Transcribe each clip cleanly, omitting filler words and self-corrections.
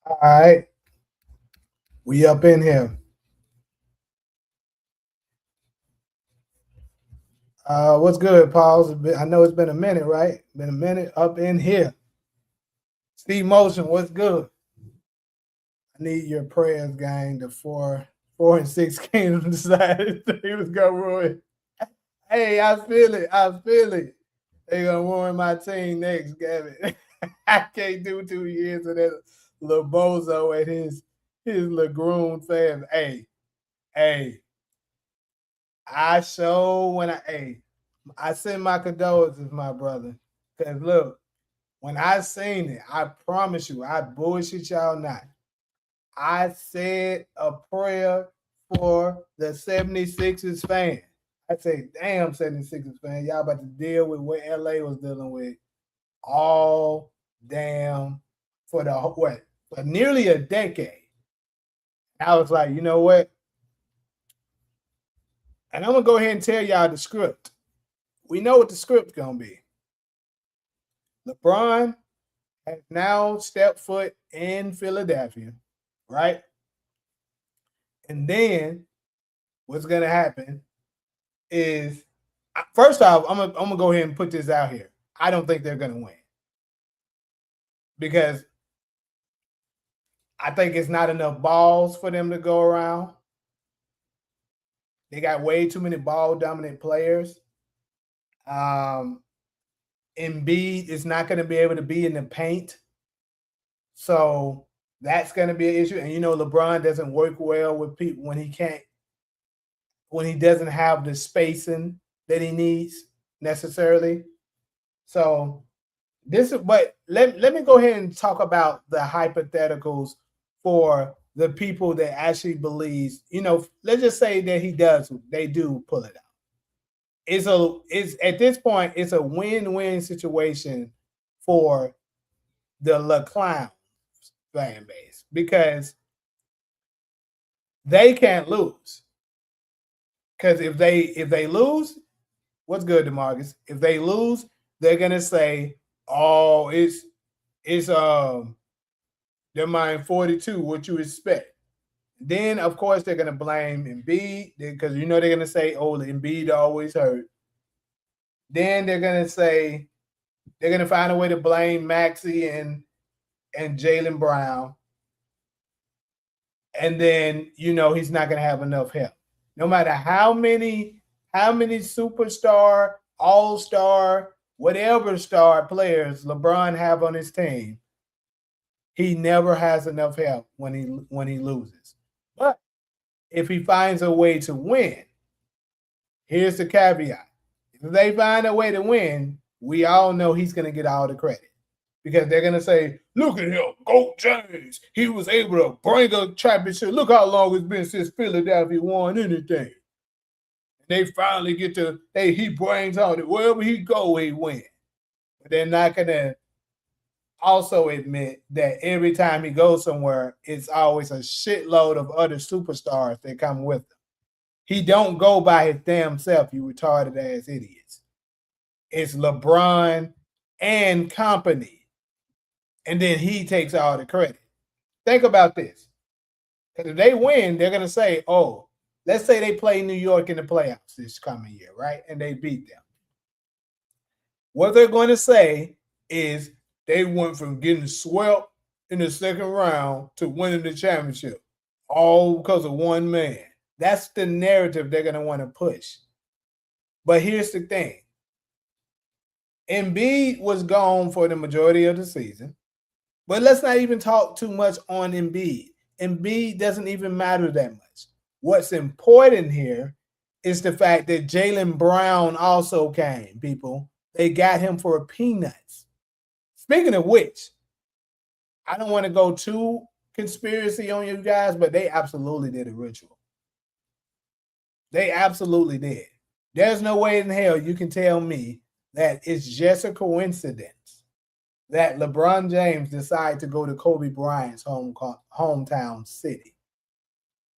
All right, we up in here. What's good, Paul? I know it's been a minute, right? Been a minute up in here. Steve Motion, what's good? I need your prayers, gang. The four and six kingdom decided he was gonna ruin. Hey, I feel it. I feel it. They gonna ruin my team next, Gavin. I can't do 2 years of that little bozo and his Lagroon fans. Hey, I show when I send my condolences, my brother. Cause look, when I seen it, I promise you, I bullshit y'all not. I said a prayer for the 76ers fan. I say, damn 76ers fan, y'all about to deal with what LA was dealing with all damn for the what for nearly a decade. I was like, you know what? And I'm gonna go ahead and tell y'all the script. We know what the script's gonna be. LeBron has now stepped foot in Philadelphia, right? And then what's going to happen is, first off, I'm gonna go ahead and put this out here. I don't think they're going to win because I think it's not enough balls for them to go around. They got way too many ball dominant players. Embiid is not going to be able to be in the paint. So that's going to be an issue. And LeBron doesn't work well with people when he doesn't have the spacing that he needs necessarily. So but let me go ahead and talk about the hypotheticals for the people that actually believes, let's just say that they do pull it out. It's at this point, it's a win-win situation for the LeClown fan base because they can't lose. Because if they lose, what's good, DeMarcus? If they lose, they're gonna say, "Oh, it's they're mine 42. What you expect?" Then of course they're gonna blame Embiid because they're gonna say, "Oh, the Embiid always hurt." Then they're gonna find a way to blame Maxey and Jaylen Brown, and then he's not gonna have enough help. No matter how many superstar, all-star, whatever star players LeBron have on his team, he never has enough help when he loses. But if he finds a way to win, here's the caveat. If they find a way to win, we all know he's going to get all the credit. Because they're going to say, look at him, Goat James. He was able to bring a championship. Look how long it's been since Philadelphia won anything. They finally get to, hey, he brings out it. Wherever he go, he win. But they're not going to also admit that every time he goes somewhere, it's always a shitload of other superstars that come with him. He don't go by his damn self, you retarded ass idiots. It's LeBron and company. And then he takes all the credit. Think about this. Because if they win, they're going to say, oh, let's say they play New York in the playoffs this coming year, right? And they beat them. What they're going to say is they went from getting swept in the second round to winning the championship, all because of one man. That's the narrative they're going to want to push. But here's the thing. Embiid was gone for the majority of the season. But let's not even talk too much on Embiid. Embiid doesn't even matter that much. What's important here is the fact that Jaylen Brown also came, people. They got him for peanuts. Speaking of which, I don't want to go too conspiracy on you guys, but they absolutely did a ritual. They absolutely did. There's no way in hell you can tell me that it's just a coincidence that LeBron James decided to go to Kobe Bryant's hometown city.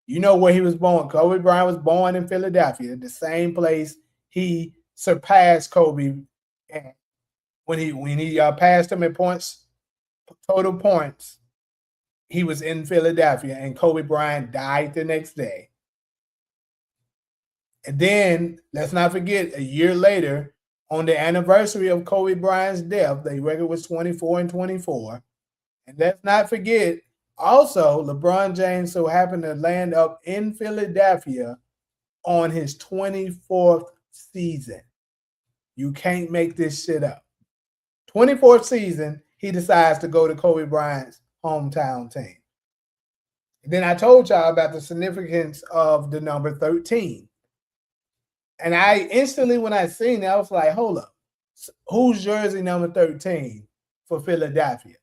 You know where he was born. Kobe Bryant was born in Philadelphia, the same place he surpassed Kobe when he passed him in points, total points he was in Philadelphia and Kobe Bryant died the next day. And then let's not forget, a year later, on the anniversary of Kobe Bryant's death, the record was 24-24. And let's not forget, also, LeBron James so happened to land up in Philadelphia on his 24th season. You can't make this shit up. 24th season, he decides to go to Kobe Bryant's hometown team. And then I told y'all about the significance of the number 13. And I instantly, when I seen it, I was like, hold up. Who's jersey number 13 for Philadelphia?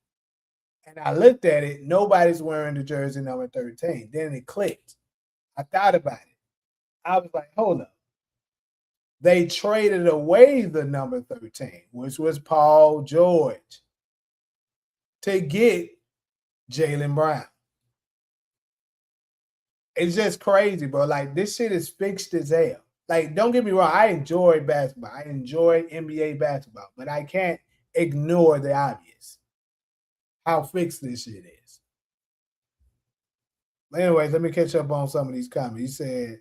And I looked at it. Nobody's wearing the jersey number 13. Then it clicked. I thought about it. I was like, hold up. They traded away the number 13, which was Paul George, to get Jaylen Brown. It's just crazy, bro. Like, this shit is fixed as hell. Like, don't get me wrong. I enjoy basketball. I enjoy NBA basketball. But I can't ignore the obvious. How fixed this shit is. But anyways, let me catch up on some of these comments. He said,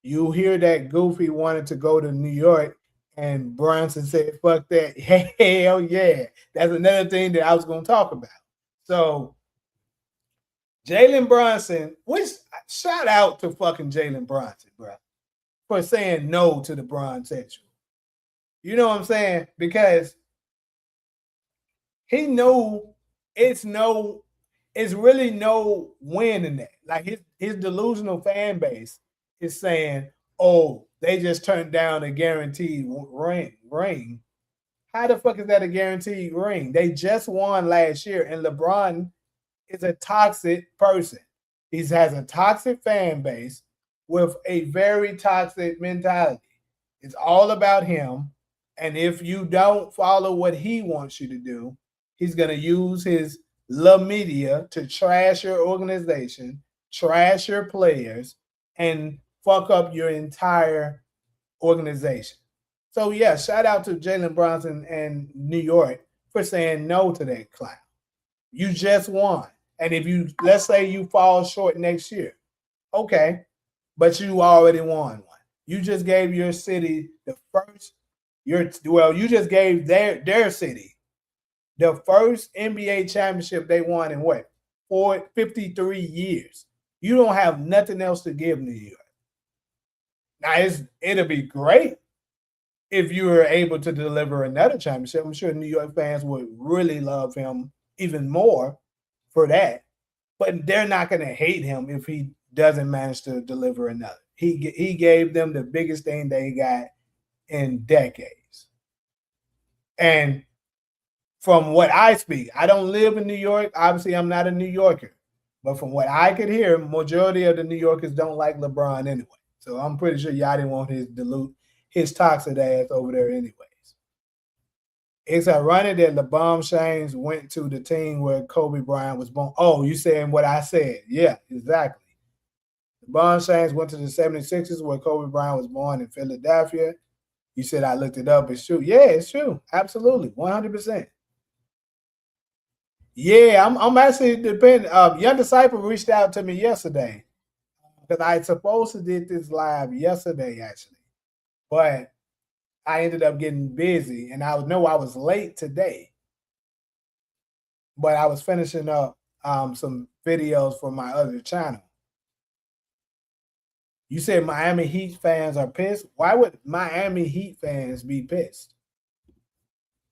you hear that Goofy wanted to go to New York, and Brunson said, fuck that. Hell yeah. That's another thing that I was going to talk about. So, Jalen Brunson, which shout out to fucking Jalen Brunson, bro, for saying no to the Bronsexual. You know what I'm saying? Because he knew it's really no win in that. Like, his delusional fan base is saying, oh, they just turned down a guaranteed ring. How the fuck is that a guaranteed ring? They just won last year, and LeBron is a toxic person. He has a toxic fan base with a very toxic mentality. It's all about him. And if you don't follow what he wants you to do, he's going to use his media to trash your organization, trash your players, and fuck up your entire organization. So, yeah, shout out to Jalen Brunson and New York for saying no to that clown. You just won. And if you, let's say you fall short next year, okay, but you already won one. You just gave your city the first, you just gave their city the first NBA championship they won in what? 53 years. You don't have nothing else to give New York. Now, it'll be great if you were able to deliver another championship. I'm sure New York fans would really love him even more for that. But they're not going to hate him if he doesn't manage to deliver another. He gave them the biggest thing they got in decades. And from what I speak, I don't live in New York. Obviously, I'm not a New Yorker. But from what I could hear, majority of the New Yorkers don't like LeBron anyway. So I'm pretty sure y'all didn't want his toxic ass over there anyways. It's ironic that LeBron James went to the team where Kobe Bryant was born. Oh, you saying what I said. Yeah, exactly. LeBron James went to the 76ers where Kobe Bryant was born in Philadelphia. You said I looked it up. It's true. Yeah, it's true. Absolutely. 100%. Yeah, I'm actually depending. Young Disciple reached out to me yesterday because I supposed to did this live yesterday, actually. But I ended up getting busy, and I know I was late today. But I was finishing up some videos for my other channel. You said Miami Heat fans are pissed. Why would Miami Heat fans be pissed?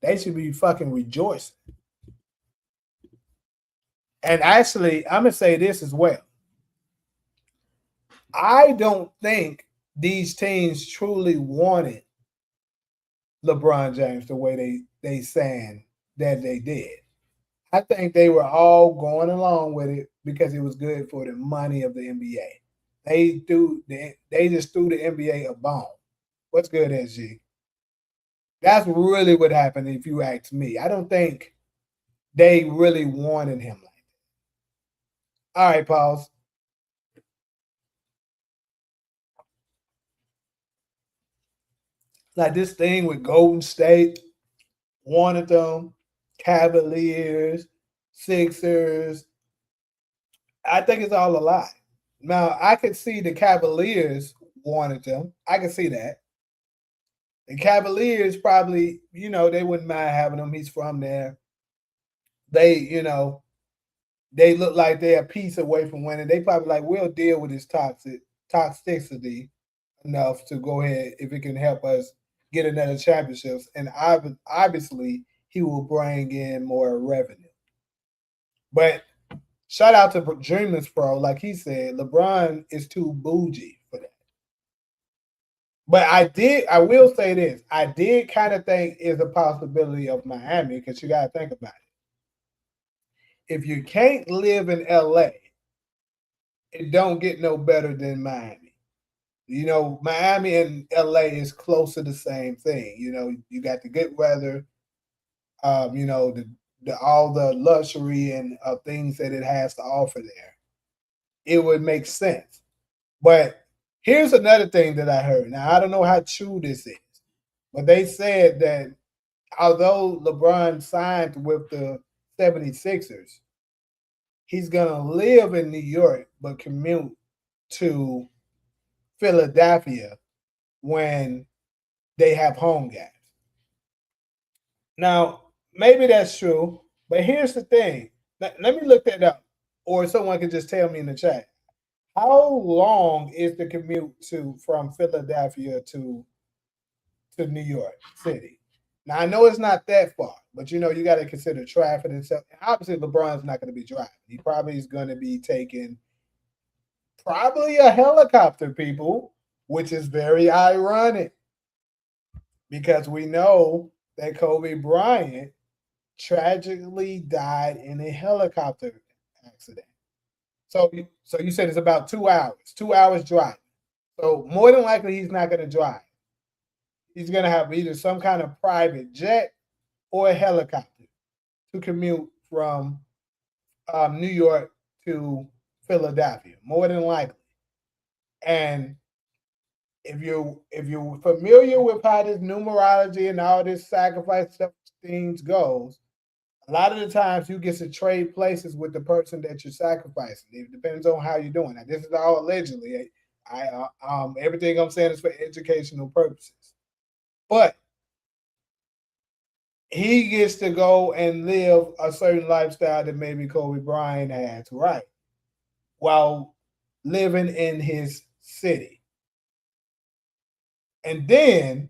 They should be fucking rejoicing. And actually, I'm going to say this as well. I don't think these teams truly wanted LeBron James the way they saying that they did. I think they were all going along with it because it was good for the money of the NBA. They just threw the NBA a bone. What's good, SG? That's really what happened if you ask me. I don't think they really wanted him like that. All right, pause. Like this thing with Golden State wanted them, Cavaliers, Sixers. I think it's all a lie. Now I could see the Cavaliers wanted them. I can see that. The Cavaliers probably, they wouldn't mind having him. He's from there. They look like they're a piece away from winning. They probably like, we'll deal with his toxicity enough to go ahead if it can help us get another championships. And obviously, he will bring in more revenue. But shout out to Dreamers Pro, like he said, LeBron is too bougie for that. But I will say this, I did kind of think is a possibility of Miami because you got to think about it. If you can't live in LA, it don't get no better than Miami. Miami and LA is close to the same thing. You got the good weather, the all the luxury and things that it has to offer there. It would make sense. But here's another thing that I heard. Now I don't know how true this is, but they said that although LeBron signed with the 76ers, he's gonna live in New York but commute to Philadelphia when they have home games. Now, maybe that's true, but here's the thing. Let me look that up, or someone can just tell me in the chat. How long is the commute from Philadelphia to New York City? Now I know it's not that far, but you got to consider traffic and stuff. Obviously, LeBron's not going to be driving. He probably is going to be taking probably a helicopter, people, which is very ironic because we know that Kobe Bryant tragically died in a helicopter accident. So you said it's about 2 hours driving. So more than likely he's not going to drive. He's going to have either some kind of private jet or a helicopter to commute from New York to Philadelphia, more than likely. And if you're familiar with how this numerology and all this sacrifice stuff things goes, a lot of the times you get to trade places with the person that you're sacrificing. It depends on how you're doing. Now, this is all allegedly. Everything I'm saying is for educational purposes. But he gets to go and live a certain lifestyle that maybe Kobe Bryant has, right? While living in his city. And then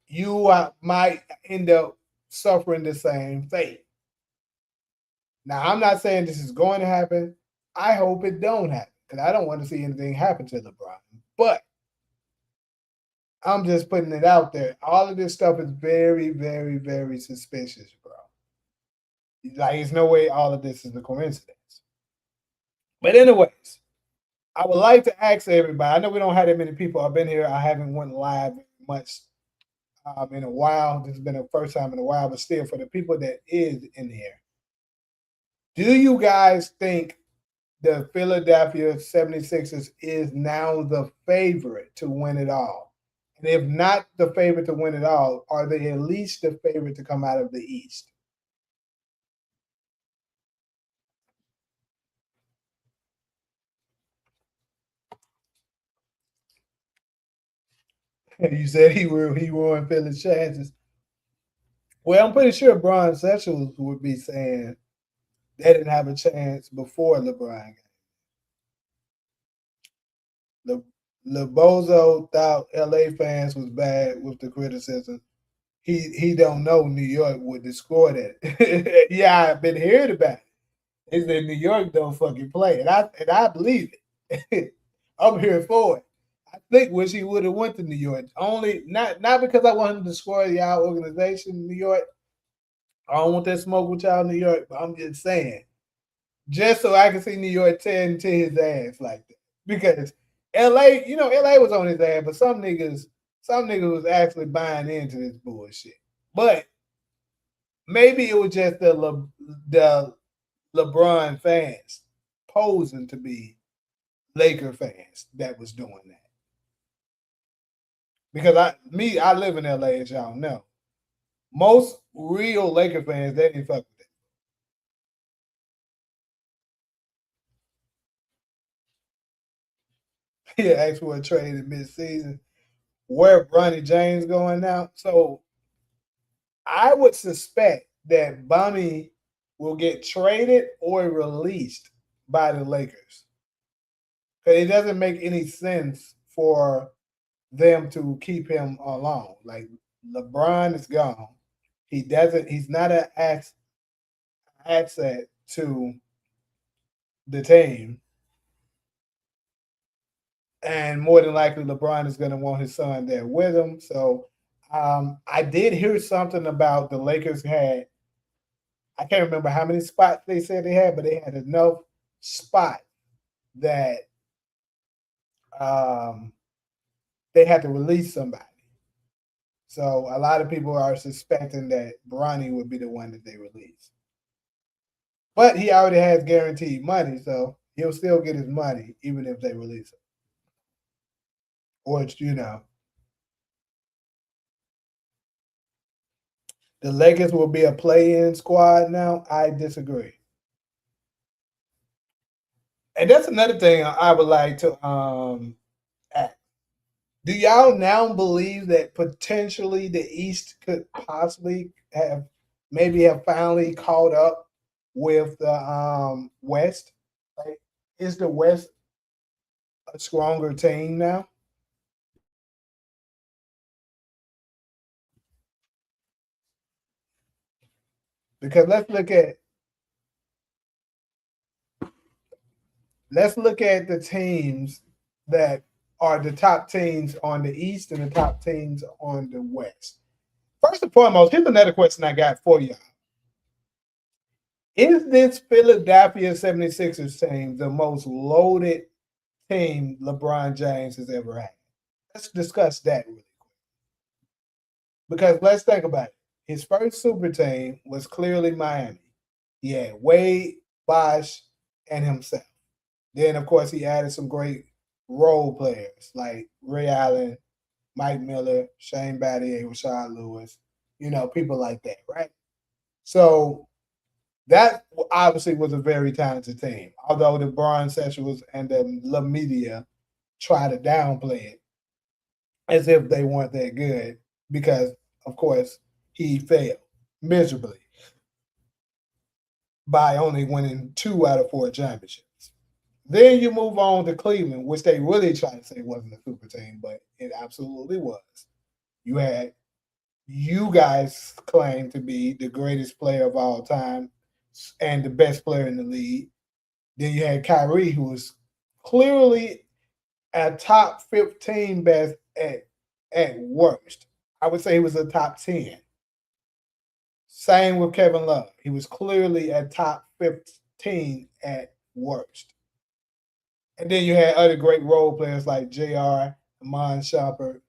you might end up suffering the same fate. Now, I'm not saying this is going to happen. I hope it don't happen because I don't want to see anything happen to LeBron. But I'm just putting it out there. All of this stuff is very, very, very suspicious, bro. Like, there's no way all of this is a coincidence. But anyways, I would like to ask everybody. I know we don't have that many people. I've been here. I haven't went live much in a while. This has been the first time in a while, but still, for the people that is in here, do you guys think the Philadelphia 76ers is now the favorite to win it all? And if not the favorite to win it all, are they at least the favorite to come out of the East? You said he ruined Philly's chances. Well, I'm pretty sure Bron Sessions would be saying they didn't have a chance before LeBron. LeBozo thought LA fans was bad with the criticism. He don't know New York would destroy that. Yeah, I've been hearing about it. They said New York don't fucking play, and I believe it. I'm here for it. I think wish he would have went to New York. Only not because I want him to destroy y'all organization, New York. I don't want that smoke with y'all, New York. But I'm just saying, just so I can see New York tend to his ass like that. Because LA, LA was on his ass, but some niggas was actually buying into this bullshit. But maybe it was just the LeBron fans posing to be Laker fans that was doing that. Because I live in LA, as y'all know. Most real Laker fans, they didn't fuck with He asked for a trade in mid-season. Where Bronny James going now? So I would suspect that Bonnie will get traded or released by the Lakers. Because it doesn't make any sense for them to keep him alone. Like LeBron is gone. He's not an asset to the team. And more than likely LeBron is gonna want his son there with him. So I did hear something about the Lakers had, I can't remember how many spots they said they had, but they had enough spots that um, they had to release somebody. So a lot of people are suspecting that Bronny would be the one that they release. But he already has guaranteed money, so he'll still get his money even if they release him. Or it's, the Lakers will be a play-in squad now. I disagree. And that's another thing I would like to ask. Do y'all now believe that potentially the East could possibly have maybe have finally caught up with the West? Like, is the West a stronger team now? Because let's look at the teams that are the top teams on the East and the top teams on the West. First and foremost, here's another question I got for you. Is this Philadelphia 76ers team the most loaded team LeBron James has ever had? Let's discuss that really quick. Because let's think about it. His first super team was clearly Miami. He had Wade, Bosh, and himself. Then, of course, he added some great role players like Ray Allen, Mike Miller, Shane Battier, Rashad Lewis, people like that, right? So that obviously was a very talented team. Although the Brian Sessions and the La Media try to downplay it as if they weren't that good because, of course, he failed miserably by only winning 2 out of 4 championships. Then you move on to Cleveland, which they really tried to say wasn't a super team, but it absolutely was. You had you guys claim to be the greatest player of all time and the best player in the league. Then you had Kyrie, who was clearly a top 15 best at worst. I would say he was a top 10. Same with Kevin Love. He was clearly a top 15 at worst. And then you had other great role players like JR, Amon Shumpert.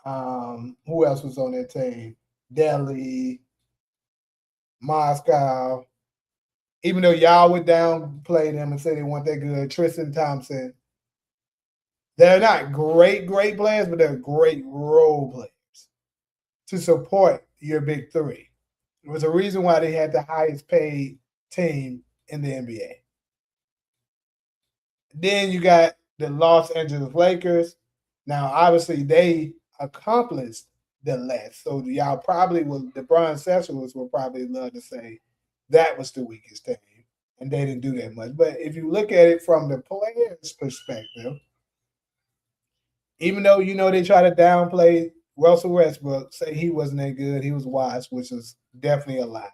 Who else was on that team? Delhi, Moscow. Even though y'all would downplay them and say they weren't that good, Tristan Thompson. They're not great players, but they're great role players to support your big three. There was a reason why they had the highest paid team in the NBA. Then you got the Los Angeles Lakers. Now, obviously, they accomplished the less. So y'all probably will, the Bron Sessions will probably love to say that was the weakest team. And they didn't do that much. But if you look at it from the players' perspective, even though they try to downplay Russell Westbrook, say he wasn't that good, he was washed, which is definitely a lie.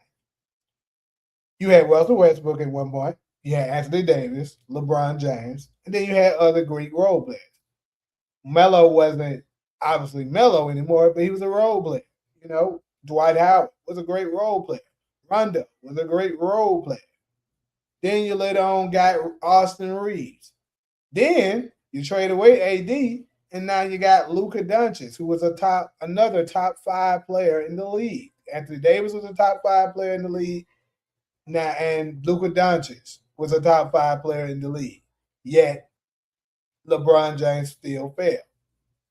You had Russell Westbrook at one point. You had Anthony Davis, LeBron James, and then you had other Greek role players. Melo wasn't obviously Melo anymore, but he was a role player. Dwight Howard was a great role player. Rondo was a great role player. Then you later on got Austin Reeves. Then you trade away AD, and now you got Luka Doncic, who was another top 5 player in the league. Anthony Davis was a top 5 player in the league. Now, and Luka Doncic was a top 5 player in the league. Yet LeBron James still failed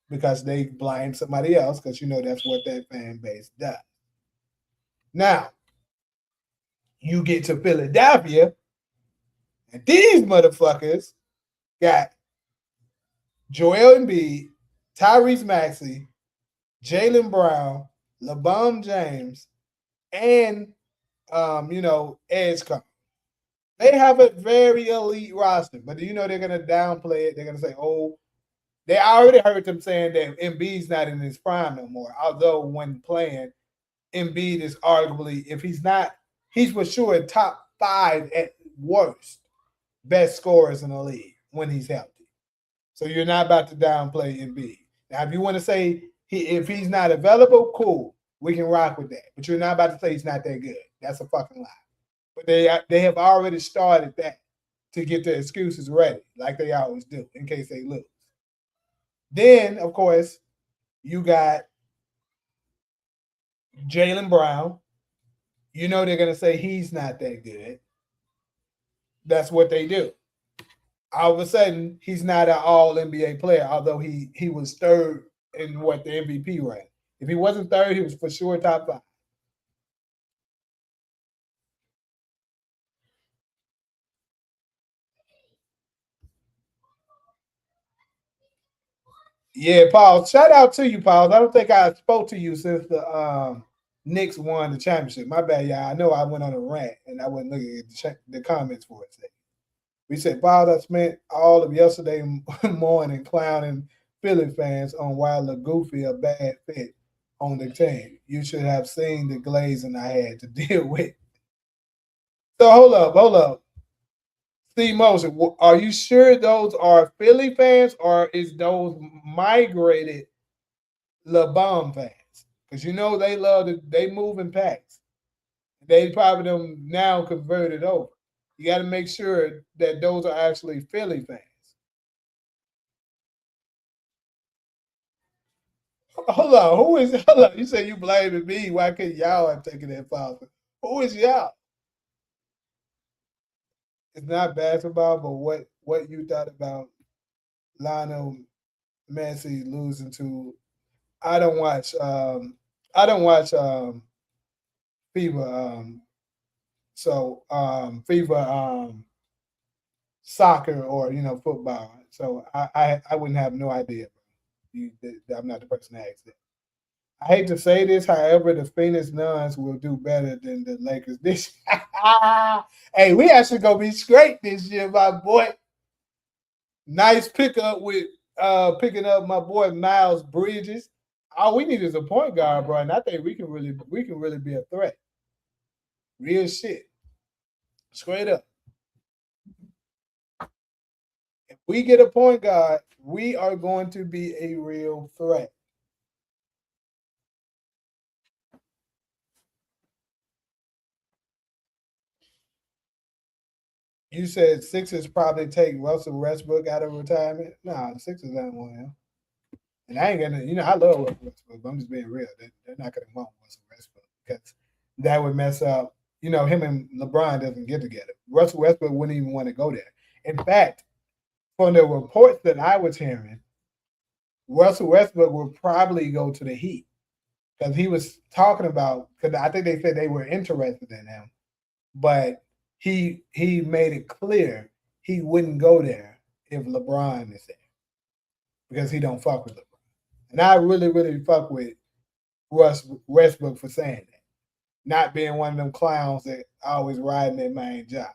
because they blame somebody else because that's what that fan base does. Now, you get to Philadelphia, and these motherfuckers got Joel Embiid, Tyrese Maxey, Jalen Brown, LeBron James, and Edge Come. They have a very elite roster, but they're gonna downplay it. They're gonna say, "Oh, they already heard them saying that Embiid's not in his prime no more." Although when playing, Embiid is arguably, if he's not, he's for sure top 5 at worst best scorers in the league when he's healthy. So you're not about to downplay Embiid. Now, if you want to say if he's not available, cool, we can rock with that. But you're not about to say he's not that good. That's a fucking lie. But they have already started that to get their excuses ready, like they always do, in case they lose. Then, of course, you got Jalen Brown. They're gonna say he's not that good. That's what they do. All of a sudden, he's not an all NBA player, although he was third in what the MVP rank. If he wasn't third, he was for sure top 5. Yeah, Paul. Shout out to you, Paul. I don't think I spoke to you since the Knicks won the championship. My bad, y'all. I know I went on a rant and I wasn't looking at the comments for it. We said, Paul, I spent all of yesterday morning clowning Philly fans on why LaGoofy a bad fit on the team. You should have seen the glazing I had to deal with. So hold up. Steve Moser, are you sure those are Philly fans or is those migrated LeBron fans? Because they love they move in packs. They probably them now converted over. You got to make sure that those are actually Philly fans. Hold on, who is hold on? You say you blaming me. Why couldn't y'all have taken that foul? Who is y'all? It's not basketball, but what you thought about Lionel Messi losing to I don't watch I don't watch FIBA FIBA soccer or football. So I wouldn't have no idea. I'm not the person to ask that. I hate to say this, however, the Phoenix Suns will do better than the Lakers this year. Hey, we actually gonna be straight this year, my boy. Nice pickup with picking up my boy Miles Bridges. All we need is a point guard, bro, and I think we can really be a threat. Real shit. Straight up. If we get a point guard, we are going to be a real threat. You said Sixers probably take Russell Westbrook out of retirement. Nah, the Sixers don't want him. And I ain't gonna, I love Russell Westbrook, but I'm just being real. They're not gonna want Russell Westbrook because that would mess up. Him and LeBron doesn't get together. Russell Westbrook wouldn't even want to go there. In fact, from the reports that I was hearing, Russell Westbrook would probably go to the Heat because he was talking about. Because I think they said they were interested in him, but he made it clear he wouldn't go there if LeBron is there because he don't fuck with LeBron. And I really, really fuck with Russ Westbrook for saying that, not being one of them clowns that always riding their main job.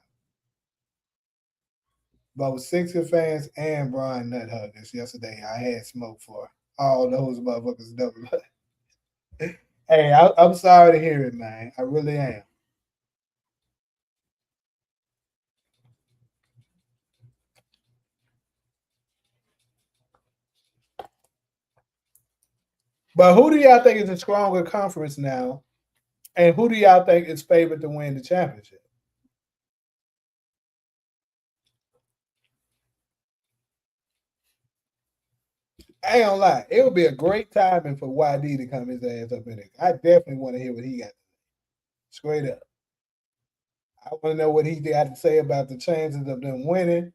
But with Sixer fans and Brian Nut Huggers yesterday, I had smoke for all those motherfuckers. Hey, I'm sorry to hear it, man. I really am. But who do y'all think is a stronger conference now? And who do y'all think is favored to win the championship? I ain't gonna lie. It would be a great timing for YD to come his ass up in it. I definitely want to hear what he got. Straight up. I want to know what he got to say about the chances of them winning.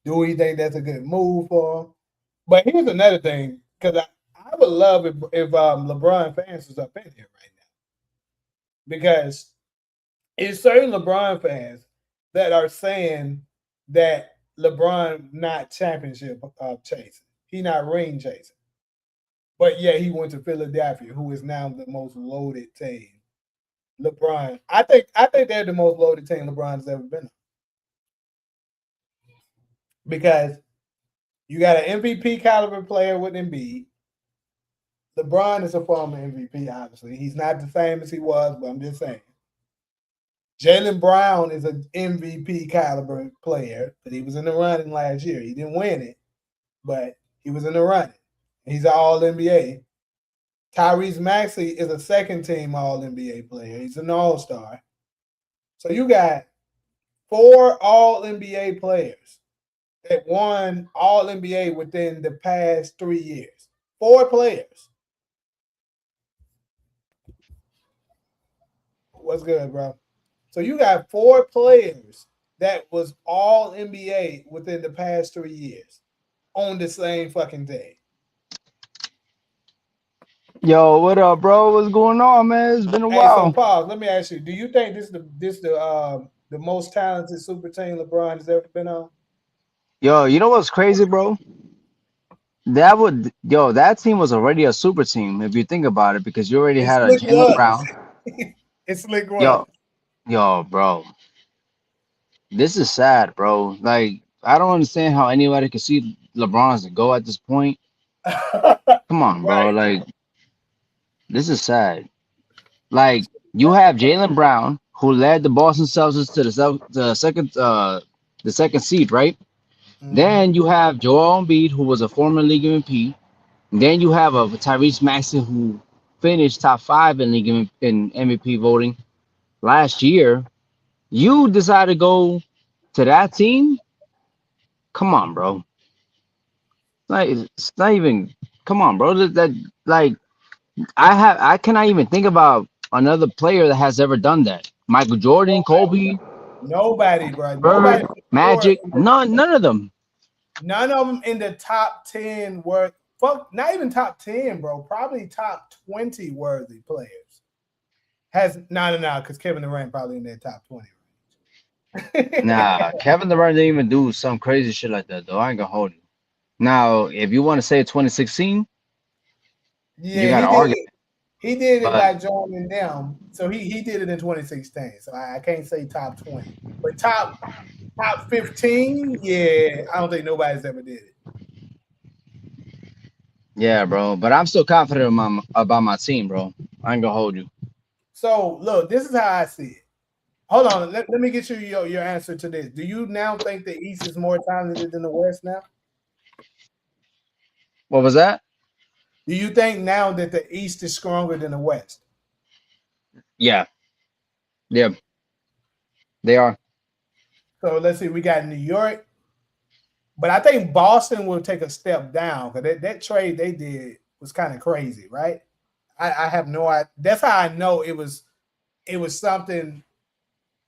Do we think that's a good move for him? But here's another thing, because I would love if LeBron fans was up in here right now. Because it's certain LeBron fans that are saying that LeBron not championship chasing. He not ring chasing. But yeah, he went to Philadelphia, who is now the most loaded team. LeBron, I think they're the most loaded team LeBron's ever been on because you got an MVP caliber player with Embiid. LeBron is a former MVP, obviously. He's not the same as he was, but I'm just saying. Jalen Brown is an MVP caliber player, but he was in the running last year. He didn't win it, but he was in the running. He's an All NBA. Tyrese Maxey is a second team All NBA player. He's an All Star. So you got four All NBA players that won All NBA within the past 3 years. Four players. What's good, bro? So you got four players that was All NBA within the past 3 years on the same fucking team. Yo, what up, bro? What's going on, man? It's been a Hey, so while. pause. Let me ask you: do you think this the most talented super team LeBron has ever been on? Yo, you know what's crazy, bro? That team was already a super team if you think about it, because you already It's had a Slick Jalen was. Brown. It's Slick was. Yo, bro, this is sad, bro. Like, I don't understand how anybody could see LeBron as a go at this point. Come on, bro. Right. Like, this is sad. Like, you have Jalen Brown, who led the Boston Celtics to the second seed, right? Mm-hmm. Then you have Joel Embiid, who was a former league MVP. Then you have a Tyrese Maxey, who finished top five in league in MVP voting last year. You decide to go to that team? Come on, bro. It's not even. Come on, bro. Like I cannot even think about another player that has ever done that. Michael Jordan, Kobe, Nobody, bro. Nobody Bird, for sure. Magic. None of them. None of them in the top 10 were fuck. Not even top 10, bro. Probably top 20 worthy players. Has no, because Kevin Durant probably in that top 20. Nah, Kevin Durant didn't even do some crazy shit like that though. I ain't gonna hold you. Now, if you want to say 2016, you Yeah, got he to did argue. it. He did it But by joining them. So he did it in 2016. So I can't say top 20. But top 15, yeah, I don't think nobody's ever did it. yeah, bro. But I'm still confident about my team, bro. I ain't gonna hold you. So look, this is how I see it. Hold on, let me get you your answer to this. Do you now think the East is more talented than the West now? What was that? Do you think now that the East is stronger than the West? Yeah, yeah, they are. So let's see, we got New York, but I think Boston will take a step down because that trade they did was kind of crazy, right? I have no idea. That's how I know it was something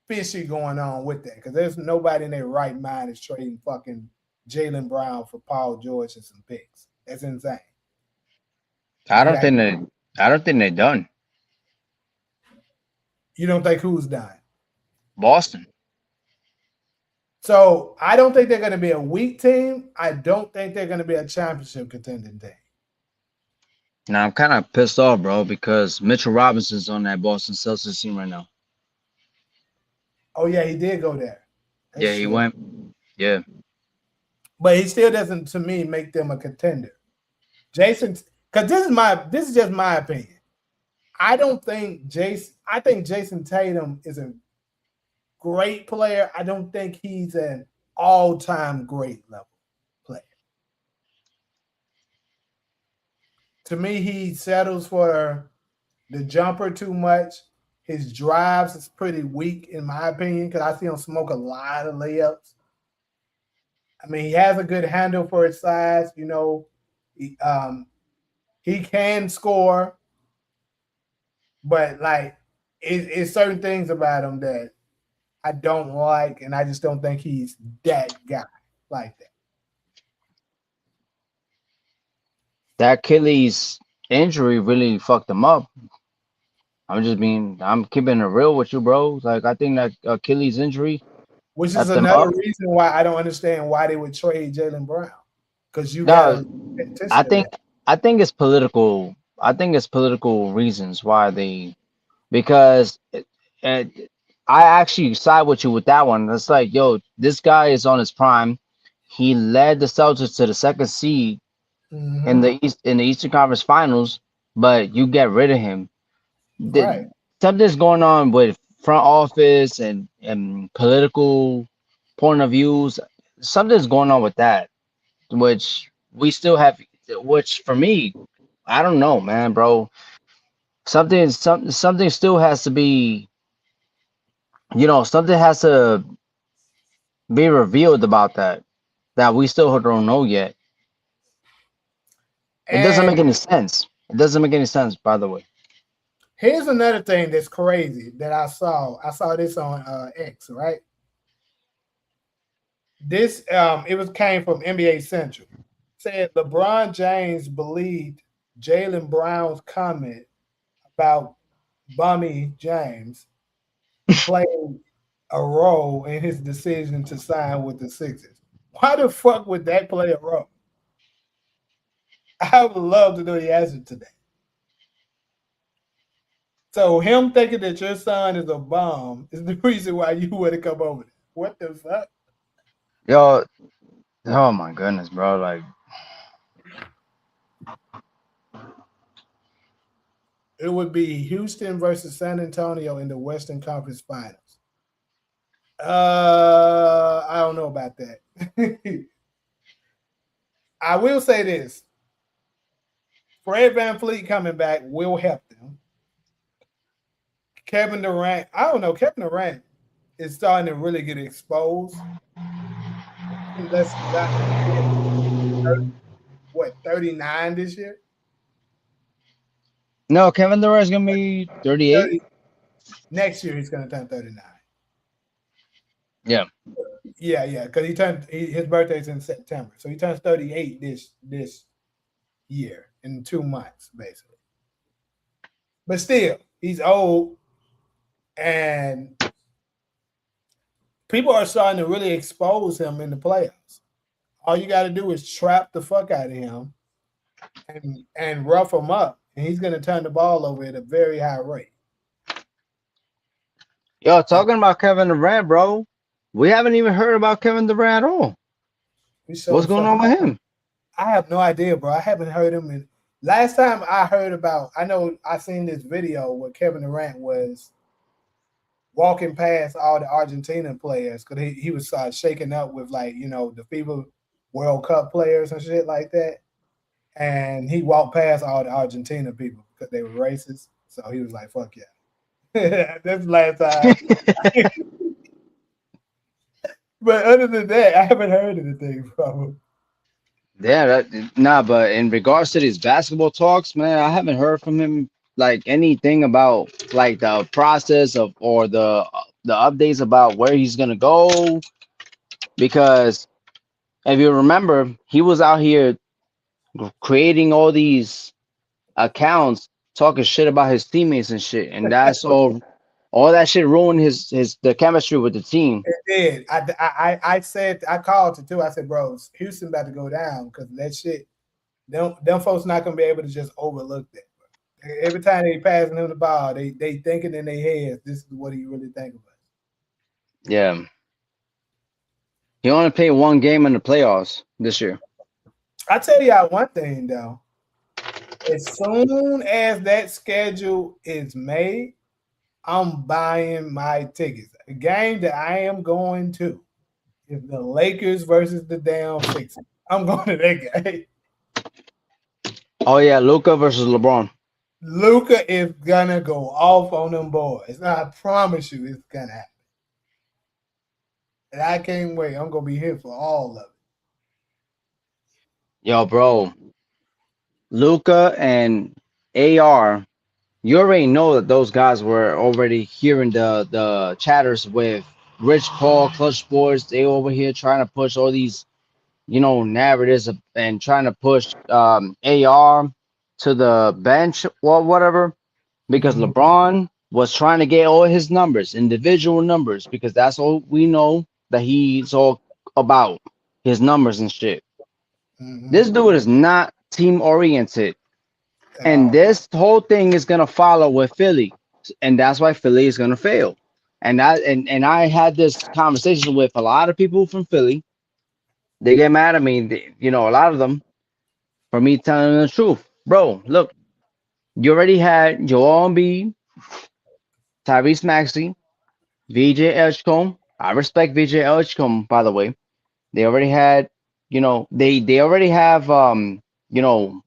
fishy going on with that because there's nobody in their right mind is trading fucking Jalen Brown for Paul George and some picks. That's insane. I You don't got think they. I don't think they're done. you don't think who's done. Boston. So I don't think they're going to be a weak team. I don't think they're going to be a championship contending team. Now I'm kind of pissed off, bro, because Mitchell Robinson's on that Boston Celtics team right now. Oh yeah, he did go there. Yeah, That's he true. went. Yeah, But he still doesn't, to me, make them a contender. Jason, because this is just my opinion. I don't think Jason. I think Jason Tatum is a great player. I don't think he's an all-time great level player. To me, he settles for the jumper too much. His drives is pretty weak, in my opinion, because I see him smoke a lot of layups. I mean, he has a good handle for his size. He can score, but like it's certain things about him that I don't like, and I just don't think he's that guy like that. that Achilles injury really fucked him up. I'm keeping it real with you, bro. Like, I think that Achilles injury which is That's another enough. reason why I don't understand why they would trade Jalen Brown because you got No, to pay I attention to think that. I think it's political. I think it's political reasons why they because it, I actually side with you with that one. It's like, yo, this guy is on his prime. He led the Celtics to the second seed Hmm. in the Eastern Conference Finals, but you get rid of him. Right. The, something's going on with front office and political point of views. Something's going on with that, which we still have. Which for me, I don't know, man, bro. Something still has to be. Something has to be revealed about that we still don't know yet. It doesn't And make any sense. It doesn't make any sense, by the way. here's another thing that's crazy that I saw. I saw this on X, right? This it was came from NBA Central. Said LeBron James believed Jalen Brown's comment about Bummy James played a role in his decision to sign with the Sixers. Why the fuck would that play a role? I would love to know the answer to that. So him thinking that your son is a bomb is the reason why you want to come over there. What the fuck? Yo, oh my goodness, bro. Like, It would be Houston versus San Antonio in the Western Conference Finals. I don't know about that. I will say this: Fred Van Fleet coming back will help them. Kevin Durant, I don't know. Kevin Durant is starting to really get exposed. Less than what 39 this year. no, Kevin Durant's gonna be 38. 30 next year he's going to turn 39. Yeah. Yeah, yeah, because his birthday's in September, so he turns 38 this year in 2 months basically. But still, he's old, and people are starting to really expose him in the playoffs. All you got to do is trap the fuck out of him and rough him up, and he's going to turn the ball over at a very high rate. Yo, talking about Kevin Durant, bro. We haven't even heard about Kevin Durant at all. He's so What's going fucking. on with him? I have no idea, bro. I haven't heard him in. Last time I heard about, I know I seen this video where Kevin Durant was walking past all the Argentinian players because he was shaking up with like the FIBA World Cup players and shit like that, and he walked past all the Argentina people because they were racist. So he was like, "Fuck yeah." That's the last time. But other than that, I haven't heard anything from him. Yeah, nah, but in regards to these basketball talks, man, I haven't heard from him like anything about like the process of or the updates about where he's gonna go. Because if you remember, he was out here creating all these accounts talking shit about his teammates and shit, and that's all that shit ruined his the chemistry with the team. It did. I said I called it too. I said, "Bro, Houston about to go down because that shit. Them folks not gonna be able to just overlook that. Every time they passing him the ball, they thinking in their heads, this is what he really think about." Yeah, he only played one game in the playoffs this year. I tell y'all one thing though. As soon as that schedule is made, I'm buying my tickets. A game that I am going to is the Lakers versus the damn Sixers. I'm going to that game. Oh yeah, Luca versus LeBron. Luca is gonna go off on them boys. I promise you, it's gonna happen. And I can't wait. I'm gonna be here for all of it. Yo, bro, Luca and AR. You already know that those guys were already hearing the chatters with Rich Paul, Clutch Sports. They over here trying to push all these narratives and trying to push AR to the bench or whatever because Mhm. LeBron was trying to get all his numbers, individual numbers, because that's all we know. that he's all about his numbers and shit. Hmm. This dude is not team oriented, At and all. this whole thing is gonna follow with Philly, and that's why Philly is gonna fail. And I had this conversation with a lot of people from Philly. They get mad at me, a lot of them, for me telling them the truth. Bro, look, you already had Joel Embiid, Tyrese Maxey, VJ Edgecombe. I respect VJ Edgecombe, by the way. They already had, they already have you know,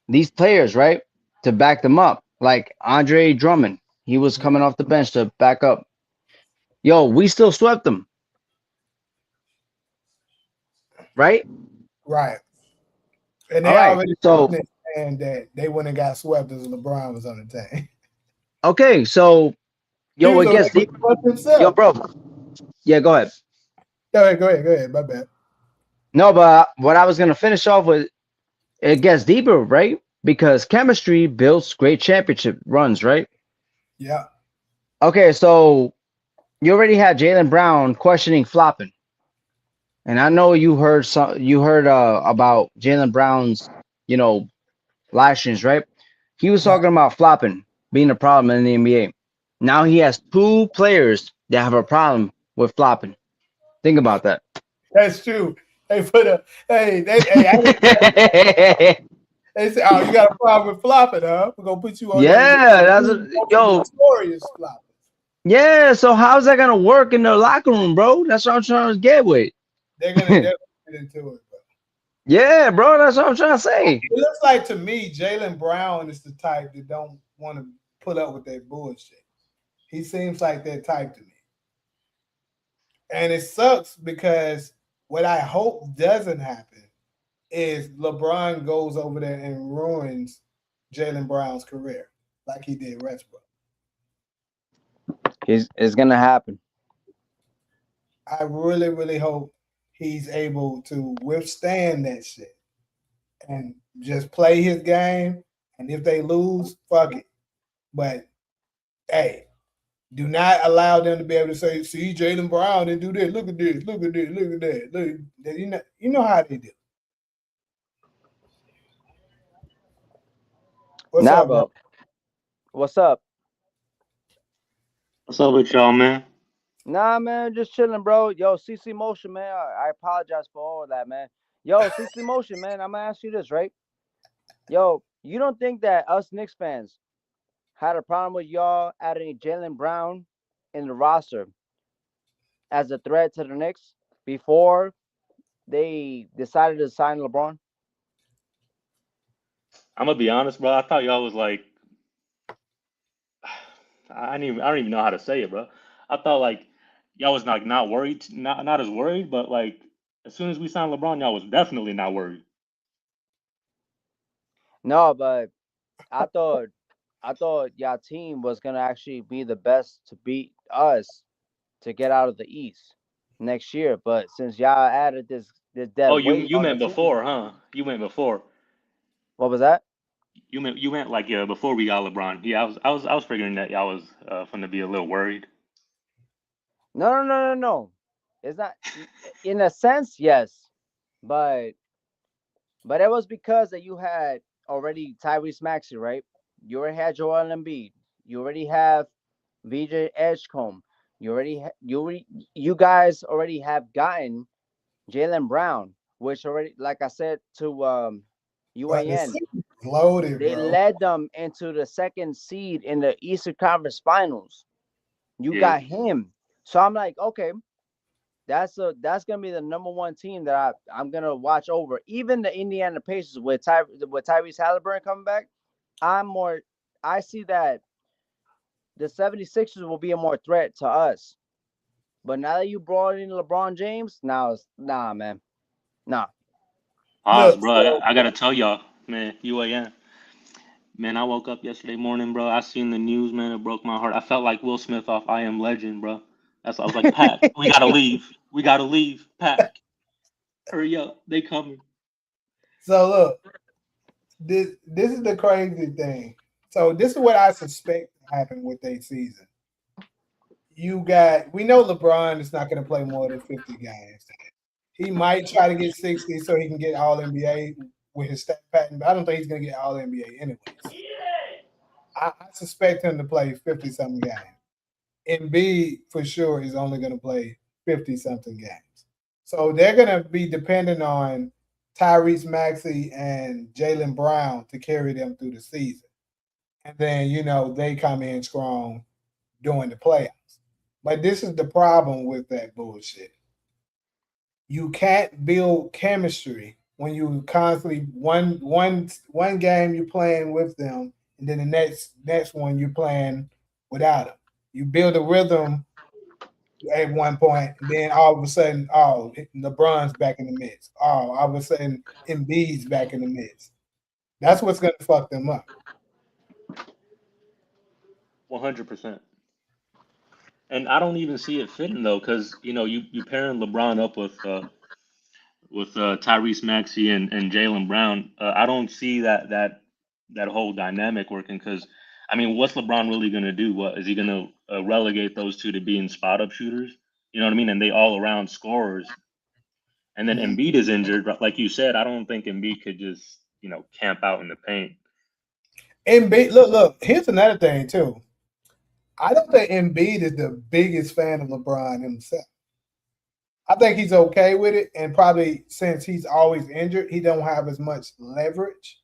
these players, right? To back them up. Like Andre Drummond. He was coming off the bench to back up. Yo, we still swept them, right? Right. And All they right. already So, understand that they wouldn't have got swept as LeBron was on the team. okay, so He yo, was it gonna gets get deep. swept Yo, himself. bro. Yeah, go ahead. Go ahead. My bad. No, but what I was gonna finish off with, it gets deeper, right? Because chemistry builds great championship runs, right? Yeah. Okay, so you already had Jalen Brown questioning flopping, and I know you heard about Jalen Brown's you know live streams, right? He was Yeah. talking about flopping being a problem in the NBA. Now he has two players that have a problem with flopping. Think about that. That's true. They put a I didn't, they said, "Oh, you got a problem with flopping, huh? We're gonna put you on there with Yeah, the yo, notorious floppers." yeah. So how's that gonna work in the locker room, bro? That's what I'm trying to get with. They're gonna definitely get into it. Bro. Yeah, bro, that's what I'm trying to say. It looks like to me, Jalen Brown is the type that don't want to put up with that bullshit. He seems like that type to me, and it sucks because what I hope doesn't happen is LeBron goes over there and ruins Jalen Brown's career like he did Westbrook. It's gonna happen. I really, really hope he's able to withstand that shit and just play his game. And if they lose, fuck it. But hey, do not allow them to be able to say, "See, Jalen Brown didn't do this. Look at this. Look at this. Look at that. Look." You know how they do. What's Nah, up, bro? but what's up? What's up with y'all, man? Nah, man, just chilling, bro. Yo, CC Motion, man. I apologize for all of that, man. Yo, CC Motion, man. I'm gonna ask you this, right? Yo, you don't think that us Knicks fans had a problem with y'all adding Jalen Brown in the roster as a threat to the Knicks before they decided to sign LeBron? I'm gonna be honest, bro. I thought y'all was like, I don't even know how to say it, bro. I thought like y'all was like not worried, not as worried, but like as soon as we signed LeBron, y'all was definitely not worried. No, but I thought I thought y'all team was gonna actually be the best to beat us to get out of the East next year. But since y'all added this dead Oh, weight you on the meant team, before, huh? You meant before. what was that? You meant like before we got LeBron. Yeah, I was figuring that y'all was going to be a little worried. No, no, no, no, no. It's not. In a sense, yes, but it was because that you had already Tyrese Maxey, right? You already had Joel Embiid. You already have VJ Edgecombe. You guys already have gotten Jalen Brown, which already, like I said to But the UAN, season's loaded, they bro. led them into the second seed in the Eastern Conference Finals. You Yeah. got him, so I'm like, okay, that's gonna be the number one team that I'm gonna watch over. Even the Indiana Pacers with Tyrese Halliburton coming back, I'm more. I see that the 76ers will be a more threat to us. But now that you brought in LeBron James, now it's nah, man, nah. Pause, Look, bro. so I gotta tell y'all, man. UAN. Man, I woke up yesterday morning, bro. I seen the news, man. It broke my heart. I felt like Will Smith off I Am Legend, bro. I was like, Pack, we gotta leave. We gotta leave. Pack, hurry up. They coming. look, this is the crazy thing. So this is what I suspect happened with their season. we know LeBron is not going to play more than 50 games. He might try to get 60 so he can get all NBA with his stat pattern, but I don't think he's going to get all NBA anyways. I suspect him to play 50 something games. Embiid for sure is only going to play 50 something games. So they're going to be dependent on Tyrese Maxey and Jalen Brown to carry them through the season. And then, they come in strong during the playoffs. But this is the problem with that bullshit. You can't build chemistry when you constantly one game you're playing with them, and then the next one you're playing without them. You build a rhythm at one point, and then all of a sudden, LeBron's back in the mix. Oh, all of a sudden, Embiid's back in the mix. That's what's going to fuck them up. 100%. And I don't even see it fitting though, because you pairing LeBron up with Tyrese Maxey and Jalen Brown. I don't see that whole dynamic working because, I mean, what's LeBron really gonna do? What is he gonna relegate those two to being spot up shooters? You know what I mean? And they all around scorers. And then Mhm. Embiid is injured, but like you said, I don't think Embiid could just camp out in the paint. Embiid, look. Here's another thing too. I don't think Embiid is the biggest fan of LeBron himself. I think he's okay with it, and probably since he's always injured, he don't have as much leverage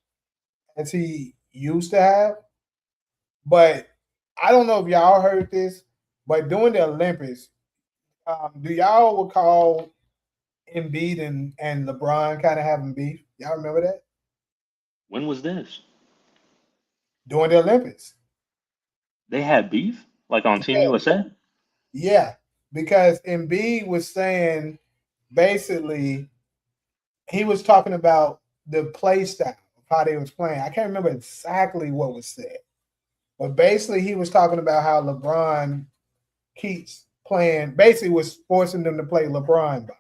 as he used to have. But I don't know if y'all heard this, but during the Olympics, do y'all recall Embiid and LeBron kind of having beef? Y'all remember that When was this? during the Olympics? They had beef, like on Team USA. Yeah, because Embiid was saying basically he was talking about the play style of how they was playing. I can't remember exactly what was said, but basically he was talking about how LeBron keeps playing. Basically, was forcing them to play LeBron ball.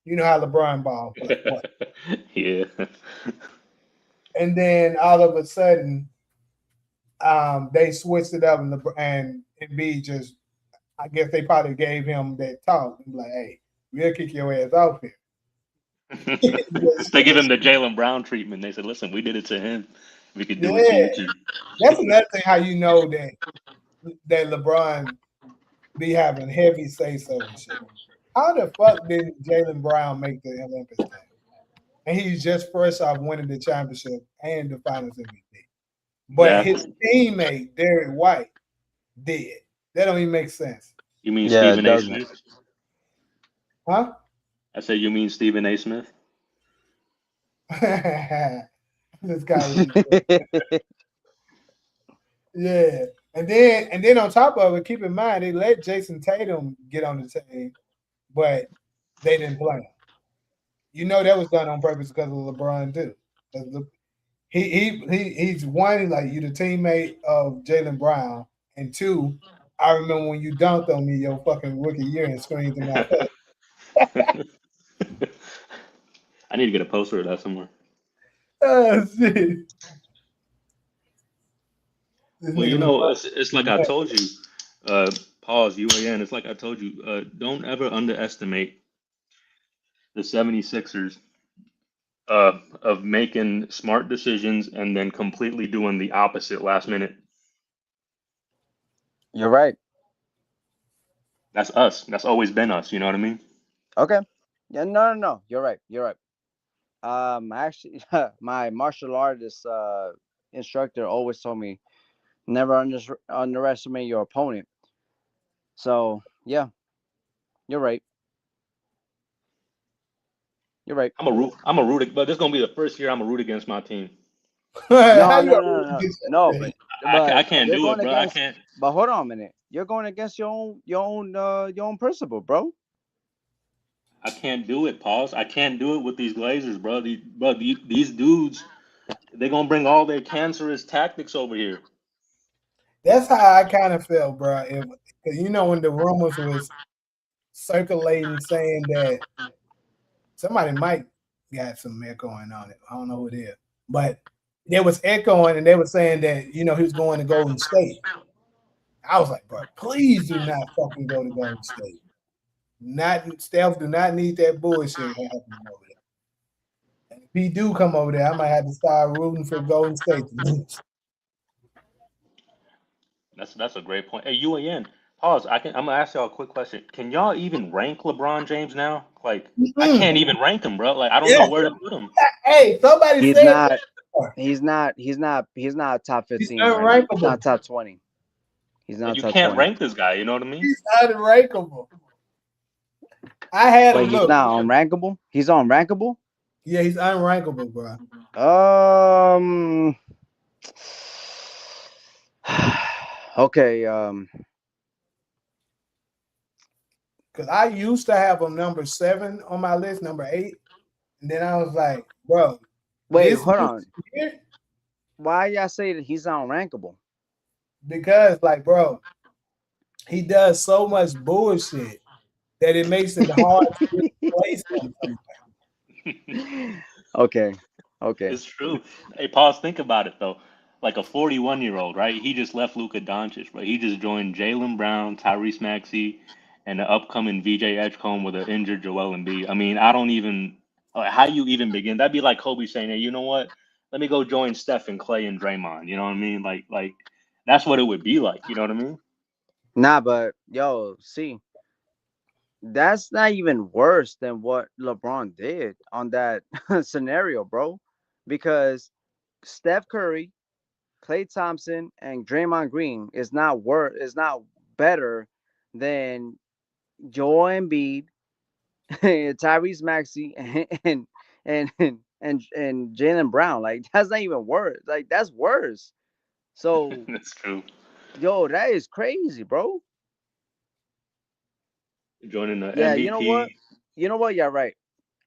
You know how LeBron ball play. Yeah. And then all of a sudden, they switched it up, and Embiid just, I guess they probably gave him that talk. Like, hey, we'll kick your ass off here. They give him the Jalen Brown treatment. They said, "Listen, we did it to him. We could do it to Yeah, you too." that's another thing. How you know that LeBron be having heavy say so and shit. How the fuck did Jalen Brown make the Olympics team? And he's just fresh off winning the championship and the Finals MVP. But Yeah. his teammate Derek White did. That don't even make sense, You mean Yeah, it Stephen A. doesn't. Smith? huh? I said you mean Stephen A. Smith. This guy was yeah. And then on top of it, keep in mind they let Jason Tatum get on the team, but they didn't play him. You know that was done on purpose because of LeBron too. 'Cause he's one, like you the teammate of Jalen Brown, and two, I remember when you dunked on me your fucking rookie year and screamed in my face. I need to get a poster of that somewhere. Oh shit. This Well, nigga LeBron. it's like I told you. Pause. UAN. It's like I told you. Don't ever underestimate the 76ers of making smart decisions and then completely doing the opposite last minute. You're right. That's us. That's always been us. You know what I mean? Okay. Yeah, no, no, no. You're right. You're right. Actually, my martial artist instructor always told me never underestimate your opponent. So yeah, you're right. You're right. I'm a root. I'm a root. But this is gonna be the first year I'm a root against my team. How No, you no, are no, no, against no. that? I But can't you're do going it, bro. I against. can't. But hold on a minute. You're going against your own principle, bro. I can't do it, pause. I can't do it with these Glazers, bro. These dudes, they're gonna bring all their cancerous tactics over here. That's how I kind of felt, bro. Because when the rumors was circulating saying that somebody might got some echoing on it. I don't know who it is, but there was echoing, and they were saying that he was going to Golden State. I was like, bro, please do not fucking go to Golden State. Not Steph do not need that bullshit happening over there. And if he do come over there, I might have to start rooting for Golden State to lose. That's a great point. Hey, UAN, pause. I'm gonna ask y'all a quick question. Can y'all even rank LeBron James now? Like, I Mm-mm. can't even rank him, bro. Like, I don't know Yeah. where to put him. Hey, somebody He's said not. that. He's not top He's 15 right now. He's unrankable. not top 20. He's Like, not you top can't 20. rank this guy. You know what I mean? He's unrankable. I had him Wait, he's look. not unrankable. He's unrankable. Yeah, he's unrankable, bro. Um. Okay. Because I used to have him number 7 on my list, number 8. And then I was like, bro, Wait. this Hold on. year, Why y'all say that he's unrankable? because like, bro, he does so much bullshit that it makes it hard to really place him Okay. Okay. It's true. Hey, pause. Think about it though. Like a 41-year-old, right? He just left Luka Doncic, but he just joined Jalen Brown, Tyrese Maxey, and the upcoming VJ Edgecombe with an injured Joel Embiid. I mean, I don't even how you even begin. That'd be like Kobe saying, "Hey, you know what? Let me go join Steph and Clay and Draymond." You know what I mean? Like that's what it would be like. You know what I mean? Nah, but yo, see, that's not even worse than what LeBron did on that scenario, bro. Because Steph Curry, Klay Thompson, and Draymond Green is not better than Joel Embiid, Tyrese Maxey, and Jalen Brown. Like that's not even worse. Like that's worse. So That's true. yo, that is crazy, bro. Joining the Yeah, you know what? MVP. You know what? Yeah, right.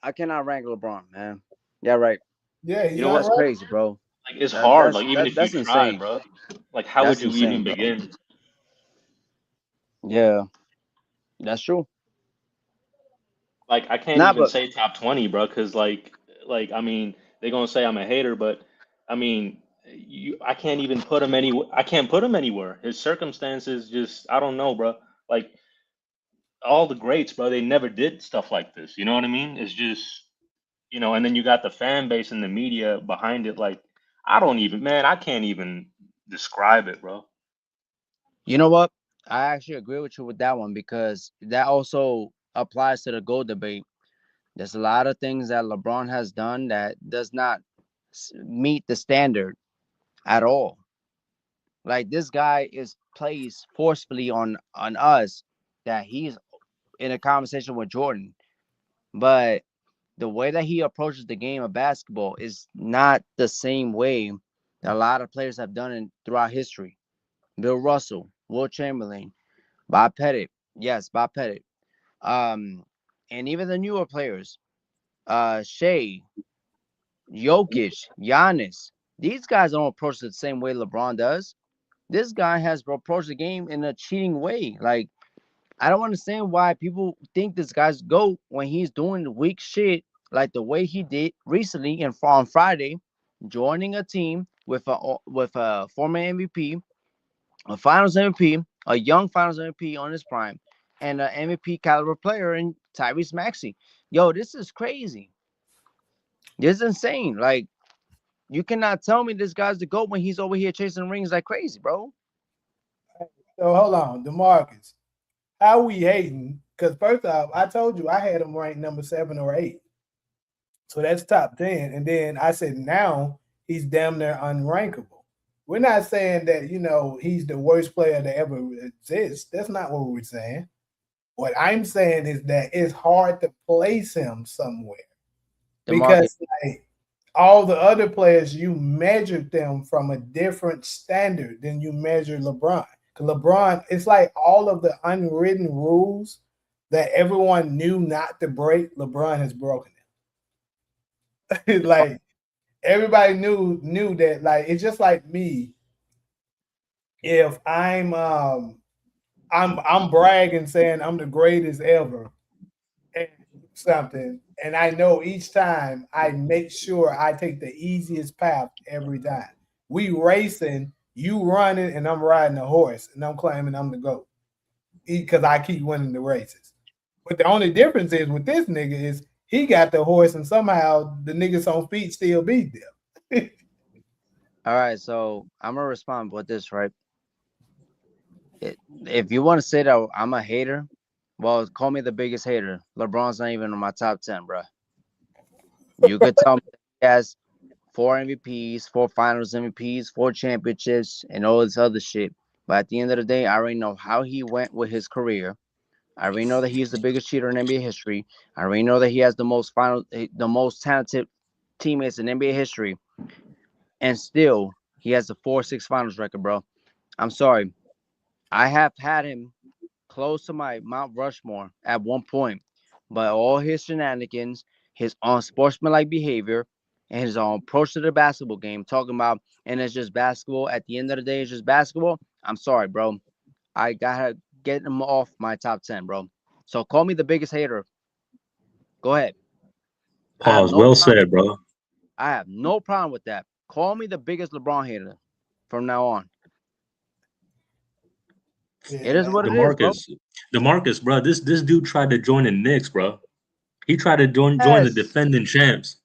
I cannot rank LeBron, man. Yeah, right. yeah, You he's know That's what? unrankable. crazy, bro. Like it's That, hard. that's Like even that, if you that's try, insane. bro. Like how would That's you insane, even bro. begin? Yeah, that's true. Like I can't Nah, even but say top 20, bro, because like I mean they're gonna say I'm a hater, but I mean I can't even put him any. I can't put him anywhere. His circumstances just I don't know, bro. Like all the greats, bro, they never did stuff like this. You know what I mean? It's just and then you got the fan base and the media behind it. Like I don't even, man, I can't even describe it, bro. you know what? I actually agree with you with that one because that also applies to the GOAT debate. There's a lot of things that LeBron has done that does not meet the standard at all. Like this guy is plays forcefully on us that he's in a conversation with Jordan, but the way that he approaches the game of basketball is not the same way that a lot of players have done it throughout history. Bill Russell, Will Chamberlain, Bob Pettit, yes, Bob Pettit, um, and even the newer players, Shea, Jokic, Giannis. These guys don't approach it the same way LeBron does. This guy has approached the game in a cheating way. Like I don't understand why people think this guy's GOAT when he's doing the weak shit like the way he did recently and on Friday, joining a team with a former MVP, a Finals MVP, a young Finals MVP on his prime, and an MVP caliber player in Tyrese Maxey. Yo, this is crazy. This is insane. Like you cannot tell me this guy's the GOAT when he's over here chasing rings like crazy, bro. So hold on, DeMarcus. How we hating? Because first off, I told you I had him ranked number 7 or 8. So that's top 10. And then I said now he's damn near unrankable. We're not saying that, he's the worst player to ever exist. That's not what we're saying. What I'm saying is that it's hard to place him somewhere DeMarcus. because like all the other players, you measured them from a different standard than you measure LeBron. 'Cause LeBron, it's like all of the unwritten rules that everyone knew not to break, LeBron has broken it. Like everybody knew that. Like it's just like me. If I'm bragging saying I'm the greatest ever, and something, and I know each time I make sure I take the easiest path every time. We racing, You running and I'm riding a horse and I'm claiming I'm the GOAT because I keep winning the races. But the only difference is with this nigga is he got the horse and somehow the niggas on feet still beat them. All right, so I'm gonna respond with this, right? If you want to say that I'm a hater, well, call me the biggest hater. LeBron's not even in my top 10, bro. You could tell me he has 4 MVPs, 4 Finals MVPs, 4 championships, and all this other shit. But at the end of the day, I already know how he went with his career. I already know that he's the biggest cheater in NBA history. I already know that he has the most talented teammates in NBA history, and still he has a 4-6 Finals record, bro. I'm sorry. I have had him close to my Mount Rushmore at one point, but all his shenanigans, his unsportsmanlike behavior, and his approach to the basketball game, talking about, and it's just basketball. At the end of the day, it's just basketball. I'm sorry, bro. I gotta get him off my top 10, bro. So call me the biggest hater. Go ahead. I have Pause. no Well problem. said, bro. I have no problem with that. Call me the biggest LeBron hater from now on. It is Yeah, what it is, bro. Demarcus, bro. This dude tried to join the Knicks, bro. He tried to join the Yes. defending champs.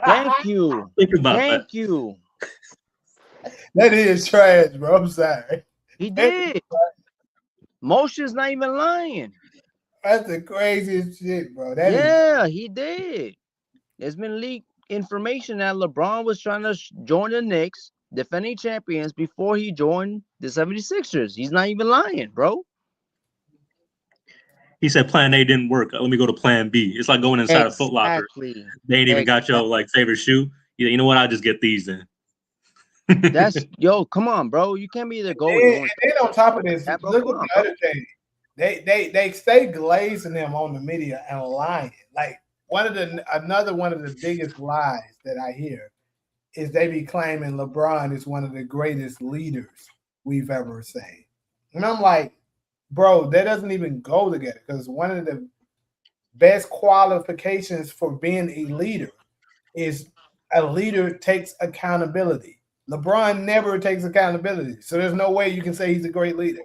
Thank you. Think about that. Thank you. that is trash, bro. I'm sorry. He did. Motion's not even lying. That's the craziest shit, bro. That is Yeah, he did. There's been leaked information that LeBron was trying to join the Knicks, defending champions, before he joined the 76ers. He's not even lying, bro. He said Plan A didn't work. Let me go to Plan B. It's like going inside a Foot Locker. Exactly. They ain't even got your Exactly. like favorite shoe. You know what? I'll just get these then. That's yo, come on, bro. You can't be the goal and and, going and then on top of like this, that, bro. look Come at on, the bro. other thing. They stay glazing them on the media and lying. Like another one of the biggest lies that I hear is they be claiming LeBron is one of the greatest leaders we've ever seen. And I'm like, bro, that doesn't even go together because one of the best qualifications for being a leader is a leader takes accountability. LeBron never takes accountability. So there's no way you can say he's a great leader.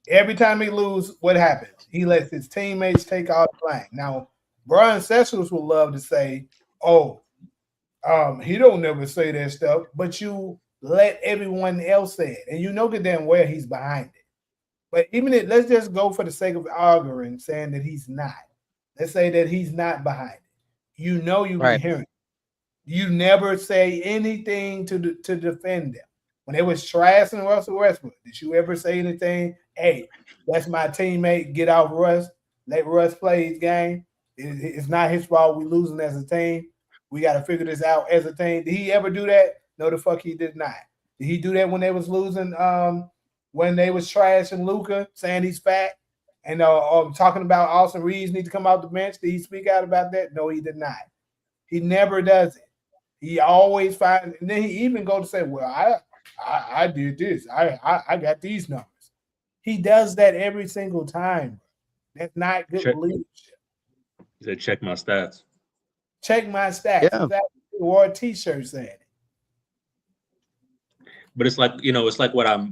Every time he lose, what happens? He lets his teammates take all the blame. Now, Brian Sessions would love to say, "Oh, he don't never say that stuff," but you let everyone else say it, and you know good damn well he's behind it. But even if let's just go for the sake of arguing, saying that he's not. Let's say that he's not behind it. You know you be Right. hearing. You never say anything to defend them. When they was trashing Russell Westbrook, did you ever say anything? Hey, that's my teammate. Get off Russ. Let Russ play his game. It's not his fault. We losing as a team. We got to figure this out as a team. Did he ever do that? No, the fuck he did not. Did he do that when they was losing? When they was trashing Luca, saying he's fat, and talking about Austin Reeves need to come out the bench. Did he speak out about that? No, he did not. He never does it. He always finds, and then he even go to say, "Well, I did this. I got these numbers." He does that every single time. That's not good Check. leadership. He said, check my stats. Check my stats. Yeah. He's actually wore a T-shirt saying it. But it's like it's like what I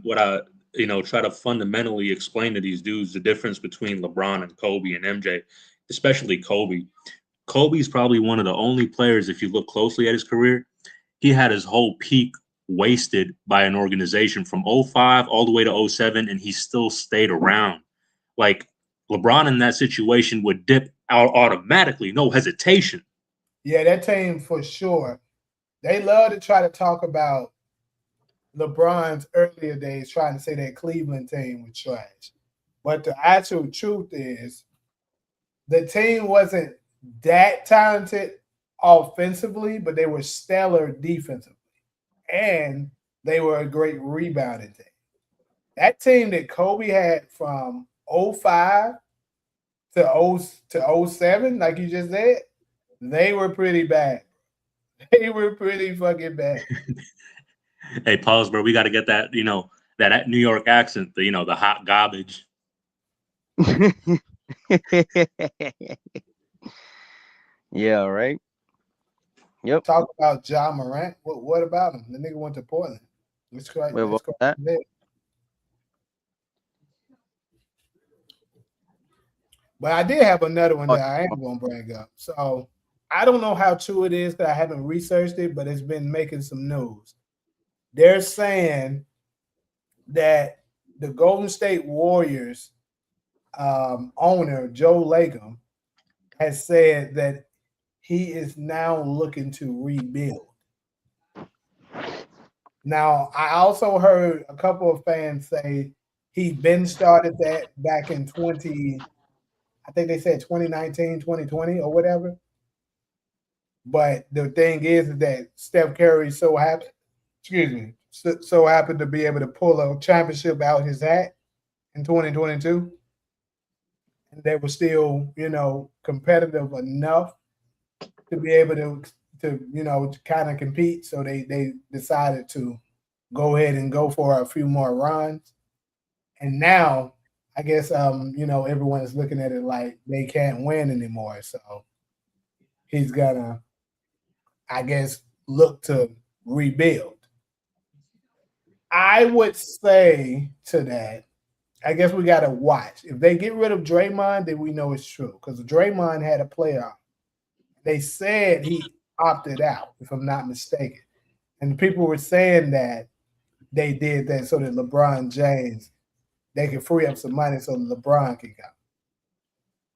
try to fundamentally explain to these dudes the difference between LeBron and Kobe and MJ, especially Kobe. Kobe's probably one of the only players, if you look closely at his career, he had his whole peak wasted by an organization from '05 all the way to '07, and he still stayed around. Like LeBron in that situation would dip out automatically, no hesitation. Yeah, that team for sure. They love to try to talk about LeBron's earlier days, trying to say that Cleveland team was trash. But the actual truth is, the team wasn't that talented offensively, but they were stellar defensively. And they were a great rebounding team. That team that Kobe had from '05 to '07, like you just said, they were pretty bad. They were pretty fucking bad. Hey, pause, bro. We got to get that, that New York accent, the hot garbage. Yeah, right. Yep. Talk about Ja Morant. What about him? The nigga went to Portland. Let's go. Wait, Let's what go. was that? But I did have another one Oh, that I am going to bring up. So I don't know how true it is because I haven't researched it, but it's been making some news. They're saying that the Golden State Warriors owner, Joe Latham, has said that he is now looking to rebuild. Now, I also heard a couple of fans say he been started that back in 20, I think they said 2019, 2020 or whatever. But the thing is that Steph Curry so happy, excuse me, so happened to be able to pull a championship out his hat in 2022. And they were still, competitive enough to be able to kind of compete. So they decided to go ahead and go for a few more runs. And now I guess everyone is looking at it like they can't win anymore. So he's gonna, I guess, look to rebuild. I would say to that, I guess we gotta watch. If they get rid of Draymond, then we know it's true. Because Draymond had a playoff. They said he opted out, if I'm not mistaken. And people were saying that they did that so that LeBron James, they could free up some money so that LeBron could go.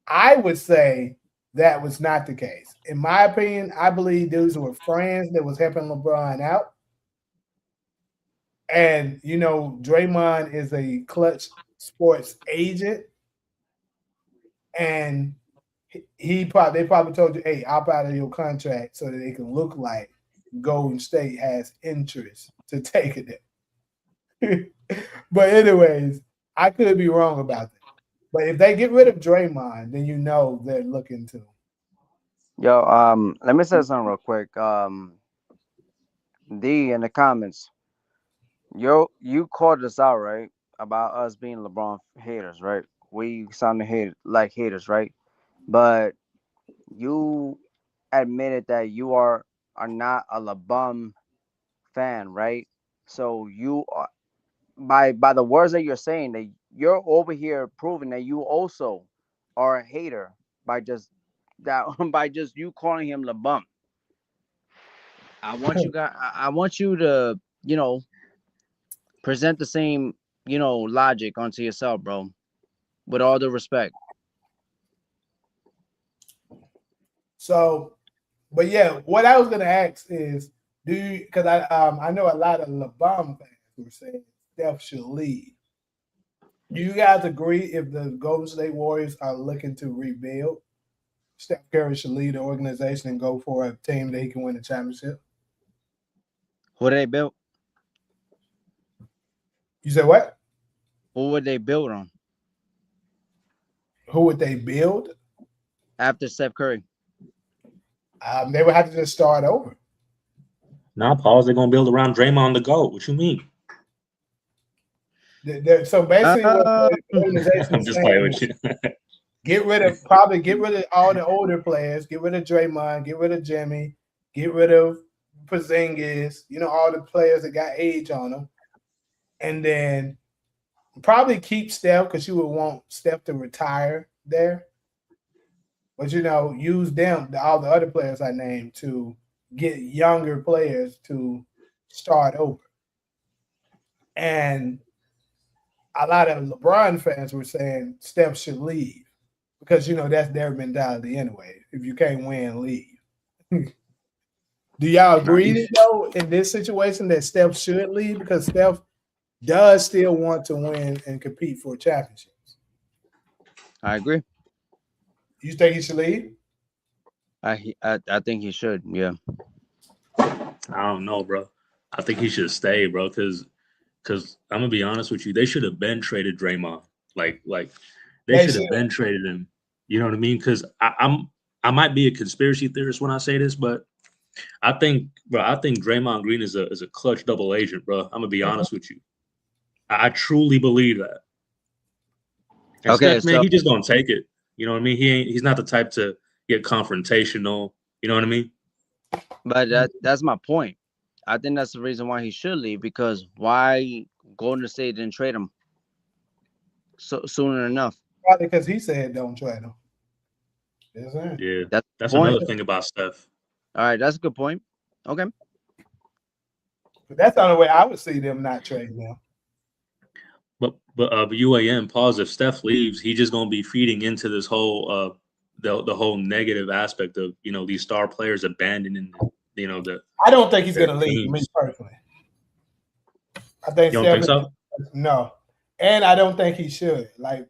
I would say that was not the case. In my opinion, I believe those were friends that was helping LeBron out. And Draymond is a clutch sports agent, and they probably told you, "Hey, opt out of your contract so that it can look like Golden State has interest to take it." But anyways, I could be wrong about that. But if they get rid of Draymond, then they're looking to. yo, let me say something real quick. D in the comments, you called us out, right? About us being LeBron haters, right? We sound hate like haters, right? But you admitted that you are not a LeBron fan, right? So you are, by the words that you're saying, that you're over here proving that you also are a hater by just that by just you calling him LeBron. I want you to present the same logic onto yourself, bro. With all the respect. So, but yeah, what I was gonna ask is, do you? Because I know a lot of LeBron fans were saying Steph should leave. Do you guys agree if the Golden State Warriors are looking to rebuild, Steph Curry should leave the organization and go for a team that he can win a championship? Who they built? You said what? Who would they build on Who would they build? after Steph Curry? They would have to just start over. Now, pause. They're gonna build around Draymond the GOAT. What you mean? So basically, what Uh, the organization I'm is just playing saying with is you. get rid of all the older players, get rid of Draymond, get rid of Jimmy, get rid of Porzingis, all the players that got age on them, and then probably keep Steph because you would want Steph to retire there. But use them, all the other players I named, to get younger players to start over. And a lot of LeBron fans were saying Steph should leave because that's their mentality anyway. If you can't win, leave. Do y'all agree Nice. though in this situation that Steph should leave because Steph does still want to win and compete for championships? I agree. You think he should leave? I think he should. Yeah. I don't know, bro. I think he should stay, bro. Because I'm gonna be honest with you, they should have been traded Draymond. Like they They should should. have been traded him. You know what I mean? Because I might be a conspiracy theorist when I say this, but I think Draymond Green is a clutch double agent, bro. I'm gonna be honest with you. I truly believe that. And Okay. Steph, man, So, he just don't take it. You know what I mean? He's not the type to get confrontational. You know what I mean? but that's my point. I think that's the reason why he should leave, because why Golden State didn't trade him sooner enough. Probably because he said don't trade him. Yes, sir. Yeah, That's that's the point. another thing about Steph. All right, that's a good point. Okay. But that's the only way I would see them not trading him. But UAM pause. If Steph leaves, he's just gonna be feeding into this whole the whole negative aspect of these star players abandoning I don't think he's their going to leave, me teams. personally. I think You don't think Steph, so? no. And I don't think he should. Like,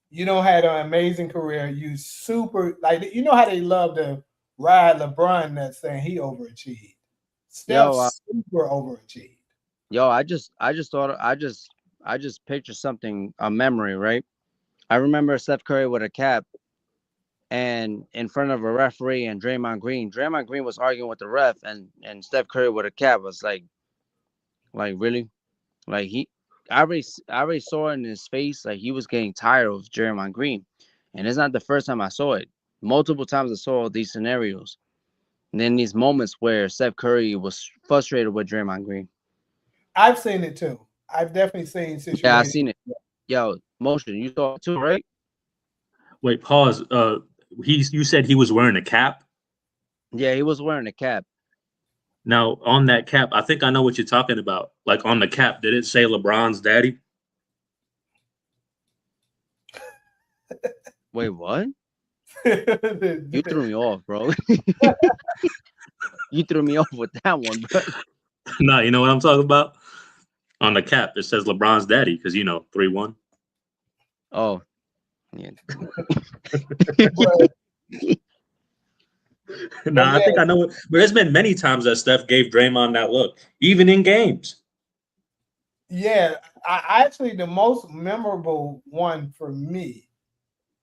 you don't had an amazing career. You super, like, you know how they love to ride LeBron that saying he overachieved. Steph Yo, super overachieved. I just pictured something, a memory, right? I remember Steph Curry with a cap and in front of a referee and Draymond Green. Draymond Green was arguing with the ref, and Steph Curry with a cap was like really, like I already saw it in his face, like he was getting tired of Draymond Green, and it's not the first time I saw it. Multiple times I saw these scenarios, and then these moments where Steph Curry was frustrated with Draymond Green. I've seen it too. I've definitely seen Yeah, I situations. seen it. Yo, motion, you saw it too, right? Wait, pause. You said he was wearing a cap. Yeah, he was wearing a cap. Now on that cap, I think I know what you're talking about. Like on the cap, did it say LeBron's daddy? Wait, what? You threw me off, bro. You threw me off with that one, bro. No, you know what I'm talking about. On the cap, it says LeBron's daddy because 3-1. Oh, yeah. but, but Nah, I yeah, think I know it. But there's been many times that Steph gave Draymond that look, even in games. yeah. I actually the most memorable one for me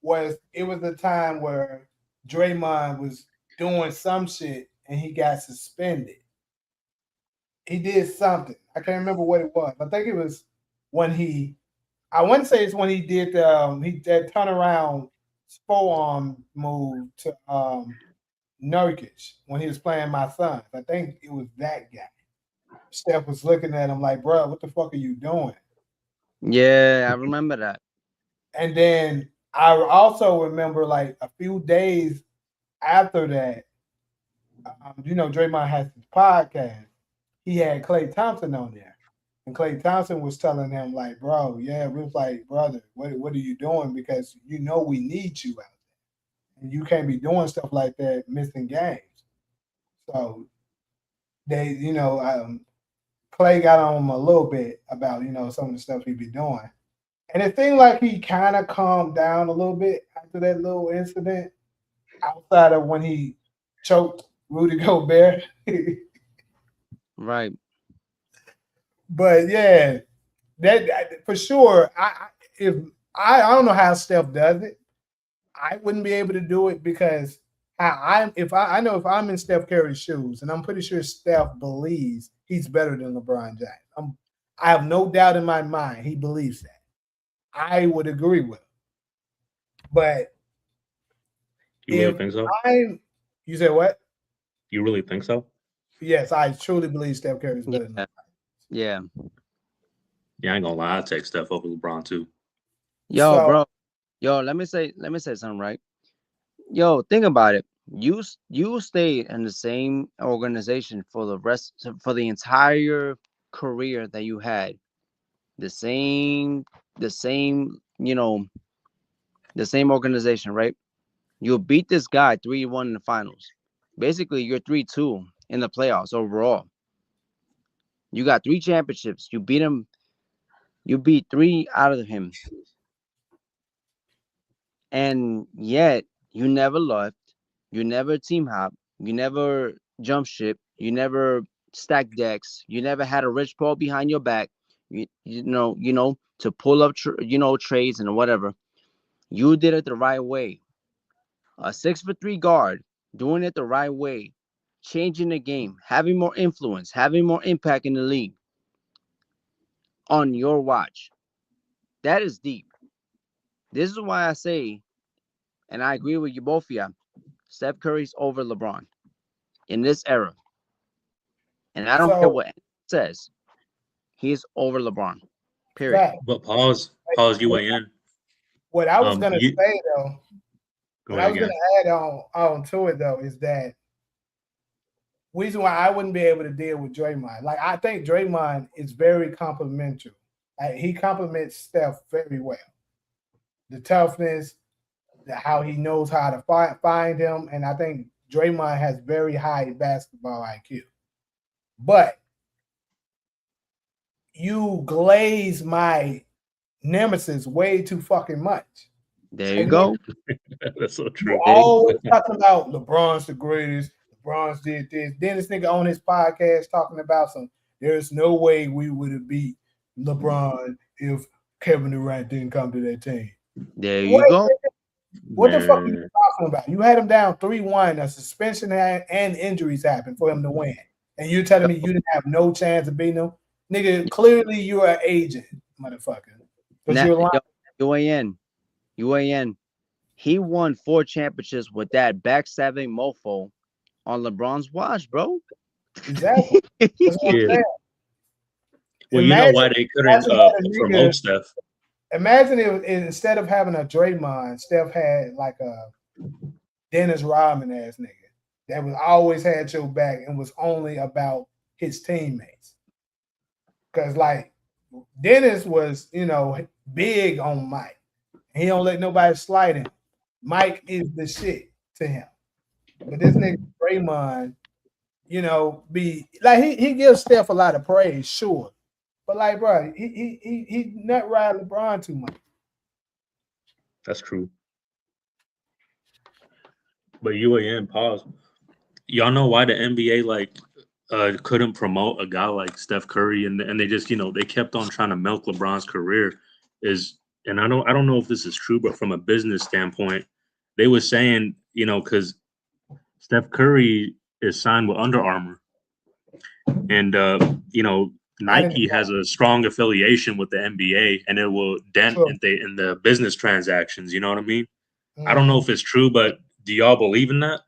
was it was the time where Draymond was doing some shit and he got suspended. He did something. I can't remember what it was. I think it was when he. I wouldn't say it's when he did he that turnaround forearm move to Nurkic when he was playing my son. I think it was that guy. Steph was looking at him like, "Bro, what the fuck are you doing?" Yeah, I remember that. And then I also remember like a few days after that, Draymond has his podcast. He had Clay Thompson on there. And Clay Thompson was telling him, like, bro, yeah, we was like, brother, what are you doing? Because we need you out there. And you can't be doing stuff like that, missing games. So they, Clay got on him a little bit about, some of the stuff he be doing. And it seemed like he kind of calmed down a little bit after that little incident, outside of when he choked Rudy Gobert. Right. But yeah, that for sure. If I don't know how Steph does it, I wouldn't be able to do it because I know if I'm in Steph Curry's shoes, and I'm pretty sure Steph believes he's better than LeBron James. I have no doubt in my mind he believes that. I would agree with him. But You really if think so? you say what? You really think so? Yes, I truly believe Steph Curry is better than Yeah. Yeah. Yeah, I ain't gonna lie. I take Steph over LeBron too. Yo, so. bro. Yo, let me say something, right? Yo, think about it. You stayed in the same organization for the entire career that you had. The same the same, the same organization, right? You beat this guy 3-1 in the finals. Basically, you're 3-2 in the playoffs overall. You got three championships. You beat three out of him. And yet you never left. You never team hop. You never jump ship. You never stack decks. You never had a rich Paul behind your back. To pull up, trades and whatever. You did it the right way. A 6'3" guard doing it the right way, changing the game, having more influence, having more impact in the league on your watch. That is deep. This is why I say, and I agree with you both, yeah, Steph Curry's over LeBron in this era. And I don't care So what anyone says. He's over LeBron. Period. fact. But pause. You weigh in. What I was gonna You say though, go what I ahead was gonna again. add on to it though is that reason why I wouldn't be able to deal with Draymond. Like I think Draymond is very complimentary. Like, he compliments Steph very well. The toughness, how he knows how to find him, and I think Draymond has very high basketball IQ. But you glaze my nemesis way too fucking much. There you And then go. That's so you true. There you always talking about LeBron's the greatest. LeBron's did this. Then this nigga on his podcast talking about some. There's no way we would have beat LeBron if Kevin Durant didn't come to that team. There you Wait, go. what the fuck are you Man, talking about? You had him down 3-1. A suspension and injuries happened for him to win, and you're telling me you didn't have no chance of beating him, nigga? Clearly you're an agent, motherfucker, because Now, you're lying. yo, UAN. UAN. He won 4 championships with that backstabbing mofo on LeBron's watch, bro. Exactly. That's what I'm yeah. saying. Well, you know Imagine, why they couldn't imagine had a nigga. promote Steph? Imagine if instead of having a Draymond, Steph had like a Dennis Rodman ass nigga that was always had your back and was only about his teammates. Cause like Dennis was, big on Mike. He don't let nobody slide him. Mike is the shit to him. But this nigga Draymond, be like he gives Steph a lot of praise, sure. But like, bro, he nut ride LeBron too much. That's true. But UAN pause. Y'all know why the NBA couldn't promote a guy like Steph Curry and they just they kept on trying to milk LeBron's career is and I don't know if this is true, but from a business standpoint, they were saying because Steph Curry is signed with Under Armour and Not Nike anymore. has a strong affiliation with the NBA and it will dent True. in the business transactions. You know what I mean? I don't know Mhm. if it's true, but do y'all believe in that?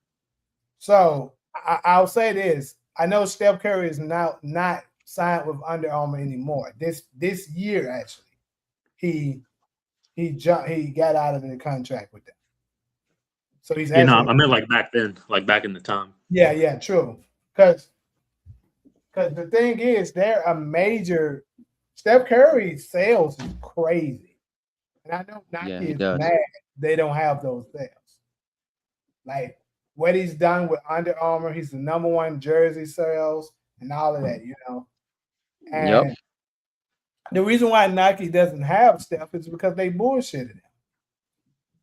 So I'll say this: I know Steph Curry is now not signed with Under Armour anymore. This year, actually, he he got out of the contract with them. So he's You know, actually I meant like back then, like back in the time. yeah, true. Because the thing is, they're a major. Steph Curry's sales is crazy, and I know Yeah, Nike he is does. mad they don't have those sales. Like what he's done with Under Armour, he's the number one jersey sales and all of that. Yep. And the reason why Nike doesn't have Steph is because they bullshitted him.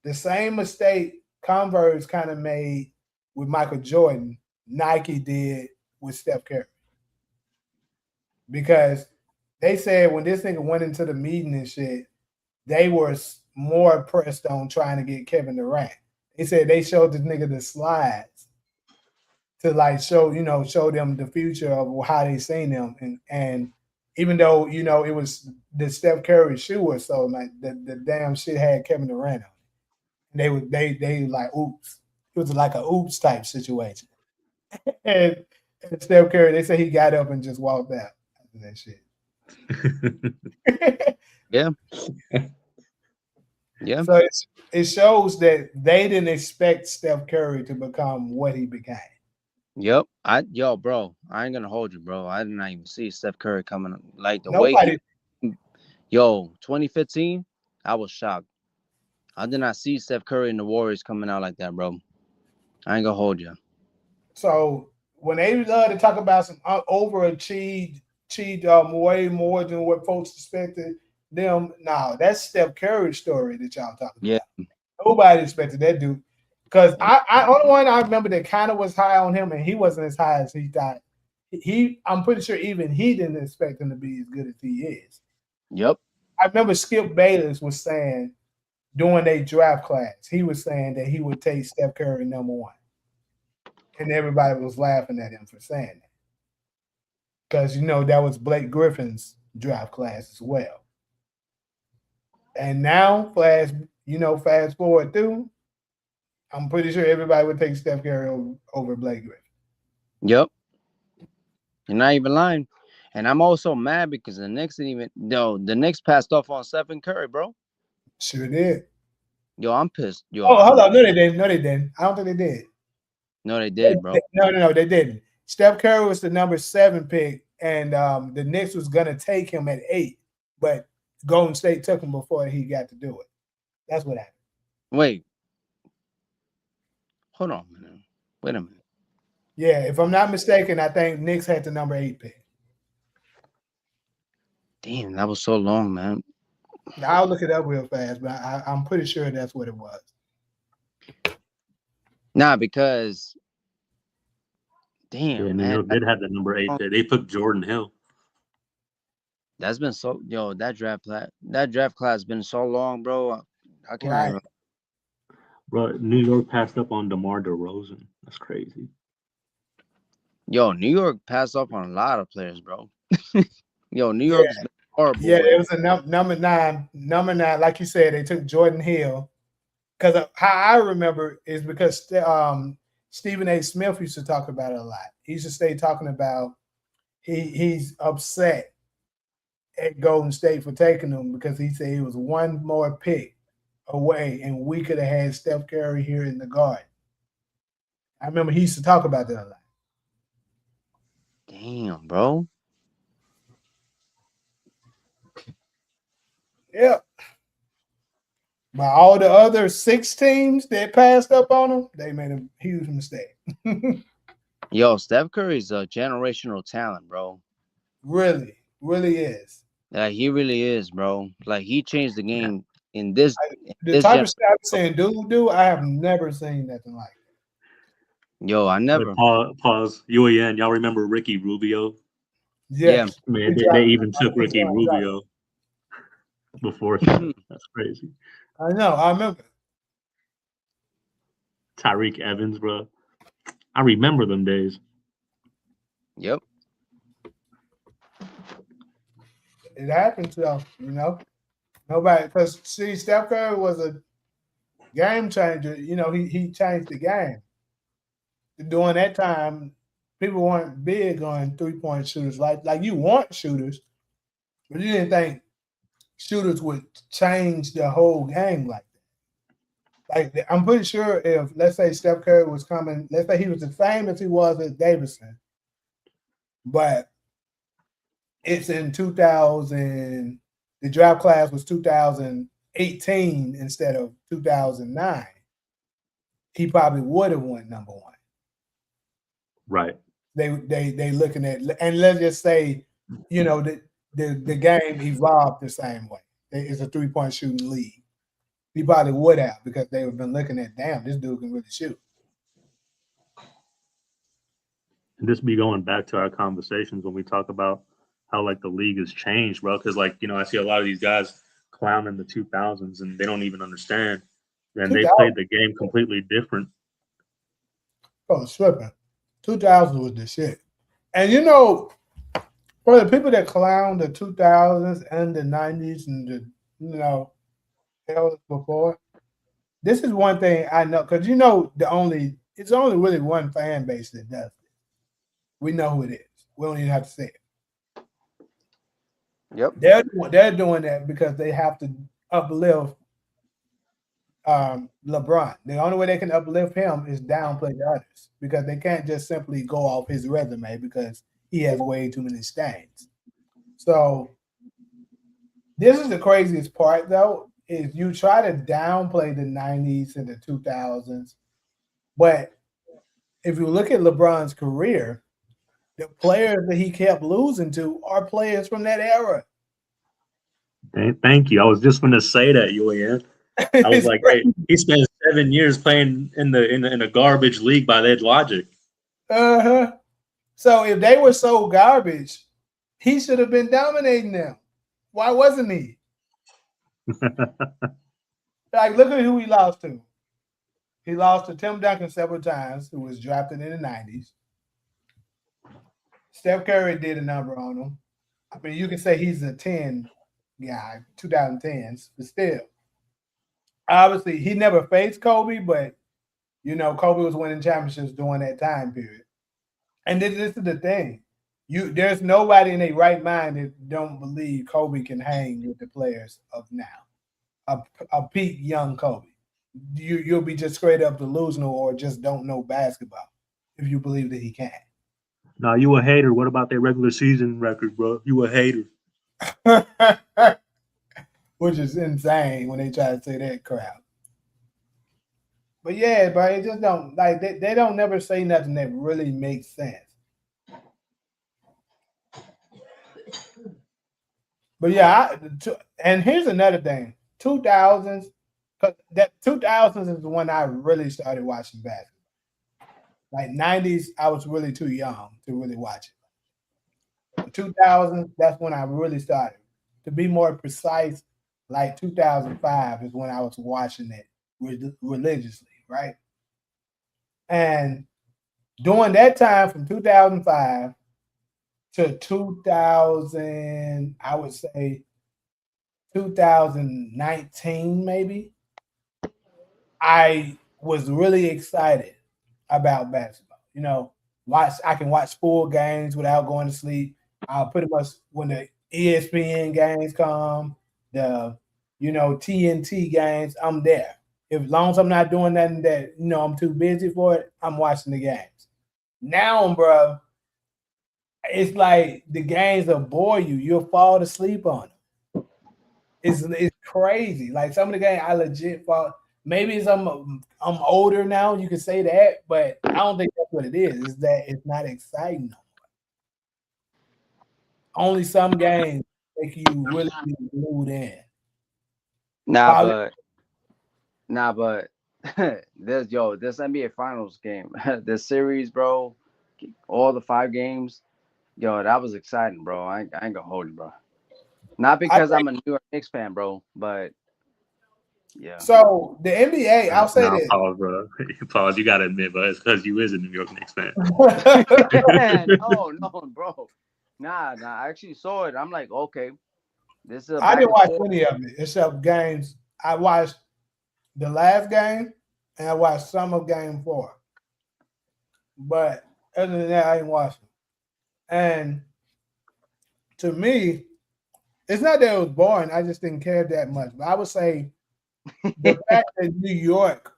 The same mistake Converse kind of made with Michael Jordan, Nike did with Steph Curry. Because they said when this nigga went into the meeting and shit, they were more pressed on trying to get Kevin Durant. They said they showed this nigga the slides to like show them the future of how they seen them, and even though it was the Steph Curry shoe or so, like the damn shit had Kevin Durant on it. And they like oops, it was like a oops type situation. And Steph Curry, they say he got up and just walked out after that shit. Yeah. Yeah. So it shows that they didn't expect Steph Curry to become what he became. Yep. Bro, I ain't gonna hold you, bro. I did not even see Steph Curry coming like the way Nobody. 2015, I was shocked. I did not see Steph Curry and the Warriors coming out like that, bro. I ain't gonna hold you. So when they love to talk about some overachieved, way more than what folks expected them, now that's Steph Curry's story that y'all talking Yeah. about. Nobody expected that dude. Because I only one I remember that kind of was high on him, and he wasn't as high as he thought. I'm pretty sure even he didn't expect him to be as good as he is. Yep. I remember Skip Bayless was saying during a draft class, he was saying that he would take Steph Curry number one. And everybody was laughing at him for saying that. Because that was Blake Griffin's draft class as well. And now, fast forward through, I'm pretty sure everybody would take Steph Curry over Blake Griffin. Yep. You're not even lying. And I'm also mad because the Knicks passed off on Stephen Curry, bro. Sure did. Yo, I'm pissed. Yo, Oh, hold I'm on. No, they didn't. No, they didn't. I don't think they did. no, they did, bro. No, they didn't. Steph Curry was the number 7 pick, and the Knicks was gonna take him at 8, but Golden State took him before he got to do it. That's what happened. Wait, hold on a minute. Wait a minute. Yeah, if I'm not mistaken, I think Knicks had the number 8 pick. Damn, that was so long, man. Now, I'll look it up real fast, but I'm pretty sure that's what it was. Nah, because Yeah, damn, New man, York did have the number 8 pick. They took Jordan Hill. that's been so yo that draft class has been so long, bro. I can't Right. even. Bro, New York passed up on DeMar DeRozan. That's crazy. Yo, New York passed off on a lot of players, bro. Yo, New Yeah. York has been horrible Yeah, with it was a number 9. Number 9, like you said, they took Jordan Hill. Because how I remember is because Stephen A. Smith used to talk about it a lot. He used to stay talking about he's upset at Golden State for taking him because he said he was one more pick away and we could have had Steph Curry here in the Garden. I remember he used to talk about that a lot. damn, bro. Yeah. But all the other 6 teams that passed up on him, they made a huge mistake. Yo, Steph Curry's a generational talent, bro. Really, really is. Like he really is, bro. Like he changed the game in The this type gen. of stuff I'm saying, do I have never seen nothing like it. Yo, I Wait, never. pause. UAN, y'all remember Ricky Rubio? Yeah. Yes. Man, He they dropped even took his Ricky son, right. Rubio before Steph. That's crazy. I know. I remember. Tyreek Evans, bro. I remember them days. Yep. It happened to him. Nobody, because see, Steph Curry was a game changer. He changed the game. During that time, people weren't big on 3-point shooters. Like you want shooters, but you didn't think shooters would change the whole game like that. Like I'm pretty sure if let's say Steph Curry was coming, let's say he was the same as he was at Davidson, but it's in 2000. The draft class was 2018 instead of 2009. He probably would have won number 1. Right. They looking at, and let's just say, the game evolved the same way. It's a 3-point shooting league. He probably would have because they have been looking at, damn, this dude can really shoot. And this be going back to our conversations when we talk about how like the league has changed, bro. Because I see a lot of these guys clowning the 2000s and they don't even understand. And they 2000, played the game completely different. oh, slipping. 2000 was the shit. And for the people that clown the 2000s and the 90s and the hell before, this is one thing I know because it's only really one fan base that does it. We know who it is. We don't even have to say it. Yep. They're doing that because they have to uplift LeBron. The only way they can uplift him is downplay the others because they can't just simply go off his resume because he has way too many stains. So this is the craziest part, though, is you try to downplay the 90s and the 2000s, but if you look at LeBron's career, the players that he kept losing to are players from that era. Thank you. I was just going to say that, UAN. I was It's like, hey, crazy. he spent 7 years playing in a garbage league by that logic. Uh-huh. So if they were so garbage, he should have been dominating them. Why wasn't he? Like, look at who he lost to. He lost to Tim Duncan several times, who was drafted in the 90s. Steph Curry did a number on him. I mean, you can say he's a 10 guy, 2010s, but still. Obviously, he never faced Kobe, but, Kobe was winning championships during that time period. And this is the thing. There's nobody in their right mind that don't believe Kobe can hang with the players of now. A, a peak young Kobe. You'll be just straight up delusional or just don't know basketball if you believe that he can. Nah, you a hater. What about their regular season record, bro? You a hater. Which is insane when they try to say that crap. But yeah, but it just don't like they don't never say nothing that really makes sense. But yeah, and here's another thing: 2000s, because that 2000s is when I really started watching basketball. Like 90s, I was really too young to really watch it. The 2000s, that's when I really started. To be more precise, like 2005 is when I was watching it religiously, right? And during that time from 2005 to 2000, I would say 2019, maybe, I was really excited about basketball. I can watch full games without going to sleep. I'll pretty much when the ESPN games come, the TNT games, I'm there. If as long as I'm not doing nothing that I'm too busy for it, I'm watching the games. Now, bro, it's like the games will bore you. You'll fall asleep on them. It's crazy. Like some of the games, I legit fall. Maybe it's I'm older now. You can say that, but I don't think that's what it is. Is that it's not exciting. Only some games make you really be glued in. Nah, Probably, but nah, but this NBA Finals game, this series, bro, all the 5 games, yo, that was exciting, bro. I ain't gonna hold you, bro. Not I because think I'm a New York Knicks fan, bro, but yeah. so. The NBA, I'll say Nah, this. pause, bro. Pause. You gotta admit, but it's because you is a New York Knicks fan. No, no, bro. Nah. I actually saw it. I'm like, okay, this is a I back didn't and watch forth. any of it except games. I watched the last game and I watched some of game 4. But other than that, I didn't watch it. And to me, it's not that it was boring. I just didn't care that much. But I would say the fact that New York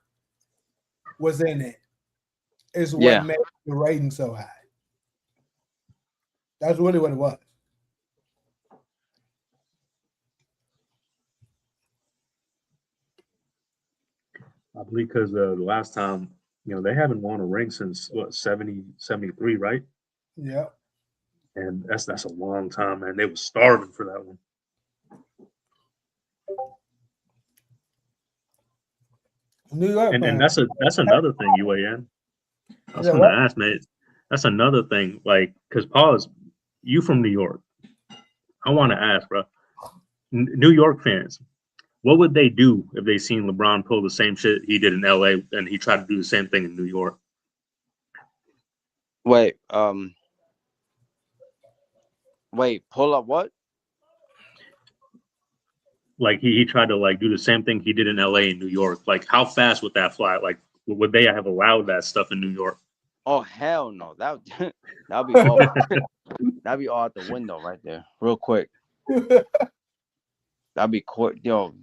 was in it is what Yeah. made the rating so high. That's really what it was. I believe because the last time, they haven't won a ring since what 70, 73, right? Yeah. And that's a long time, man. They were starving for that one. New York And fans. that's another thing, UAN. I was Yeah, gonna what? ask, man. That's another thing, like, cause pause. You from New York? I want to ask, bro. New York fans, what would they do if they seen LeBron pull the same shit he did in LA and he tried to do the same thing in New York? Wait, pull up what? Like he tried to like do the same thing he did in LA and New York. Like how fast would that fly? Like would they have allowed that stuff in New York? Oh hell no. That'd be all that'd be all out the window right there. Real quick. That'd be quick, yo,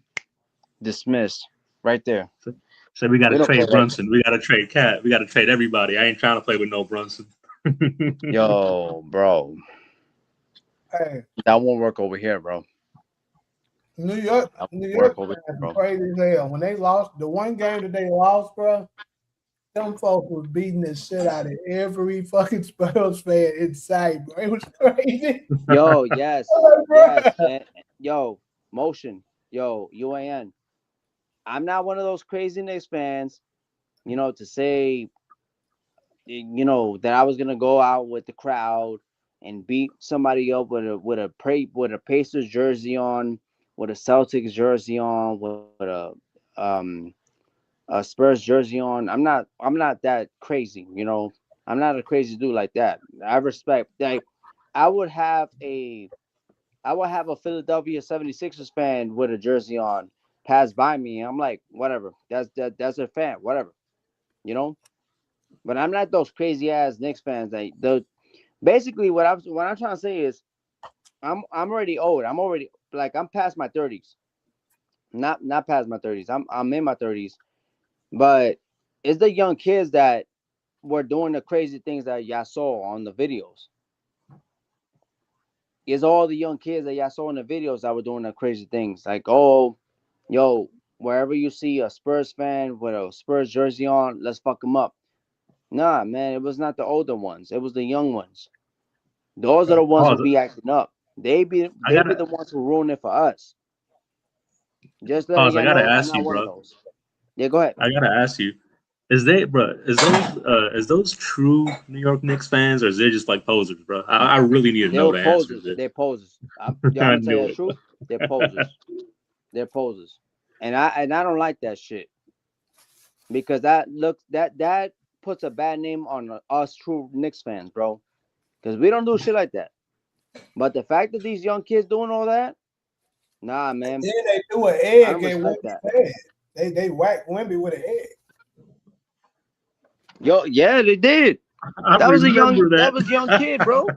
dismissed. Right there. So, so we got to We don't play trade like Brunson. We got to trade Cat. We got to trade everybody. I ain't trying to play with no Brunson. yo, bro. Hey, That won't work over here, bro. New York, That New won't work York over fans here, are bro. crazy as hell. When they lost the one game that they lost, bro, them folks was beating the shit out of every fucking Spurs fan in sight, bro. It was crazy. Yo, yes, I'm like, yes. bro. And yo, motion. Yo, UAN. I'm not one of those crazy Knicks fans, to say, that I was gonna go out with the crowd and beat somebody up with a Pacers jersey on, with a Celtics jersey on, with a Spurs jersey on. I'm not that crazy, I'm not a crazy dude like that. I respect like I would have a I would have a Philadelphia 76ers fan with a jersey on pass by me. I'm like, whatever. That's their fan, whatever, you know? But I'm not those crazy ass Knicks fans that Basically, what I'm trying to say is, I'm already old. I'm already like I'm past my 30s. Not past my 30s. I'm in my 30s. But it's the young kids that were doing the crazy things that y'all saw on the videos. It's all the young kids that y'all saw in the videos that were doing the crazy things. Like, oh, yo, wherever you see a Spurs fan with a Spurs jersey on, let's fuck them up. Nah, man, it was not the older ones. It was the young ones. Those are the ones who Pause. be acting up. I They be gotta the ones who ruin it for us. Just letting pause. I y'all gotta know, I'm ask not you, one of bro. those. Yeah, go ahead. I gotta ask you. Is they, bro? Is those true New York Knicks fans, or is they just like posers, bro? I really need to know They're the answer to posers. this. They're posers. I'm I gonna tell you knew the truth. They're posers. They're posers. And I don't like that shit because that puts a bad name on us true Knicks fans, bro. Because we don't do shit like that. But the fact that these young kids doing all that, nah, And man, then they threw an I don't egg at respect that. Wemby's head. They whacked Wemby with an egg. Yo, yeah, they did. I remember That that. was young kid, bro.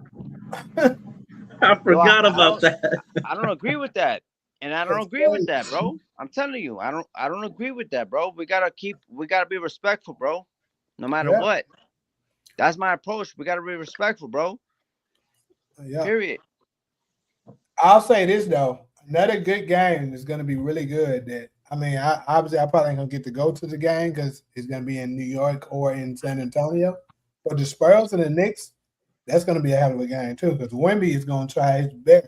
I Yo, forgot about that. I don't agree with that. And I don't That's agree with that, crazy. bro. I'm telling you, I don't agree with that, bro. We gotta be respectful, bro. No matter Yeah, what. That's my approach. We gotta be respectful, bro. yeah. Period. I'll say this though, another good game is going to be really good. That I mean, obviously I probably ain't gonna get to go to the game because it's going to be in New York or in San Antonio. But the Spurs and the Knicks, that's going to be a hell of a game too because Wemby is going to try his best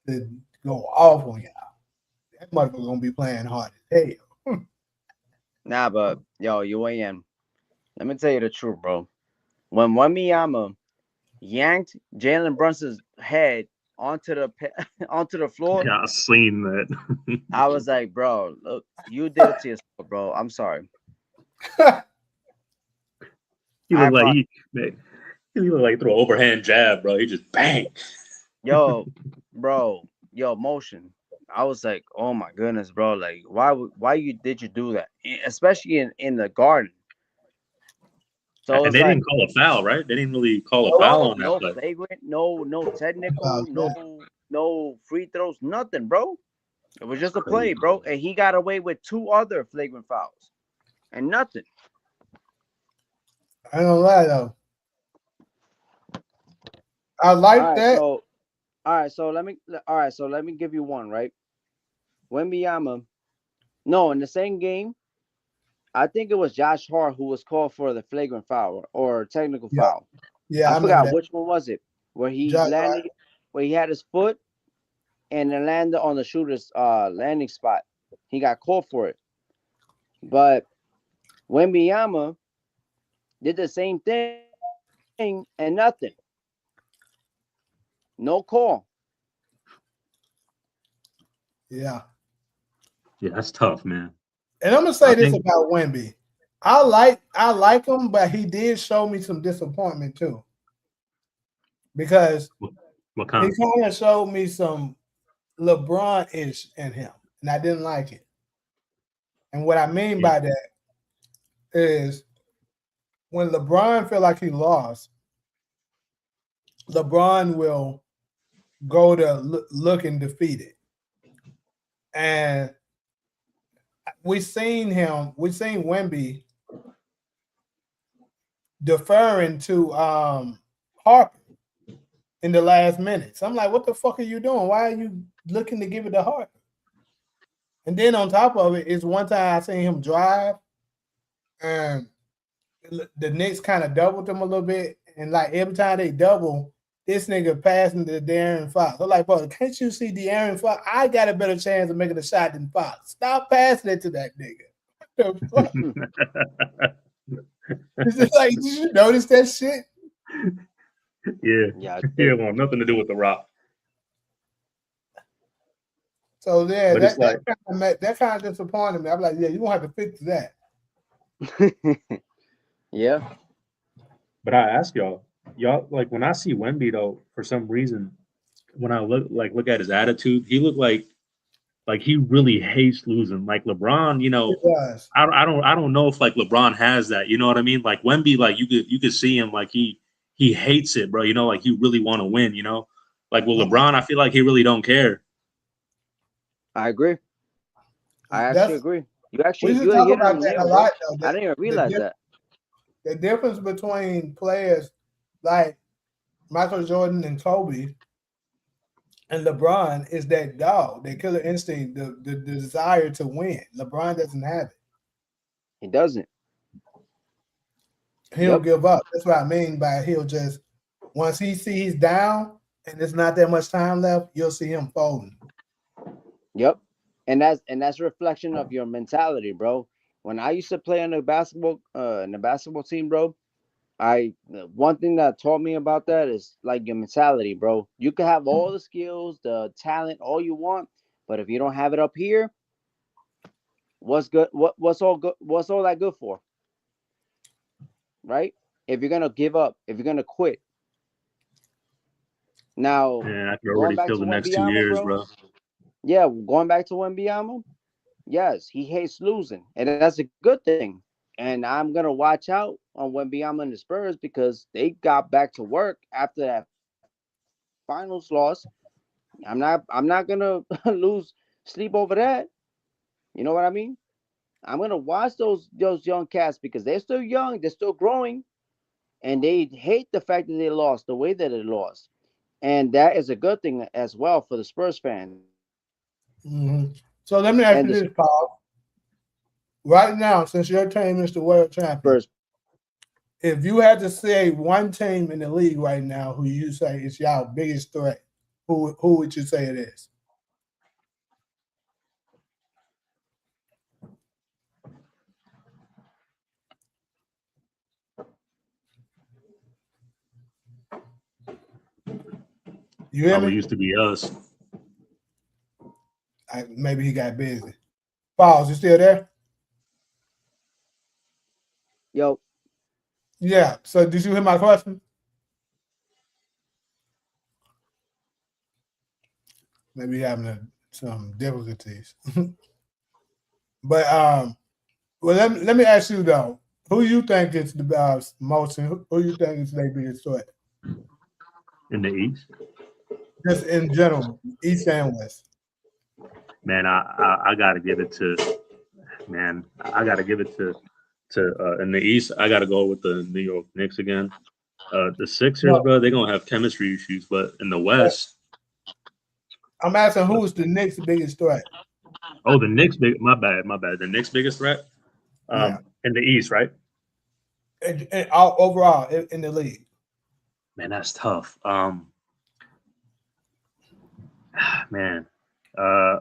to go off on y'all. That motherfucker going to be playing hard as hell. Nah, but yo, UAN. Let me tell you the truth, bro. When Wemiyama yanked Jalen Brunson's head onto the onto the floor, Yeah, I seen that. I was like, bro, look, you did it to yourself, bro. I'm sorry. He I looked like apologize. he looked like threw an overhand jab, bro. He just bang. Yo, bro, yo, motion. I was like, oh my goodness, bro. Like, why you did you do that? Especially in the garden. So And it's they like didn't call a foul, right? They didn't really call a Nope. foul no, on that no play. flagrant, no technical, Yeah. no free throws, nothing, bro. It was That's just a crazy. play, bro. And he got away with two other flagrant fouls and nothing. I ain't gonna lie though. I All like right, that. so let me give you one, right? Wembanyama, no, in the same game, I think it was Josh Hart who was called for the flagrant foul or technical Yeah, foul. yeah, I I remember forgot that. which one was it, where he Josh landed, where he had his foot and then landed on the shooter's landing spot. He got called for it, but Wembanyama did the same thing and nothing, no call. Yeah. Yeah, that's tough, man. And I'm gonna I say this think about Wemby. I like him, but he did show me some disappointment too. Because what he kind? kind of showed me some LeBron ish in him. And I didn't like it. And what I mean Yeah. by that is when LeBron feel like he lost, LeBron will go to looking defeated. And we seen Wemby deferring to Harper in the last minutes. I'm like, what the fuck are you doing? Why are you looking to give it to Harper? And then on top of it is one time I seen him drive and the Knicks kind of doubled him a little bit. And like every time they double, this nigga passing to De'Aaron Fox. I'm like, bro, can't you see De'Aaron Fox? I got a better chance of making a shot than Fox. Stop passing it to that nigga. What the fuck? It's just like, did you notice that shit? Yeah. Yeah, I Yeah, did. well, nothing to do with the rock. So yeah, But it's like, that kind of disappointed me. I'm like, yeah, you gonna have to fix that. Yeah. but I ask y'all like when I see Wemby though, for some reason, when I look at his attitude, he looked like he really hates losing. Like LeBron, It does. I don't know if like LeBron has that. You know what I mean? Like Wemby, like you could see him like he he hates it, bro. You know, like you really want to win. You know, like with Uh, LeBron, I feel like he really don't care. I agree. I actually That's agree. You we actually should you talk hit it about on the that a nail, bro. lot though. I didn't even realize that. The difference between players like Michael Jordan and Kobe and LeBron is that dog, that killer instinct, the desire to win. LeBron doesn't have it. He doesn't. He don't Yep. give up. That's what I mean by he'll just once he sees down and there's not that much time left, you'll see him folding. Yep. And that's a reflection of your mentality, bro. When I used to play on the basketball team, bro, one thing that taught me about that is like your mentality, bro. You can have all the skills, the talent, all you want, but if you don't have it up here, what's good? What's all good? What's all that good for, right? If you're gonna give up, if you're gonna quit. Now, And I can going already back feel to the next 2 years, bro. bro. Yeah, going back to Wembyama. Yes, he hates losing, and that's a good thing. And I'm gonna watch out on Wembyama and the Spurs because they got back to work after that finals loss. I'm not gonna lose sleep over that. You know what I mean? I'm gonna watch those young cats because they're still young, they're still growing, and they hate the fact that they lost the way that they lost. And that is a good thing as well for the Spurs fans. Hmm. So And let the me ask you this, Paul. Right now, since your team is the world Spurs, champion, if you had to say one team in the league right now who you say is y'all biggest threat, who would you say it is? You hear Probably me? used to be us. Maybe he got busy. Paul, you still there? yo, Yeah. So did you hear my question? Maybe having some difficulties. But well, let me ask you though, who you think is the most, and who you think is their biggest threat, In the East. just in general, East and West? Man, I gotta give it to man. I gotta give it to in the East. I gotta go with the New York Knicks again. The Sixers, No, bro, they're gonna have chemistry issues, but in the West, I'm asking uh, who is the Knicks' biggest threat? oh, the Knicks, big. My bad, my bad. The Knicks' biggest threat, Yeah, in the East, right? and all, overall in the league. Man, that's tough. Man, uh,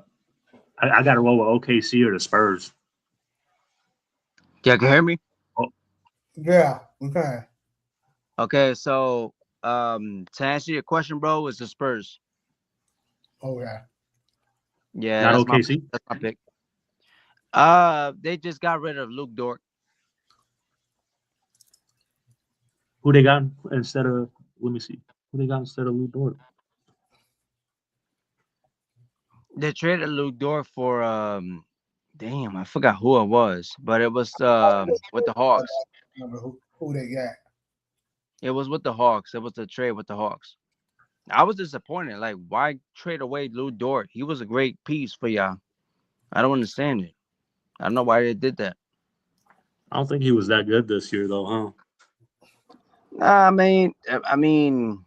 I gotta roll with OKC or the Spurs. yeah, can you hear me? Oh, Yeah, okay. Okay, so to answer your question, bro, is the Spurs. Okay. Yeah, not OKC. that's my pick. They just got rid of Luke Dort. Who they got instead of? Let me see. Who they got instead of Lou Dort? They traded Luke Dort for damn, I forgot who it was, but it was with the I Hawks. don't remember who they got. It was with the Hawks. It was the trade with the Hawks. I was disappointed. Like, why trade away Luke Dort? He was a great piece for y'all. I don't understand it. I don't know why they did that. I don't think he was that good this year, though, huh? Nah, I mean,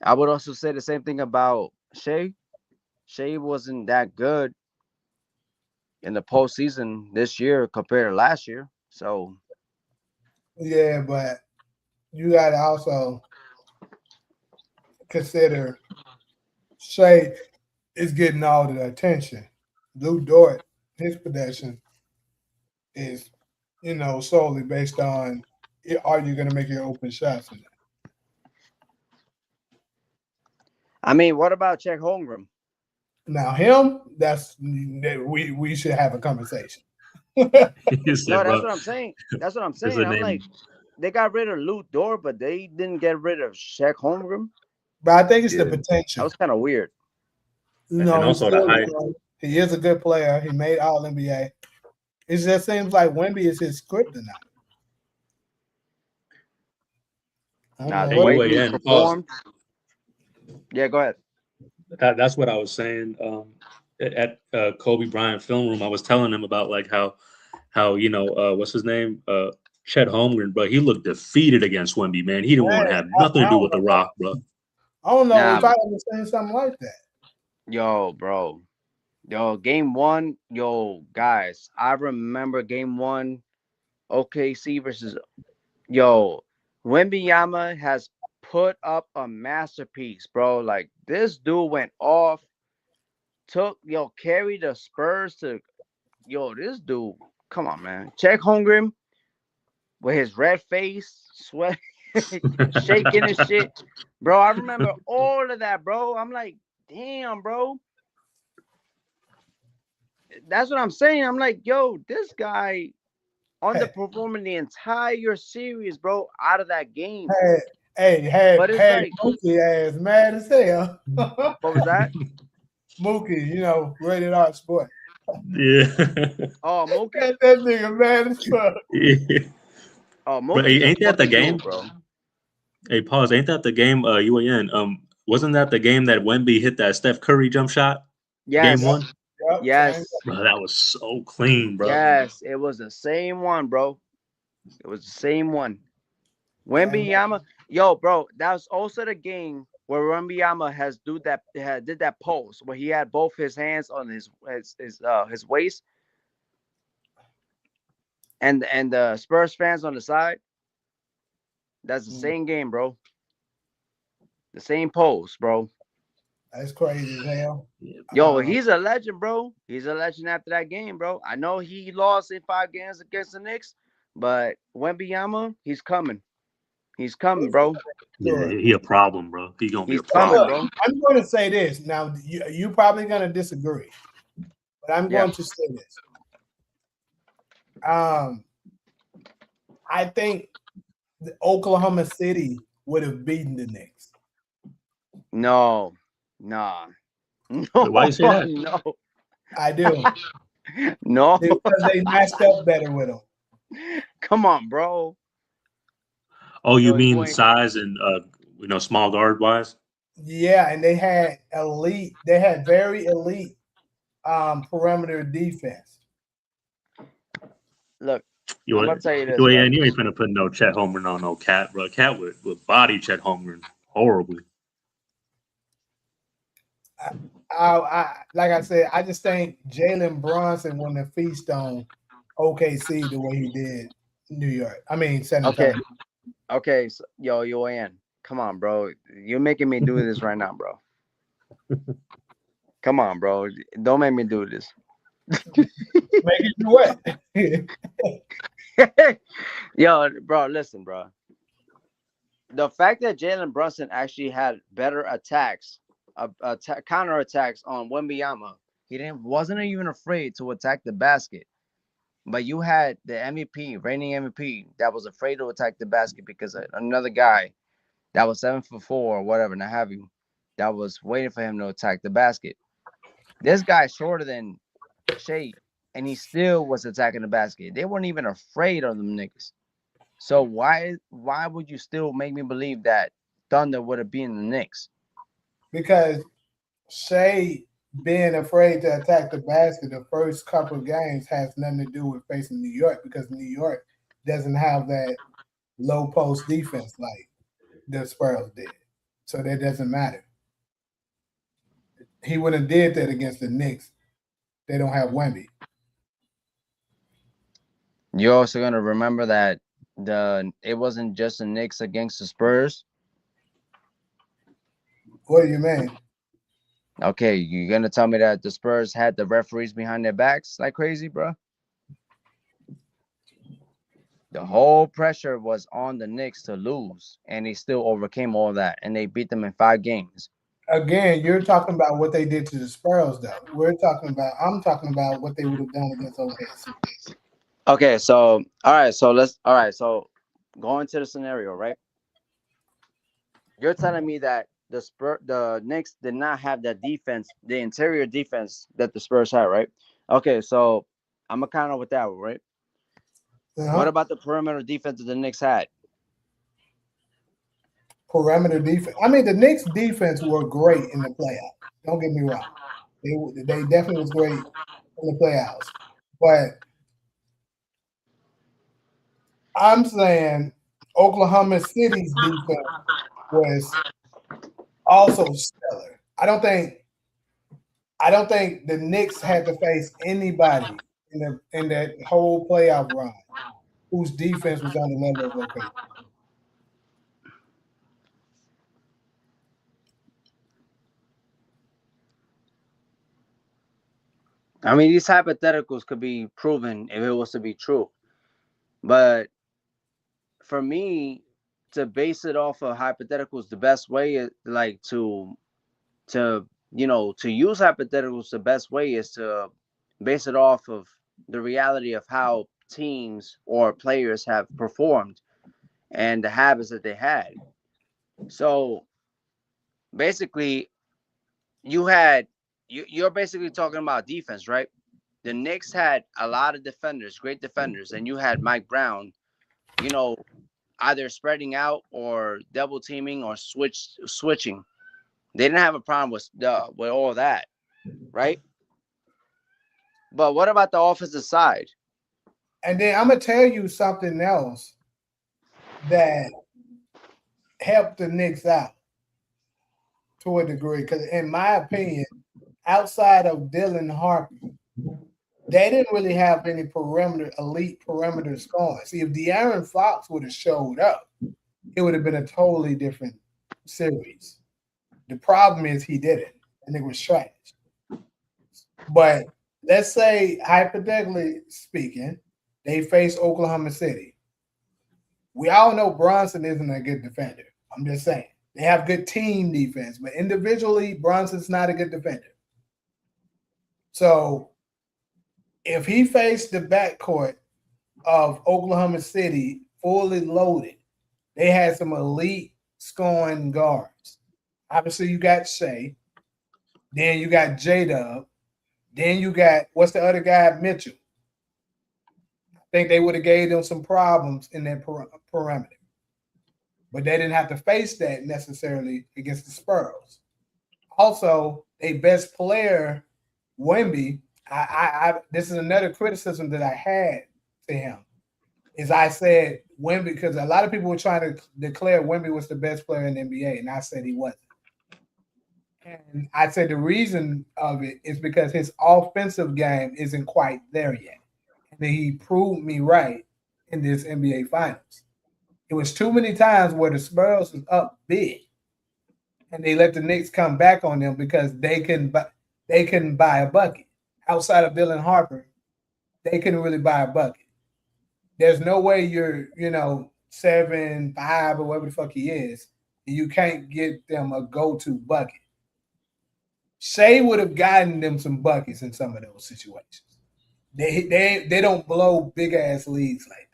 I would also say the same thing about Shea. Shea wasn't that good in the postseason this year compared to last year. So Yeah, but you got to also consider Shea is getting all the attention. Lou Dort, his production is, solely based on are you going to make your open shots? I mean, what about Czech Holmgren? Now him, we should have a conversation. He said, No, that's bro, what I'm saying. That's what I'm is saying. the I'm name. like, they got rid of Luke Dort, but they didn't get rid of Czech Holmgren. But I think it's the Yeah, potential. That was kind of weird. and He's also the still height. he is a good player. He made All NBA. It just seems like Wemby is his kryptonite. I don't Now know the Hey, what. way he UAN. Pause. performed, yeah, go ahead. That's what I was saying. At Kobe Bryant film room, I was telling him about like how what's his name, Chet Holmgren, bro. He looked defeated against Wemby, man. He didn't want to have nothing to do with the Rock, bro. I don't know Nah, if I understand something like that. yo, bro, yo, game one, yo, guys, I remember game one, OKC versus yo, Wembyama has put up a masterpiece, bro. Like this dude went off, carried the Spurs to this dude. Come on, man. Check Holmgren with his red face, sweat, shaking his shit, bro. I remember all of that, bro. I'm like, damn, bro. That's what I'm saying. I'm like, yo, this guy Hey, underperforming the entire series, bro, out of that game. hey, hey, But it's had like, Mookie ass mad as hell. what was that? Mookie, rated R sport. Yeah. Oh, Mookie. That nigga mad as fuck. Yeah. Oh, But Mookie's hey, a ain't that the fucking game? dude, bro. Hey, pause. Ain't that the game? UAN. Wasn't that the game that Wemby hit that Steph Curry jump shot? Game Yep, Yes, one, yep, same. yes, bro. That was so clean, bro. yes. It was the same one, bro. It was the same one. Same. Wembanyama, yo, bro, that was also the game where Wembanyama did that pose where he had both his hands on his waist and the Spurs fans on the side. That's the same game, bro. The same pose, bro. That's crazy as hell. Yeah. Yo, Um, he's a legend, bro. He's a legend after that game, bro. I know he lost in 5 games against the Knicks, but Wembanyama, he's coming. He's coming, bro. Yeah, sure. he a problem, bro. He gonna be He's a coming, Look, problem. bro. I'm going to say this. Now, you probably going to disagree, but I'm Yeah. going to say this. Um, I think Oklahoma City would have beaten the Knicks. No, nah. No, Wait, why you say that? no, I do. no. Because they matched up better with them. Come on, bro. Oh, you Yo, you mean ain't. size and small guard wise? Yeah, and they had very elite perimeter defense. Look, You I'm ain't- gonna tell you this, you bro. ain't you ain't finna put no Chet Holmgren on no cat, bro. Cat would body Chet Holmgren horribly. Like I said, I just think Jalen Brunson wouldn't have feast on OKC the way he did New York. I mean San Okay, Antonio. okay. So, yo, UAN. Come on, bro. You're making me do this right now, bro. Come on, bro. Don't make me do this. Make it do what? Yo, bro, listen, bro. The fact that Jalen Brunson actually had better attacks, counter attacks on Wembanyama, he wasn't even afraid to attack the basket. But you had the MVP, reigning MVP, that was afraid to attack the basket because another guy that was 7 for 4 or whatever, not have you, that was waiting for him to attack the basket. This guy's shorter than Shea, and he still was attacking the basket. They weren't even afraid of them niggas. So why would you still make me believe that Thunder would have been the Knicks? Because Shea being afraid to attack the basket the first couple of games has nothing to do with facing New York because New York doesn't have that low post defense like the Spurs did. So that doesn't matter. He wouldn't have did that against the Knicks. They don't have Wemby. You're also gonna remember that it wasn't just the Knicks against the Spurs. What do you mean? Okay, you're gonna tell me that the Spurs had the referees behind their backs like crazy, bro? The whole pressure was on the Knicks to lose, and they still overcame all that, and they beat them in 5 games. Again, you're talking about what they did to the Spurs, though. I'm talking about what they would have done against OKC. Okay, so all right, so going to the scenario, right? You're telling me that the Knicks did not have that defense, the interior defense that the Spurs had, right? Okay, so I'm gonna counter with that one, right? What Uh-huh. about the perimeter defense that the Knicks had? perimeter defense. I mean, the Knicks defense were great in the playoffs. Don't get me wrong. They definitely was great in the playoffs. But I'm saying Oklahoma City's defense was also stellar. I don't think the Knicks had to face anybody in that whole playoff run whose defense was on the level of OKC. I mean, these hypotheticals could be proven if it was to be true. But for me, to base it off of hypotheticals, the best way is like to to use hypotheticals. The best way is to base it off of the reality of how teams or players have performed and the habits that they had. So basically, you're basically talking about defense, right? The Knicks had a lot of defenders, great defenders, and you had Mike Brown, you know, either spreading out or double teaming or switching. They didn't have a problem with all that, right? But what about the offensive side? And then I'm gonna tell you something else that helped the Knicks out to a degree. Because in my opinion, outside of Dylan Harper, they didn't really have any elite perimeter scoring. See, if De'Aaron Fox would have showed up, it would have been a totally different series. The problem is he didn't, and it was trash. But let's say, hypothetically speaking, they face Oklahoma City. We all know Bronson isn't a good defender. I'm just saying. They have good team defense, but individually, Bronson's not a good defender. So if he faced the backcourt of Oklahoma City fully loaded, they had some elite scoring guards. Obviously, you got Shea. Then you got J-Dub. Then you got, what's the other guy, Mitchell. I think they would have gave them some problems in that perimeter. But they didn't have to face that necessarily against the Spurs. Also, a best player, Wemby, this is another criticism that I had to him, is I said Wemby, because a lot of people were trying to declare Wemby was the best player in the NBA, and I said he wasn't. And I said the reason of it is because his offensive game isn't quite there yet. And he proved me right in this NBA Finals. It was too many times where the Spurs was up big, and they let the Knicks come back on them because they couldn't buy a bucket. Outside of Dylan Harper, they couldn't really buy a bucket. There's no way you're 7'5" or whatever the fuck he is, and you can't get them a go-to bucket. Shea would have gotten them some buckets in some of those situations. They don't blow big ass leads like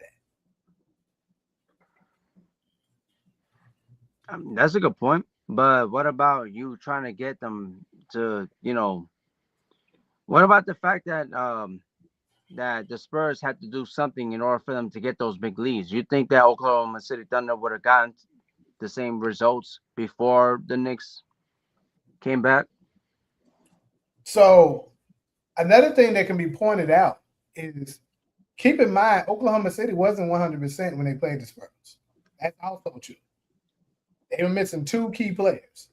that. That's a good point. But what about you trying to get them to, what about the fact that that the Spurs had to do something in order for them to get those big leads? You think that Oklahoma City Thunder would have gotten the same results before the Knicks came back? So another thing that can be pointed out is, keep in mind, Oklahoma City wasn't 100% when they played the Spurs. That's also true. They were missing two key players.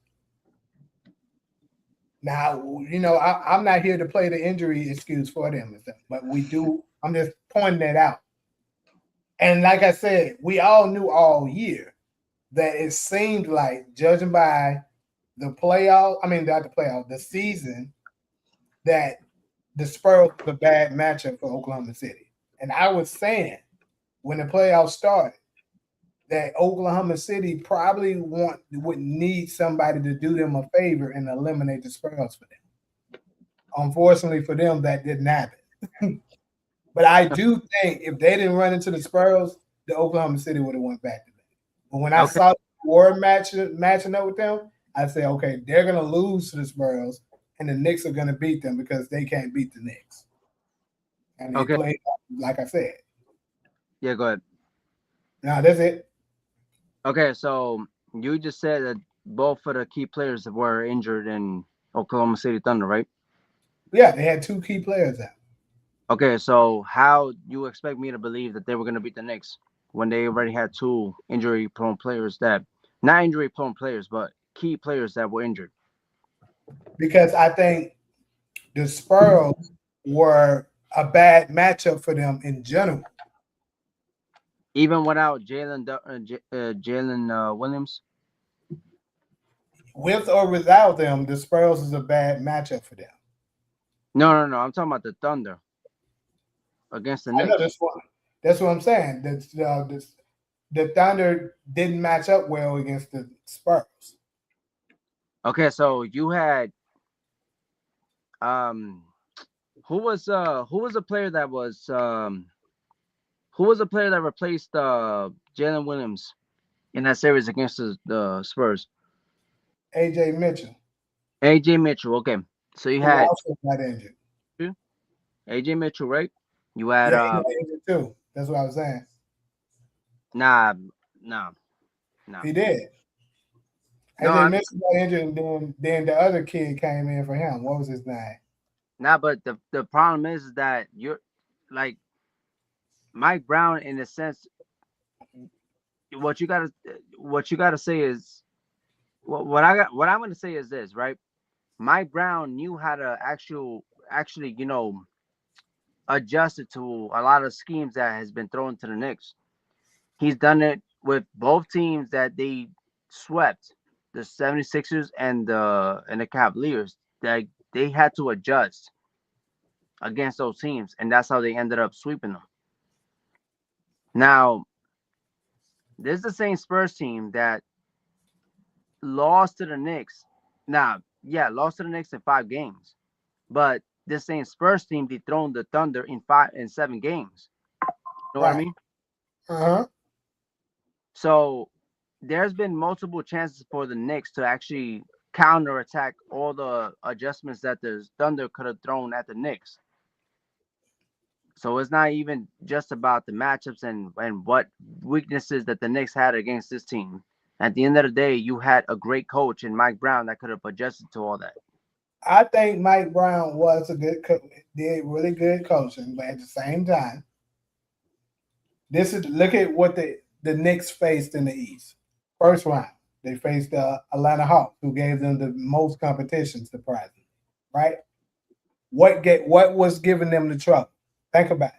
Now, I'm not here to play the injury excuse for them and stuff, but we do. I'm just pointing that out. And like I said, we all knew all year that it seemed like, judging by the the season, that the Spurs was a bad matchup for Oklahoma City. And I was saying when the playoffs started that Oklahoma City probably would need somebody to do them a favor and eliminate the Spurs for them. Unfortunately for them, that didn't happen. But I do think if they didn't run into the Spurs, the Oklahoma City would have went back to back. But when I saw the Warriors matching up with them, I said, okay, they're going to lose to the Spurs, and the Knicks are going to beat them because they can't beat the Knicks. And they played like I said. Yeah, go ahead. No, that's it. Okay, so You just said that both of the key players were injured in Oklahoma City Thunder, right? Yeah, they had two key players out. Okay, so how you expect me to believe that they were going to beat the Knicks when they already had two injury-prone players that, not injury-prone players, but key players that were injured? Because I think the Spurs were a bad matchup for them in general. Even without Jalen Williams. With or without them, the Spurs is a bad matchup for them. No. I'm talking about the Thunder against the I know Knicks. that's what I'm saying. The Thunder didn't match up well against the Spurs. Okay, so you had um, who was the player that was who was the player that replaced Jalen Williams in that series against the Spurs? AJ Mitchell, AJ Mitchell. Okay, so you who had also got injured. AJ Mitchell, right? You had Yeah, he got injured too. That's what I was saying. nah. He did. No, AJ Mitchell got injured, and then the other kid came in for him. What was his name? nah. But the problem is that you're like Mike Brown in a sense. What you gotta say is what I'm gonna say is this, right? Mike Brown knew how to actually adjust it to a lot of schemes that has been thrown to the Knicks. He's done it with both teams that they swept, the 76ers and the Cavaliers. That they had to adjust against those teams, and that's how they ended up sweeping them. Now, this is the same Spurs team that lost to the Knicks. Now, yeah, lost to the Knicks in 5 games, but this same Spurs team dethroned the Thunder in 7 games. You know what I mean? Uh-huh. So there's been multiple chances for the Knicks to actually counterattack all the adjustments that the Thunder could have thrown at the Knicks. So it's not even just about the matchups and what weaknesses that the Knicks had against this team. At the end of the day, you had a great coach in Mike Brown that could have adjusted to all that. I think Mike Brown was a good did really good coaching, but at the same time, look at what the Knicks faced in the East. First round, they faced the Atlanta Hawks, who gave them the most competition, surprisingly. Right? What was giving them the trouble? Think about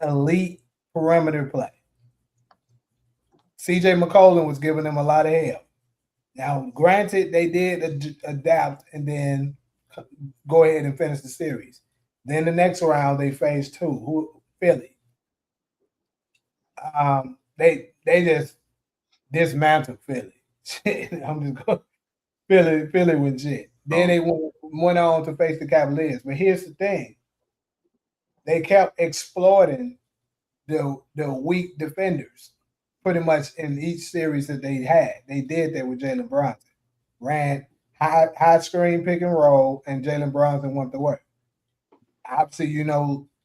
it. Elite perimeter play. CJ McCollum was giving them a lot of help. Now, granted, they did adapt and then go ahead and finish the series. Then the next round they faced Philly. They just dismantled Philly. I'm just going Philly with shit. Then they went on to face the Cavaliers. But here's the thing: they kept exploiting the weak defenders pretty much in each series that they had. They did that with Jalen Brunson. Ran high screen pick and roll, and Jalen Brunson went to work. Obviously,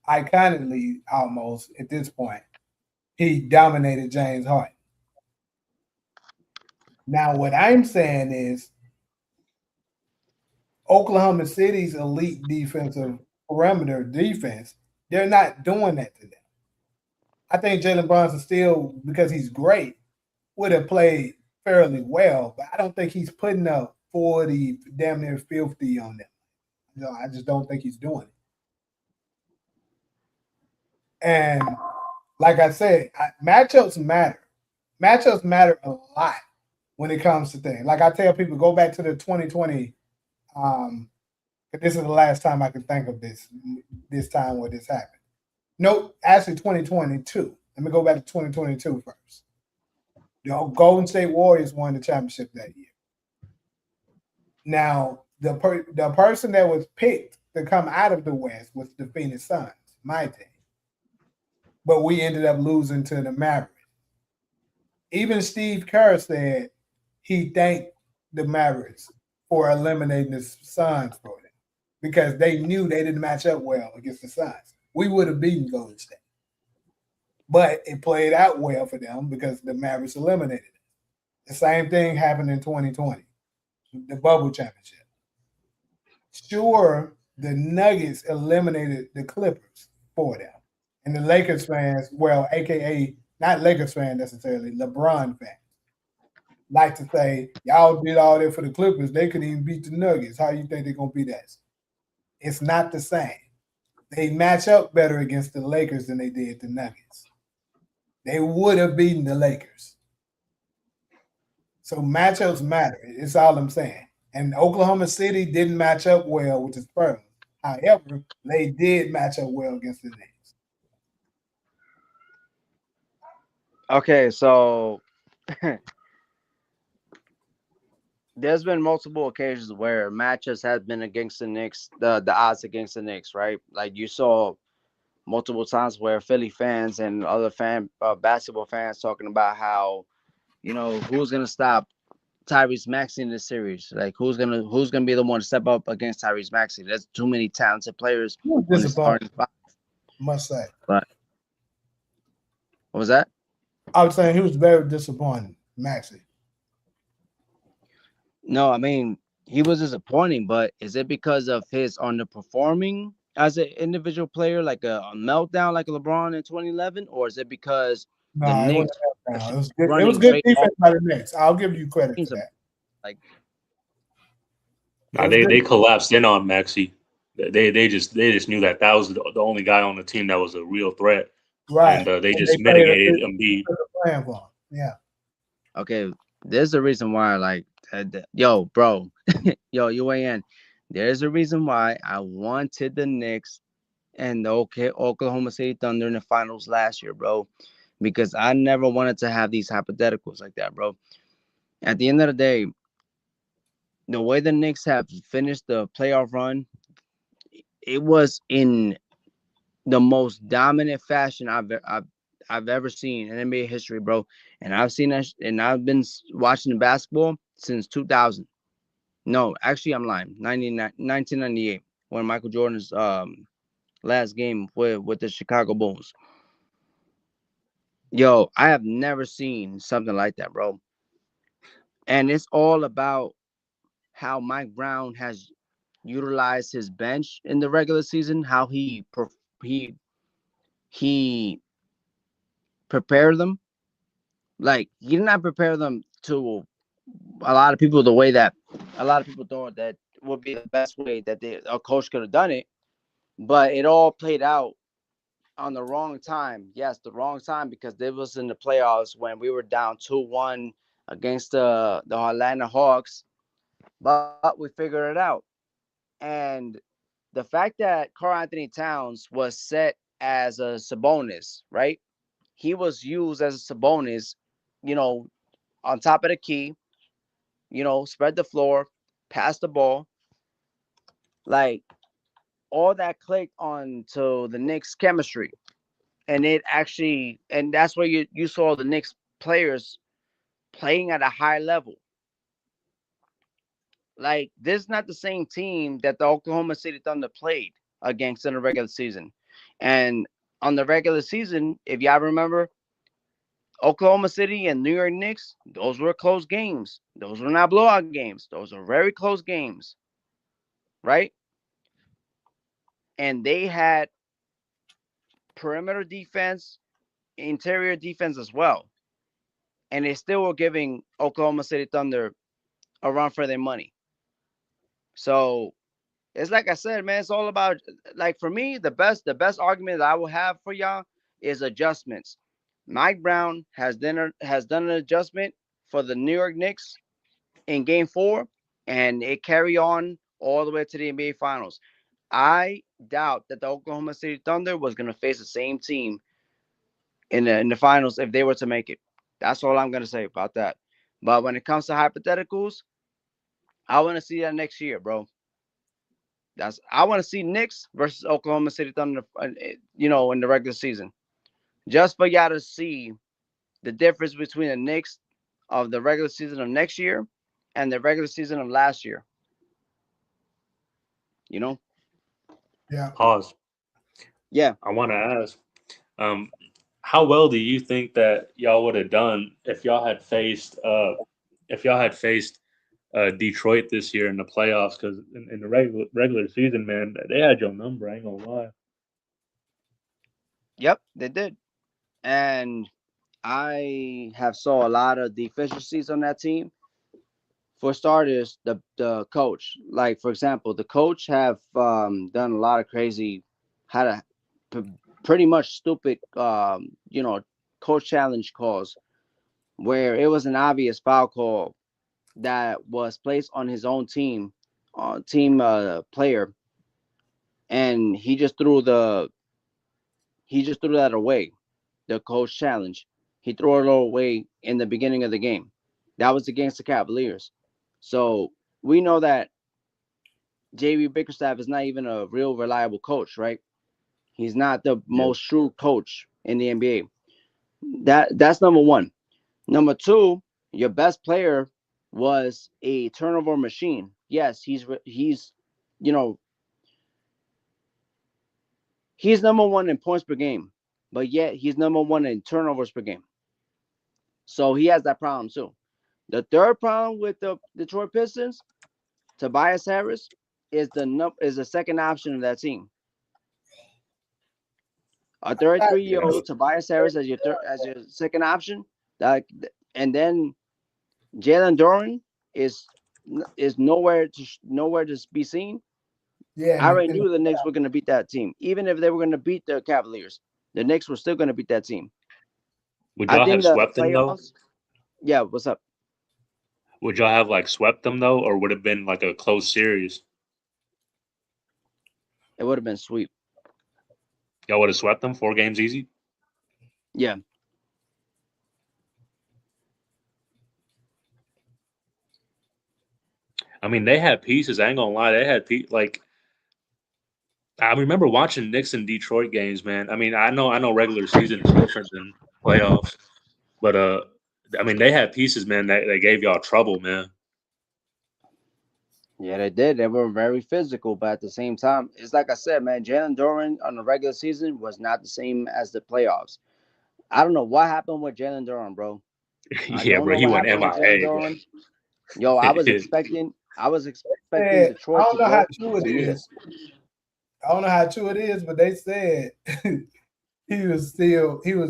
iconically almost at this point, he dominated James Harden. Now, what I'm saying is Oklahoma City's elite defensive perimeter defense, they're not doing that to them. I think Jalen Brunson still, because he's great, would have played fairly well, but I don't think he's putting up 40, damn near 50 on them. I just don't think he's doing it. And like I said, matchups matter. Matchups matter a lot when it comes to things. Like I tell people, go back to the 2020. This is the last time I can think of this time where this happened. No, actually 2022. Let me go back to 2022 first. The Golden State Warriors won the championship that year. Now, the person that was picked to come out of the West was the Phoenix Suns, my team. But we ended up losing to the Mavericks. Even Steve Kerr said he thanked the Mavericks for eliminating the Suns for them because they knew they didn't match up well against the Suns. We would have beaten Golden State. But it played out well for them because the Mavericks eliminated it. The same thing happened in 2020, the bubble championship. Sure, the Nuggets eliminated the Clippers for them. And the Lakers fans, well, aka not Lakers fans necessarily, LeBron fans, like to say, y'all did all that for the Clippers. They couldn't even beat the Nuggets. How you think they're gonna beat us? It's not the same. They match up better against the Lakers than they did the Nuggets. They would have beaten the Lakers. So matchups matter. It's all I'm saying. And Oklahoma City didn't match up well with the Spurs. However, they did match up well against the Knicks. Okay, so there's been multiple occasions where matches have been against the Knicks, the odds against the Knicks, right? Like you saw multiple times where Philly fans and other basketball fans talking about how, who's gonna stop Tyrese Maxey in this series? Like who's gonna be the one to step up against Tyrese Maxey? There's too many talented players on the starting five. Must say. But what was that? I was saying he was very disappointing, Maxey. No, I mean he was disappointing, but is it because of his underperforming as an individual player, like a meltdown like LeBron in 2011, or is it because the No, it Knicks wasn't. It was good. It running was good great defense by the Knicks. I'll give you credit for that. like Nah, they collapsed in on Maxey. They just knew that was the only guy on the team that was a real threat, right? and they just mitigated Embiid. Playing for him. Yeah. okay, there's a reason why, like, yo, bro, yo, UAN. There's a reason why I wanted the Knicks and the Oklahoma City Thunder in the finals last year, bro, because I never wanted to have these hypotheticals like that, bro. At the end of the day, the way the Knicks have finished the playoff run, it was in the most dominant fashion I've ever seen in NBA history, bro. And I've seen that, and I've been watching basketball since 2000. No, actually, I'm lying. 1998, when Michael Jordan's last game with the Chicago Bulls. Yo, I have never seen something like that, bro. And it's all about how Mike Brown has utilized his bench in the regular season, how he he prepared them. Like he did not prepare them to a lot of people the way that a lot of people thought that would be the best way that a coach could have done it, but it all played out on the wrong time. Yes, the wrong time, because it was in the playoffs when we were down 2-1 against the Atlanta Hawks, but we figured it out. And the fact that Karl Anthony Towns was set as a Sabonis, right? He was used as a Sabonis, you know, on top of the key, spread the floor, pass the ball. Like all that clicked on to the Knicks chemistry. And that's where you saw the Knicks players playing at a high level. Like this is not the same team that the Oklahoma City Thunder played against in the regular season. And on the regular season, if y'all remember, Oklahoma City and New York Knicks, those were close games. Those were not blowout games. Those are very close games, right? And they had perimeter defense, interior defense as well. And they still were giving Oklahoma City Thunder a run for their money. So it's like I said, man, it's all about, like, for me, the best argument that I will have for y'all is adjustments. Mike Brown has done an adjustment for the New York Knicks in game 4, and it carry on all the way to the NBA finals. I doubt that the Oklahoma City Thunder was going to face the same team in the finals if they were to make it. That's all I'm going to say about that. But when it comes to hypotheticals, I want to see that next year, bro. I want to see Knicks versus Oklahoma City Thunder, in the regular season, just for y'all to see the difference between the Knicks of the regular season of next year and the regular season of last year. You know? Yeah. Pause. Yeah. I want to ask, um, how well do you think that y'all would have done if y'all had faced if y'all had faced Detroit this year in the playoffs, because in the regular season, man, they had your number. I ain't gonna lie. Yep, they did. And I have saw a lot of deficiencies on that team. For starters, the coach, like for example, the coach have done a lot of crazy, had a pretty much stupid, coach challenge calls where it was an obvious foul call that was placed on his own team player, and he just threw that away. The coach challenge, he threw it away in the beginning of the game. That was against the Cavaliers. So we know that JB Bickerstaff is not even a real reliable coach, right? He's not the Yeah. most shrewd coach in the NBA. That's number one. Number two, your best player was a turnover machine. Yes, you know, he's number one in points per game, but yet he's number one in turnovers per game. So he has that problem too. The third problem with the Detroit Pistons, Tobias Harris, is the second option of that team. A 33-year-old Tobias Harris as your second option, like, and then Jalen Duran is nowhere to be seen. Yeah, I already knew the Knicks were going to beat that team, even if they were going to beat the Cavaliers. The Knicks were still going to beat that team. Would I y'all think have the swept them though? playoffs. Yeah, what's up? Would y'all have like swept them though, or would it have been like a close series? It would have been sweep. Y'all would have swept them 4 games easy. Yeah, I mean, they had pieces. I ain't gonna lie, they had like I remember watching Knicks and Detroit games, man. I mean, I know regular season is different than playoffs, but I mean, they had pieces, man. That they gave y'all trouble, man. yeah, they did. They were very physical, but at the same time, it's like I said, man. Jalen Duran on the regular season was not the same as the playoffs. I don't know what happened with Jalen Duran, bro. I Yeah, don't bro, know he what went happened with Jalen MIA, bro. Duran. Yo, I was expecting said, I Detroit to don't know how go true it to either. is. I don't know how true it is, but they said he was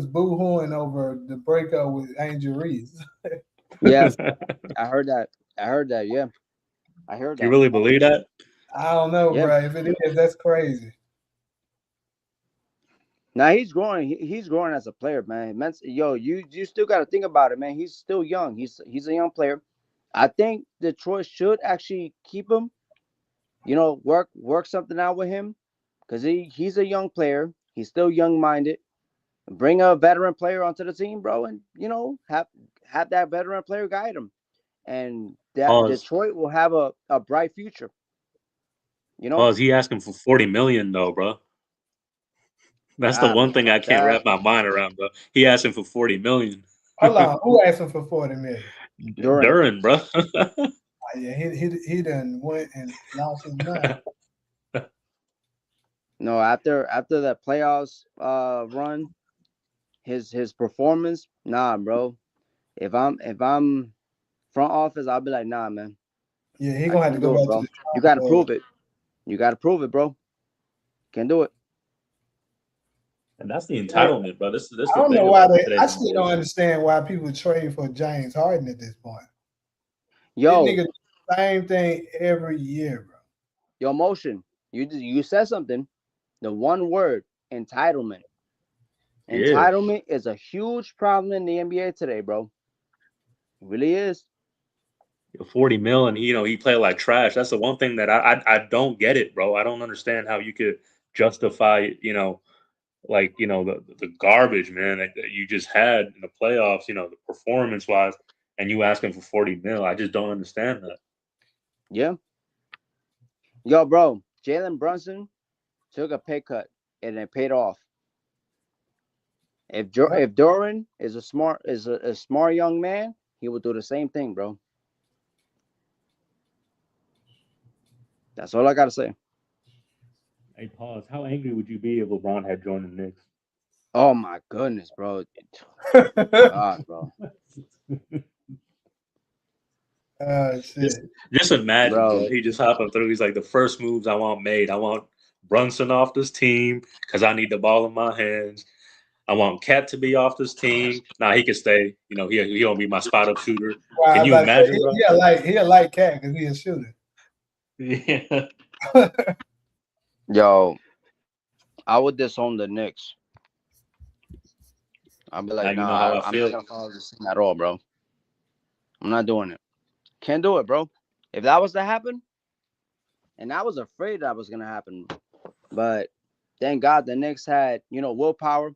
boo-hooing over the breakup with Angel Reese. Yeah, I heard that. I heard that. Yeah, I heard You that. really believe that? I don't know, Yeah. bro. If it is, that's crazy. Now he's growing. He's growing as a player, man. Yo, you still got to think about it, man. He's still young. He's a young player. I think Detroit should actually keep him. Work something out with him because he's a young player. He's still young minded. Bring a veteran player onto the team, bro, and have that veteran player guide him, and that Pause. Detroit will have a bright future. You know, Pause. He asking for 40 million though, bro. That's the one thing I can't that wrap my mind around, bro. He asking for 40 million. Hold on, who asked him for 40 million? Duran. Duran, bro. Yeah, he done went and lost his mind. No, after that playoffs run, his performance, nah, bro. If I'm front office, I'll be like, nah, man, Yeah, he I gonna have to can't go do it, back to bro. the You drawing got to board. prove it. You got to prove it, bro. Can't do it. And that's the Hey, entitlement, bro. This I the don't know thing why about they. I today's still NBA. don't understand why people trade for James Harden at this point. This Yo, nigga do the same thing every year, bro. your motion. You said something. The one word, entitlement. Yeah. Entitlement is a huge problem in the NBA today, bro. It really is. 40 mil and he played like trash. That's the one thing that I don't get it, bro. I don't understand how you could justify, like, the garbage, man, that you just had in the playoffs, the performance wise, and you asking for 40 mil. I just don't understand that. Yeah. Yo, bro, Jalen Brunson took a pay cut and it paid off. Yep. If Doran is a smart young man, he will do the same thing, bro. That's all I gotta say. Hey, pause. How angry would you be if LeBron had joined the Knicks? Oh my goodness, bro. God, bro. Shit. Just imagine, Bro. bro. He just hopping through. He's like, the first moves I want made. I want Brunson off this team because I need the ball in my hands. I want Cat to be off this team. Nah, he can stay. You know, he gonna be my spot up shooter. Well, Can I you about to say, imagine, bro? he'll like Cat because he's a shooter. Yeah. Yo, I would disown the Knicks. I'd be Now like, you know how nah, I I'm feel. not gonna follow this team at all, bro. I'm not doing it. Can't do it, bro. If that was to happen, and I was afraid that was gonna happen, but thank God the Knicks had, willpower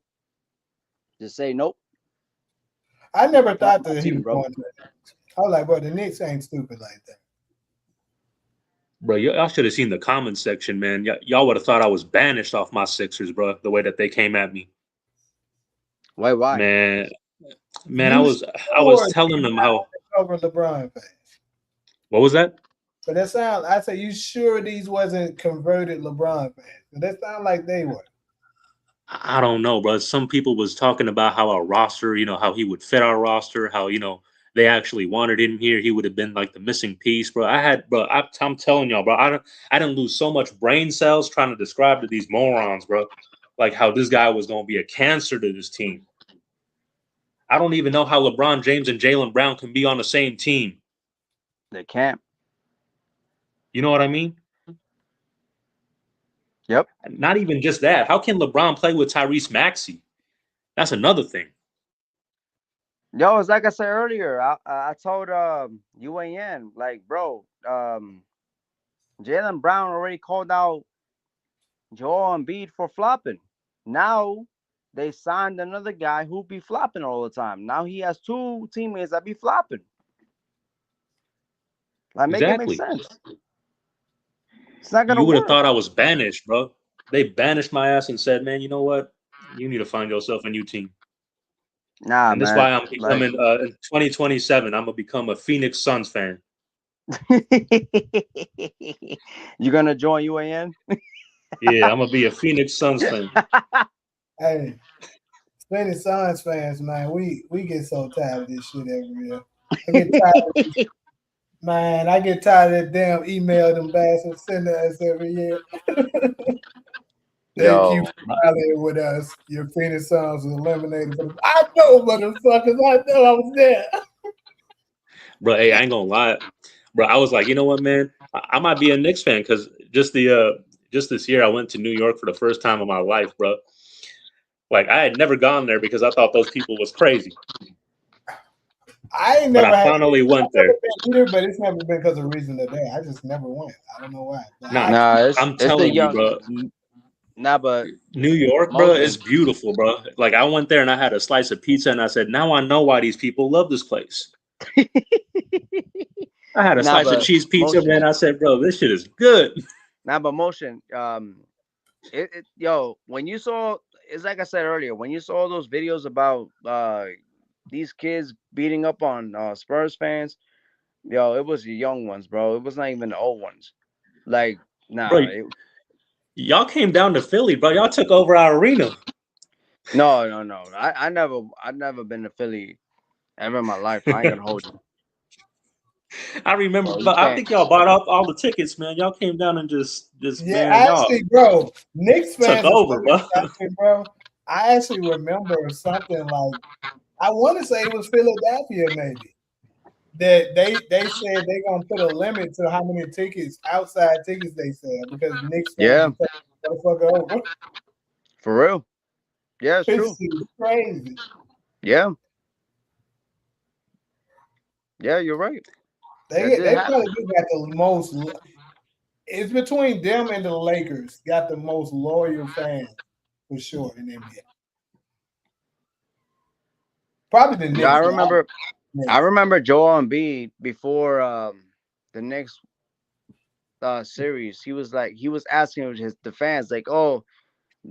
to say nope. I never Not thought my that he team, was bro. going to that. I was like, bro, the Knicks ain't stupid like that. Bro, y'all should have seen the comments section, man. Y'all would have thought I was banished off my Sixers, bro. The way that they came at me, Why? man. I You was sure telling them how. over LeBron fans? What was that? But that sound. I say, you sure these wasn't converted LeBron fans? But that sound like they were. I don't know, bro. Some people was talking about how our roster, how he would fit our roster, how they actually wanted him here. He would have been like the missing piece, bro. I'm telling y'all, bro. I didn't lose so much brain cells trying to describe to these morons, bro, like how this guy was gonna be a cancer to this team. I don't even know how LeBron James and Jaylen Brown can be on the same team. They can't. You know what I mean? Yep. Not even just that. How can LeBron play with Tyrese Maxey? That's another thing. Yo, it's like I said earlier. I told UAN, like, bro, Jaylen Brown already called out Joel Embiid for flopping. Now they signed another guy who be flopping all the time. Now he has two teammates that be flopping. Like, make it make Exactly. sense. It's not gonna You would have work. thought I was banished, bro. They banished my ass and said, "Man, you know what? You need to find yourself a new team." Nah, And that's man. why I'm becoming in 2027. I'm gonna become a Phoenix Suns fan. You gonna join UAN? Yeah, I'm gonna be a Phoenix Suns fan. Hey, Phoenix Suns fans, man, we get so tired of this shit every year. I get tired. Man, I get tired of that damn email them bastards send to us every year. Thank you for rallying with us. Your Phoenix Suns was eliminated. I know, motherfuckers. I know I was there. Bro, hey, I ain't gonna lie. Bro, I was like, you know what, man? I might be a Knicks fan because just this year I went to New York for the first time in my life, bro. Like I had never gone there because I thought those people was crazy. I ain't But never I finally went there. either, but it's never been because of reason today. I just never went. I don't know why. Nah, I'm it's the telling you, young. bro. Nah, but New York, bro, is motion. beautiful, bro. Like I went there and I had a slice of pizza and I said, now I know why these people love this place. I had a Nah, slice of but cheese pizza, motion. man. I said, bro, this shit is good. Nah, but motion. Yo, when you saw, it's like I said earlier, when you saw those videos about these kids beating up on Spurs fans, yo, it was the young ones, bro. It was not even the old ones. Like, Bro, nah, y'all came down to Philly, bro. Y'all took over our arena. no. I've never been to Philly ever in my life. I ain't gonna hold you. I remember, Bro, you but I can't. think y'all bought up all the tickets, man. Y'all came down and just Yeah, man, y'all actually, bro, Knicks took fans are over, so bro. excited, bro. I actually remember something like I want to say it was Philadelphia, maybe. That they said they're gonna put a limit to how many outside tickets they sell because Knicks fans Yeah, are taking the motherfucker over. for real. Yeah, it's true. This is crazy. Yeah. Yeah, you're right. They That did happen. probably do got the most. It's between them and the Lakers. Got the most loyal fans for sure in the NBA. Probably the Knicks. Yeah, I remember Joel Embiid before the next series. He was asking the fans like, "Oh,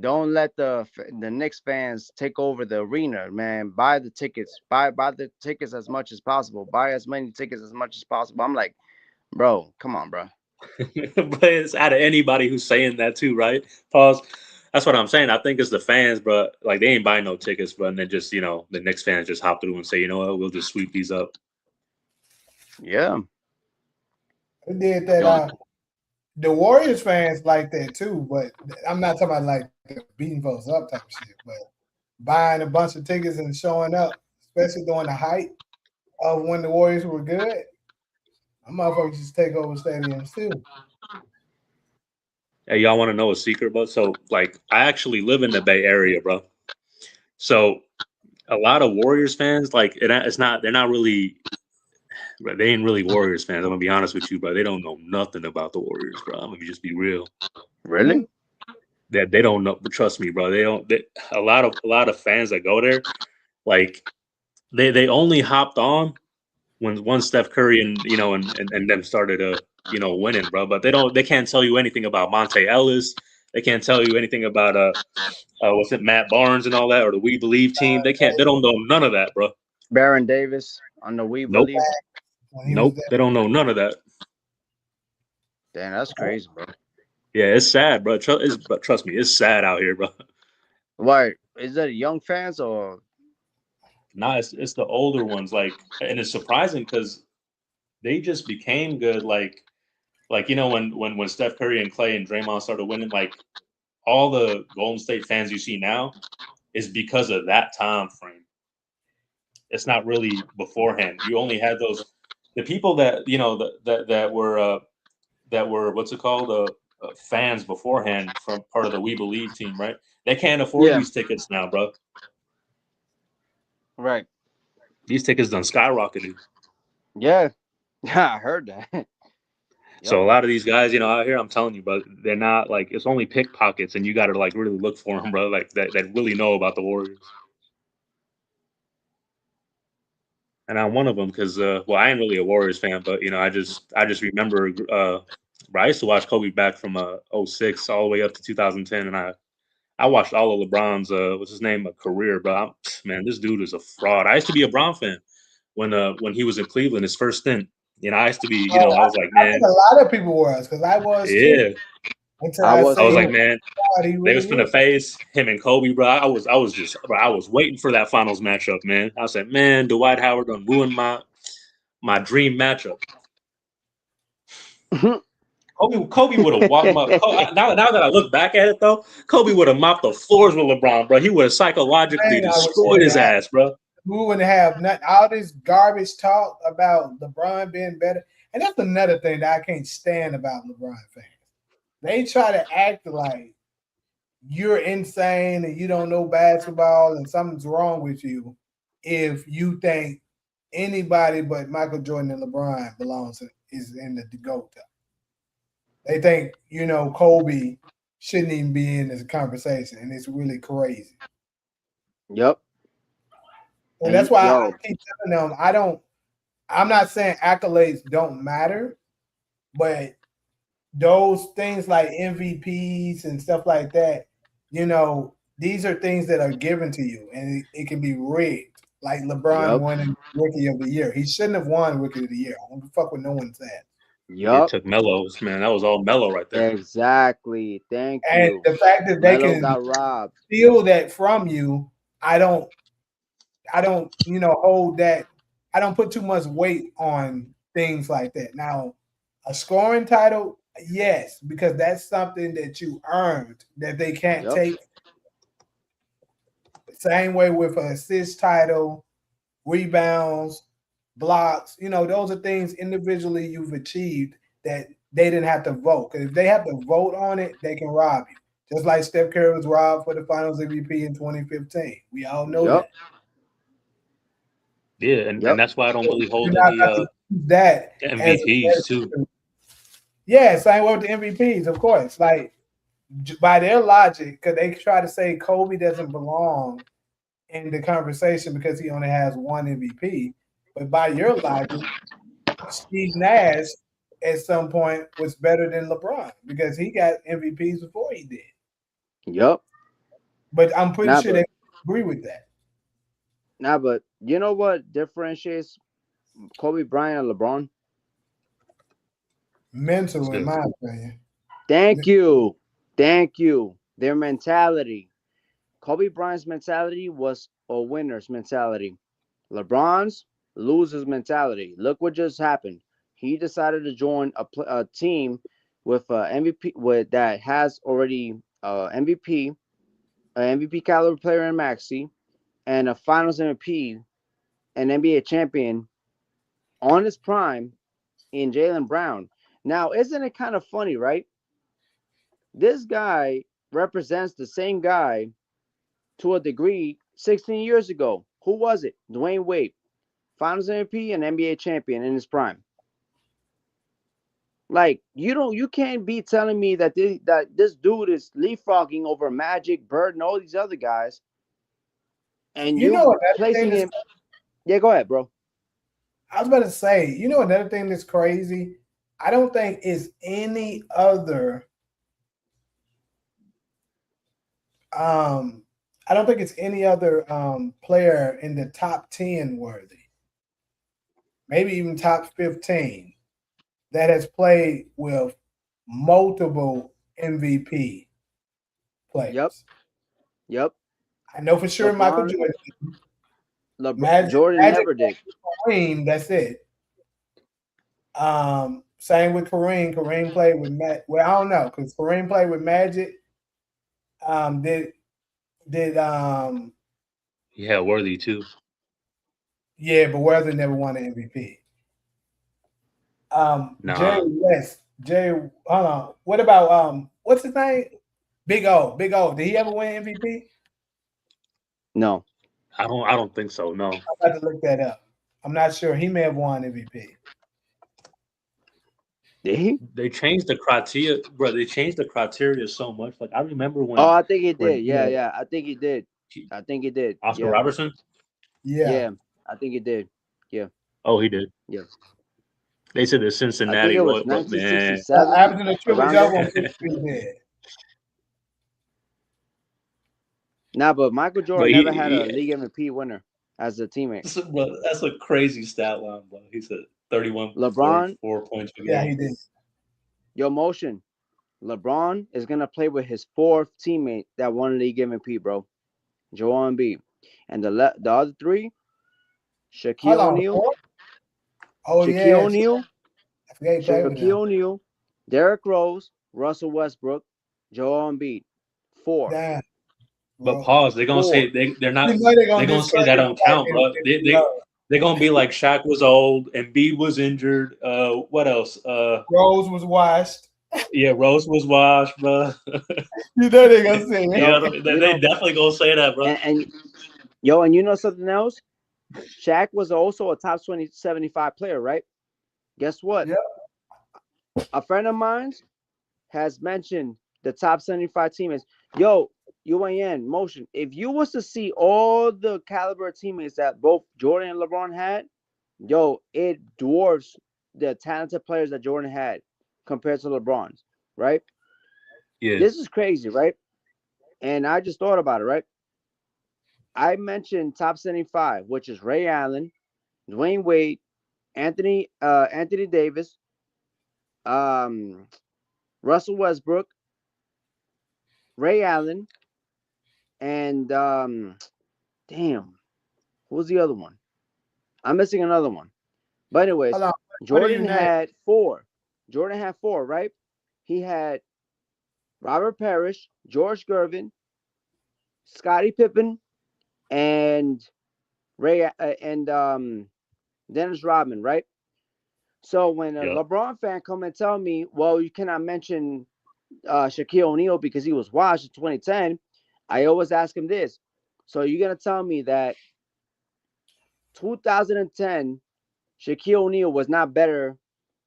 don't let the Knicks fans take over the arena, man. Buy the tickets. Buy the tickets as much as possible. Buy as many tickets as much as possible." I'm like, bro, come on, bro. But it's out of anybody who's saying that too, right? Pause. That's what I'm saying. I think it's the fans, bro. Like they ain't buying no tickets, but then the Knicks fans just hop through and say, you know what, we'll just sweep these up. Yeah. They did that. The Warriors fans like that too, but I'm not talking about like the beating folks up type shit, but buying a bunch of tickets and showing up, especially during the height of when the Warriors were good. I'm motherfuckers just take over stadiums too. Hey, y'all want to know a secret, bro? So, like, I actually live in the Bay Area, bro. So, a lot of Warriors fans, like, it's not, they're not really, they ain't really Warriors fans. I'm gonna be honest with you, bro. They don't know nothing about the Warriors, bro. I'm gonna just be real. Really? That they don't know, but trust me, bro. They don't. A lot of fans that go there, like, they only hopped on when once Steph Curry and them started winning, bro. But they can't tell you anything about Monte Ellis. They can't tell you anything about what's it, Matt Barnes and all that, or the We Believe team. They don't know none of that, bro. Baron Davis on the We Nope, Believe. When he was nope. They don't know none of that. Damn, that's crazy, bro. Yeah, it's sad, bro. But trust me, it's sad out here, bro. Why is that young fans or? Nah, it's the older ones, like, and it's surprising because they just became good, like when Steph Curry and Clay and Draymond started winning, like all the Golden State fans you see now is because of that time frame. It's not really beforehand. You only had the people that that were what's it called fans beforehand from part of the We Believe team, right? They can't afford Yeah, these tickets now, bro. right. These tickets done skyrocketed. Yeah, yeah, I heard that. Yep. So a lot of these guys, out here, I'm telling you, bro, they're not like, it's only pickpockets, and you got to like really look for them, bro. Like that really know about the Warriors. And I'm one of them because, well, I ain't really a Warriors fan, but I just remember, bro, I used to watch Kobe back from '06 all the way up to 2010, and I watched all of LeBron's what's his name, career, bro. Man, this dude is a fraud. I used to be a Bron fan when he was in Cleveland, his first stint. I used to be, Oh, I was like, I think man, a lot of people was because I was too. yeah. Until I I was I was seen like, too. man, God, he they was really finna is. face him and Kobe, bro. I was waiting for that finals matchup, man. I said, man, Dwight Howard done ruined my dream matchup. Kobe would have walked my. Now that I look back at it, though, Kobe would have mopped the floors with LeBron, bro. He would have psychologically Man, I wish that destroyed would his have ass, bro. we wouldn't have nothing, all this garbage talk about LeBron being better. And that's another thing that I can't stand about LeBron fans. They try to act like you're insane and you don't know basketball and something's wrong with you if you think anybody but Michael Jordan and LeBron is in the GOAT. They think, Kobe shouldn't even be in this conversation, and it's really crazy. Yep. And that's why I Yo, keep telling them I'm not saying accolades don't matter, but those things like MVPs and stuff like that, these are things that are given to you and it can be rigged. Like LeBron yep, winning Rookie of the Year. He shouldn't have won Rookie of the Year. I don't fuck what no one said. It yep. took Melo's, man. That was all Melo right there. Exactly. Thank And you. the fact that they Melo can got robbed. steal that from you, I don't, hold that. I don't put too much weight on things like that. Now, a scoring title, yes, because that's something that you earned that they can't Yep. take. Same way with an assist title, rebounds, blocks. Those are things individually you've achieved that they didn't have to vote. Because if they have to vote on it, they can rob you. Just like Steph Curry was robbed for the Finals MVP in 2015. We all know Yep. that. Yeah, and Yep. that's why I don't really You're hold not any going to use that as MVPs too. yeah, same way with the MVPs, of course. Like by their logic, because they try to say Kobe doesn't belong in the conversation because he only has one MVP. But by your logic, Steve Nash at some point was better than LeBron because he got MVPs before he did. Yep. But I'm pretty Nah, sure but they agree with that. you know what differentiates Kobe Bryant and LeBron? Mental, in Still, my opinion. Thank you. Thank you. Their mentality. Kobe Bryant's mentality was a winner's mentality. LeBron's loser's mentality. Look what just happened. he decided to join a team with MVP that has already MVP, an MVP caliber player in Maxi, and a Finals MVP, an NBA champion on his prime in Jaylen Brown. Now, isn't it kind of funny, right? This guy represents the same guy to a degree 16 years ago. Who was it? Dwayne Wade, Finals MVP and NBA champion in his prime. Like you can't be telling me that this dude is leapfrogging over Magic, Bird, and all these other guys, and You know you another thing placing that's, him. Yeah, go ahead, bro. I was about to say, you know another thing that's crazy? I don't think it's any other I don't think it's any other player in the top 10 worthy, maybe even top 15 that has played with multiple MVP Yep, players. yep. I know for sure Michael LeBron, Jordan, LeBron, Magic, Jordan Magic, never did. Kareem, that's it. Same with Kareem. Kareem played with Matt. Well, I don't know because Kareem played with Magic. Did Yeah, Worthy too. yeah, but Weather never won an MVP. Jerry Nah, West. Jerry, hold on. What about what's his name? Big O. Big O. Did he ever win MVP? No, I don't think so. No, I'm about to look that up. I'm not sure. He may have won MVP. did he? they changed the criteria, bro. They changed the criteria so much. Like I remember Oh, when I think he did. when you Yeah, know yeah. I think he did. I think he did. Oscar Yeah, Robertson. Yeah. yeah. I think he did. Yeah, Oh, he did. yeah. They said the I think Cincinnati it was Royal, but man, 1967 After the triple around there. double, he did. Nah, but Michael but Jordan never had a league MVP winner as a teammate. bro, that's a crazy stat line, bro. He said 31.4 LeBron, points per Yeah, game. he did. your motion. LeBron is gonna play with his fourth teammate that won league MVP, bro. Joel Embiid, and the other three, Hold Shaquille on. O'Neal, Oh Shaquille yeah, O'Neal, I forget he played with Shaquille them. O'Neal, Derrick Rose, Russell Westbrook, Joel Embiid. Four, Damn, But bro. pause. They're gonna say four. they're You not. know they're They're gonna gonna say that discredit the don't fact count, that bro. it's low. They're gonna be like Shaq was old and Embiid was injured. What else? Rose was washed. Yeah, Rose was washed, bro. You know they're gonna say You it. Yo, know, you they know, definitely gonna say that, bro. and yo, and you know something else? Shaq was also a top 20 75 player, right? Guess what? Yep. A friend of mine has mentioned the top 75 teammates. Yo, UAN motion. If you was to see all the caliber teammates that both Jordan and LeBron had, yo, it dwarfs the talented players that Jordan had compared to LeBron's, right? Yeah, This is crazy, right? And I just thought about it, right? I mentioned top 75, which is Ray Allen, Dwayne Wade, Anthony Davis, um, Russell Westbrook, Ray Allen, and damn, who was the other one? I'm missing another one. But anyways, Hold on. What do you Jordan name? had four. Jordan had four, right? He had Robert Parrish, George Gervin, Scottie Pippen, and Ray and Dennis Rodman, right? So when a yeah. LeBron fan come and tell me, well, you cannot mention Shaquille O'Neal because he was washed in 2010, I always ask him this. So you're gonna tell me that 2010 Shaquille O'Neal was not better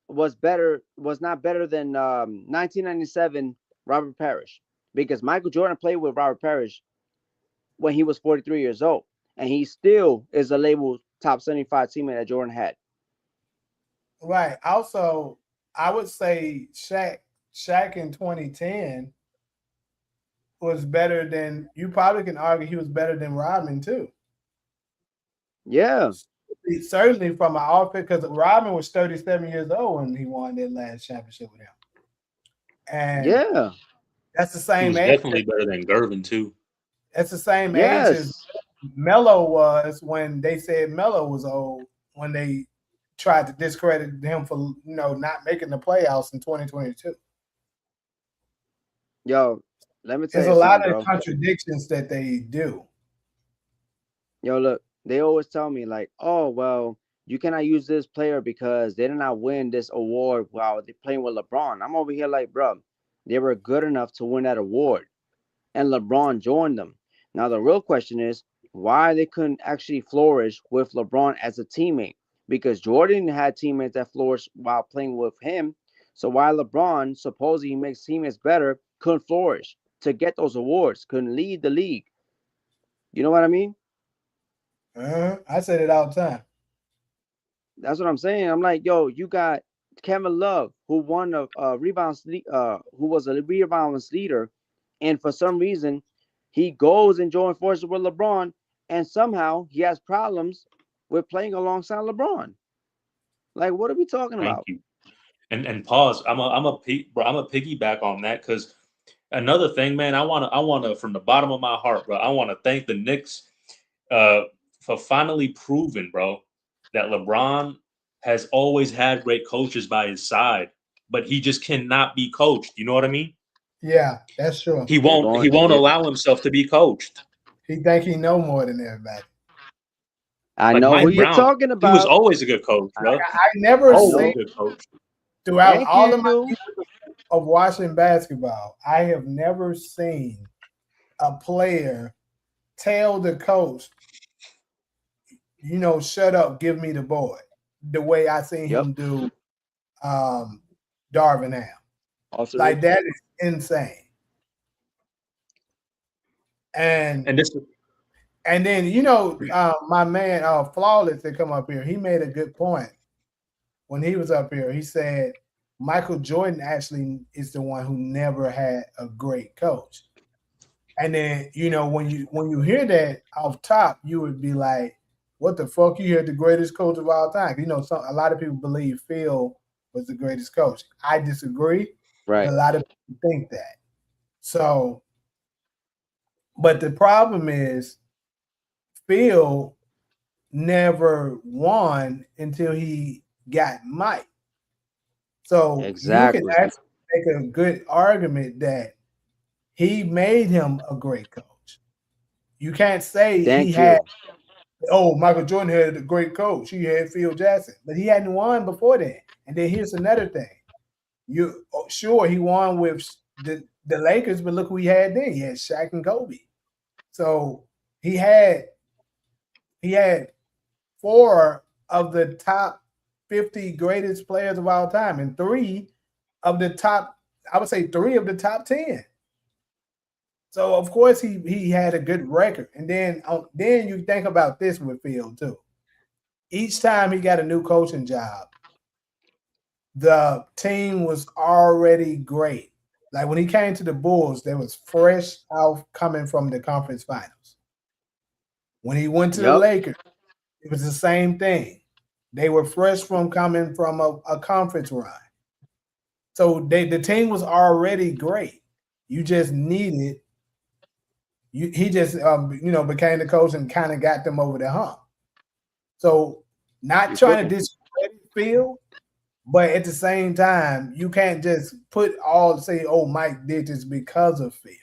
than 1997 Robert Parrish because Michael Jordan played with Robert Parrish when he was 43 years old, and he still is a label top 75 teammate that Jordan had. Right. Also, I would say Shaq in 2010 was better than you probably can argue he was better than Rodman too. Yeah, Certainly from an offense because Rodman was 37 years old when he won that last championship with him. And yeah, that's the He same was age. definitely better than Gervin too. That's the same age as yes, Melo was when they said Melo was old when they tried to discredit him for not making the playoffs in 2022. Yo, let me tell There's you a lot something, of bro. contradictions that they do. Yo, look, they always tell me like, oh well, you cannot use this player because they did not win this award while they're playing with LeBron. I'm over here like, bro, they were good enough to win that award, and LeBron joined them. Now the real question is why they couldn't actually flourish with LeBron as a teammate, because Jordan had teammates that flourished while playing with him. So why LeBron, supposedly he makes teammates better, couldn't flourish to get those awards, couldn't lead the league. You know what I mean? I said it all the time. That's what I'm saying. I'm like, yo, you got Kevin Love, who won a who was a rebounds leader, and for some reason, he goes and joins forces with LeBron, and somehow he has problems with playing alongside LeBron. Like, what are we talking Thank about? you. And pause. I'm a piggyback on that because another thing, man. I wanna from the bottom of my heart, bro. I want to thank the Knicks uh, for finally proving, bro, that LeBron has always had great coaches by his side, but he just cannot be coached. You know what I mean? Yeah, that's true. He They're won't. going He to won't get. allow himself to be coached. He think he know more than everybody. I Like know who Mike you're Brown, talking he was about. always a good coach, I, bro. I never I Always seen a know. good coach. throughout Thank all of my you. years of watching basketball, I have never seen a player tell the coach, shut up, give me the board, the way I seen Yep. him do um, Darvin Ham. Also, Like that is insane. And And this, and then my man Flawless that come up here, he made a good point when he was up here. He said Michael Jordan actually is the one who never had a great coach. And then when you hear that off top, you would be like, "What the fuck? You had the greatest coach of all time?" A lot of people believe Phil was the greatest coach. I disagree, but right. a lot of people think that. So, but the problem is Phil never won until he got Mike. So you can Exactly. actually make a good argument that he made him a great coach. You can't say he Thank had, you. oh, Michael Jordan had a great coach. He had Phil Jackson, but he hadn't won before then. And then here's another thing. Sure he won with the Lakers, but look who he had then. He had Shaq and Kobe. So he had he had four of the top 50 greatest players of all time, and I would say three of the top 10. So of course he had a good record. And then you think about this with Phil too. Each time he got a new coaching job, the team was already great. Like when he came to the Bulls, they was fresh out coming from the conference finals. When he went to the Yep. Lakers, it was the same thing. They were fresh from coming from a conference run. So the team was already great. You just needed he just became the coach and kind of got them over the hump. So not You're trying to cooking. discredit Phil, but at the same time, you can't just say, oh, Mike did this because of Phil,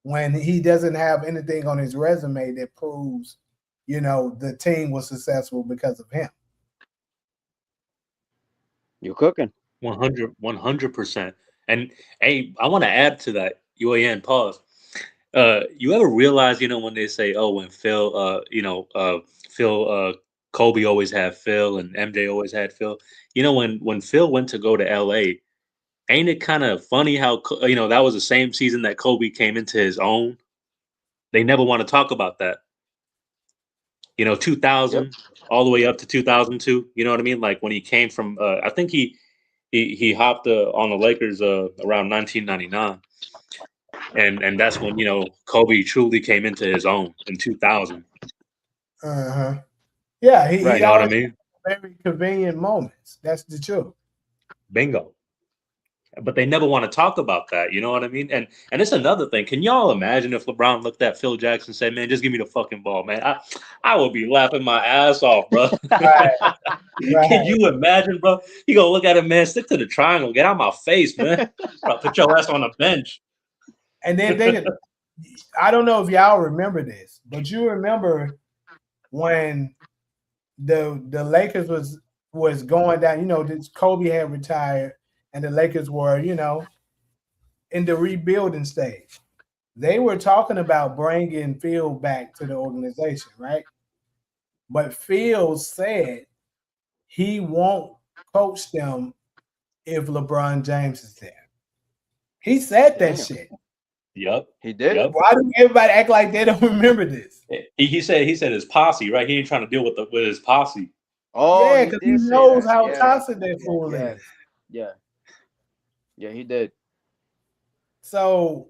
when he doesn't have anything on his resume that proves, the team was successful because of him. You're cooking. 100%. And hey, I want to add to that. UAN pause. You ever realize, when they say, oh, when Phil, Phil, Kobe always had Phil and MJ always had Phil. When Phil went to go to LA, ain't it kind of funny how that was the same season that Kobe came into his own? They never want to talk about that. Yep. 2000 all the way up to 2002. You know what I mean? Like when he came from, I think he hopped on the Lakers around 1999, and that's when Kobe truly came into his own in 2000. Uh-huh. Yeah, Right. You he know what I always mean? had very convenient moments. That's the truth. Bingo. but they never want to talk about that. You know what I mean? And it's another thing. Can y'all imagine if LeBron looked at Phil Jackson and said, "Man, just give me the fucking ball, man"? I would be laughing my ass off, bro. Right, Can right. you imagine, bro? He gonna look at him, man. Stick to the triangle. Get out my face, man. Bro, put your ass on the bench. And then I don't know if y'all remember this, but you remember when the Lakers was going down. You know, this Kobe had retired, and the Lakers were, you know, in the rebuilding stage. They were talking about bringing Phil back to the organization, right? But Phil said he won't coach them if LeBron James is there. He said that Damn. shit. Yep. He did. Yep. Why do everybody act like they don't remember this? He said his posse, right? He ain't trying to deal with his posse. Oh, Yeah, he because he did say knows that. how Yeah. toxic that fool Yeah. is. Yeah. Yeah, he did. So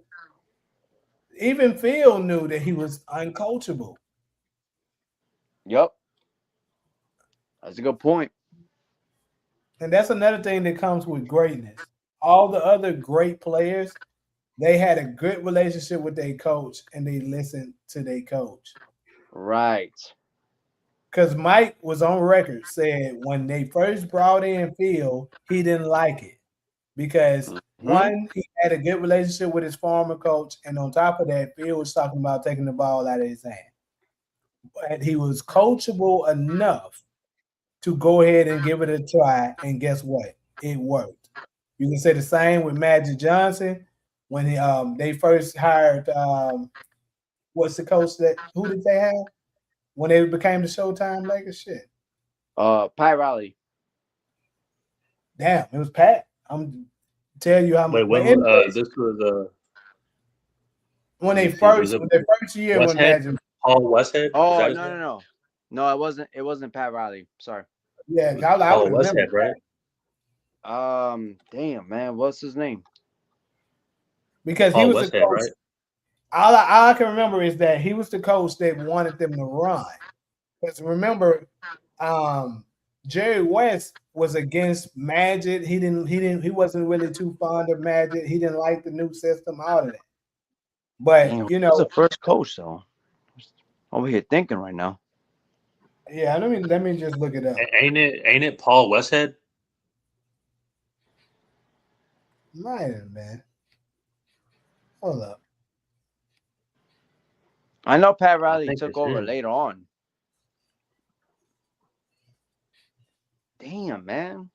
even Phil knew that he was uncoachable. Yep. That's a good point. And that's another thing that comes with greatness. All the other great players, they had a good relationship with their coach and they listened to their coach. Right. Because Mike was on record said when they first brought in Phil, he didn't like it because one, he had a good relationship with his former coach, and on top of that, Phil was talking about taking the ball out of his hand. But he was coachable enough to go ahead and give it a try, and guess what? It worked. You can say the same with Magic Johnson when they first hired what's the coach that who did they have when they became the Showtime Lakers? Shit. Pat Riley. Damn, it was Pat. I'm tell you how much. Wait, But when anyways, this was when let they me see, was first it when their first year when Westhead? Magic, Paul Westhead? Is Oh, that his no, name? no, no. No, it wasn't Pat Riley. Sorry. yeah, It was I Paul would remember Westhead, right? Damn, man, what's his name? because he Paul was the Westhead, coach. right? All I can remember is that he was the coach that wanted them to run. Because remember, Jerry West was against Magic. He wasn't really too fond of Magic. He didn't like the new system, all of that. But Damn, you who was know, the first coach though? Over here thinking right now. yeah. Let me just look it up. Ain't it Paul Westhead? Might have been. Hold up. I know Pat I Riley think took it's over him. later on. Damn, man,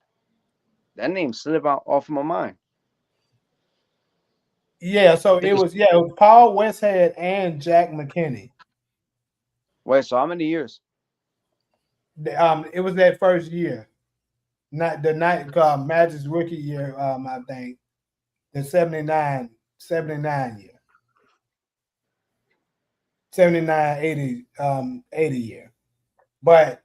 that name slipped out off my mind. Yeah, so I think it was Paul Westhead and Jack McKinney. Wait, so how many years? It was that first year, not the night Magic's rookie year. I think the 79 year, 79, 80, 80 year. But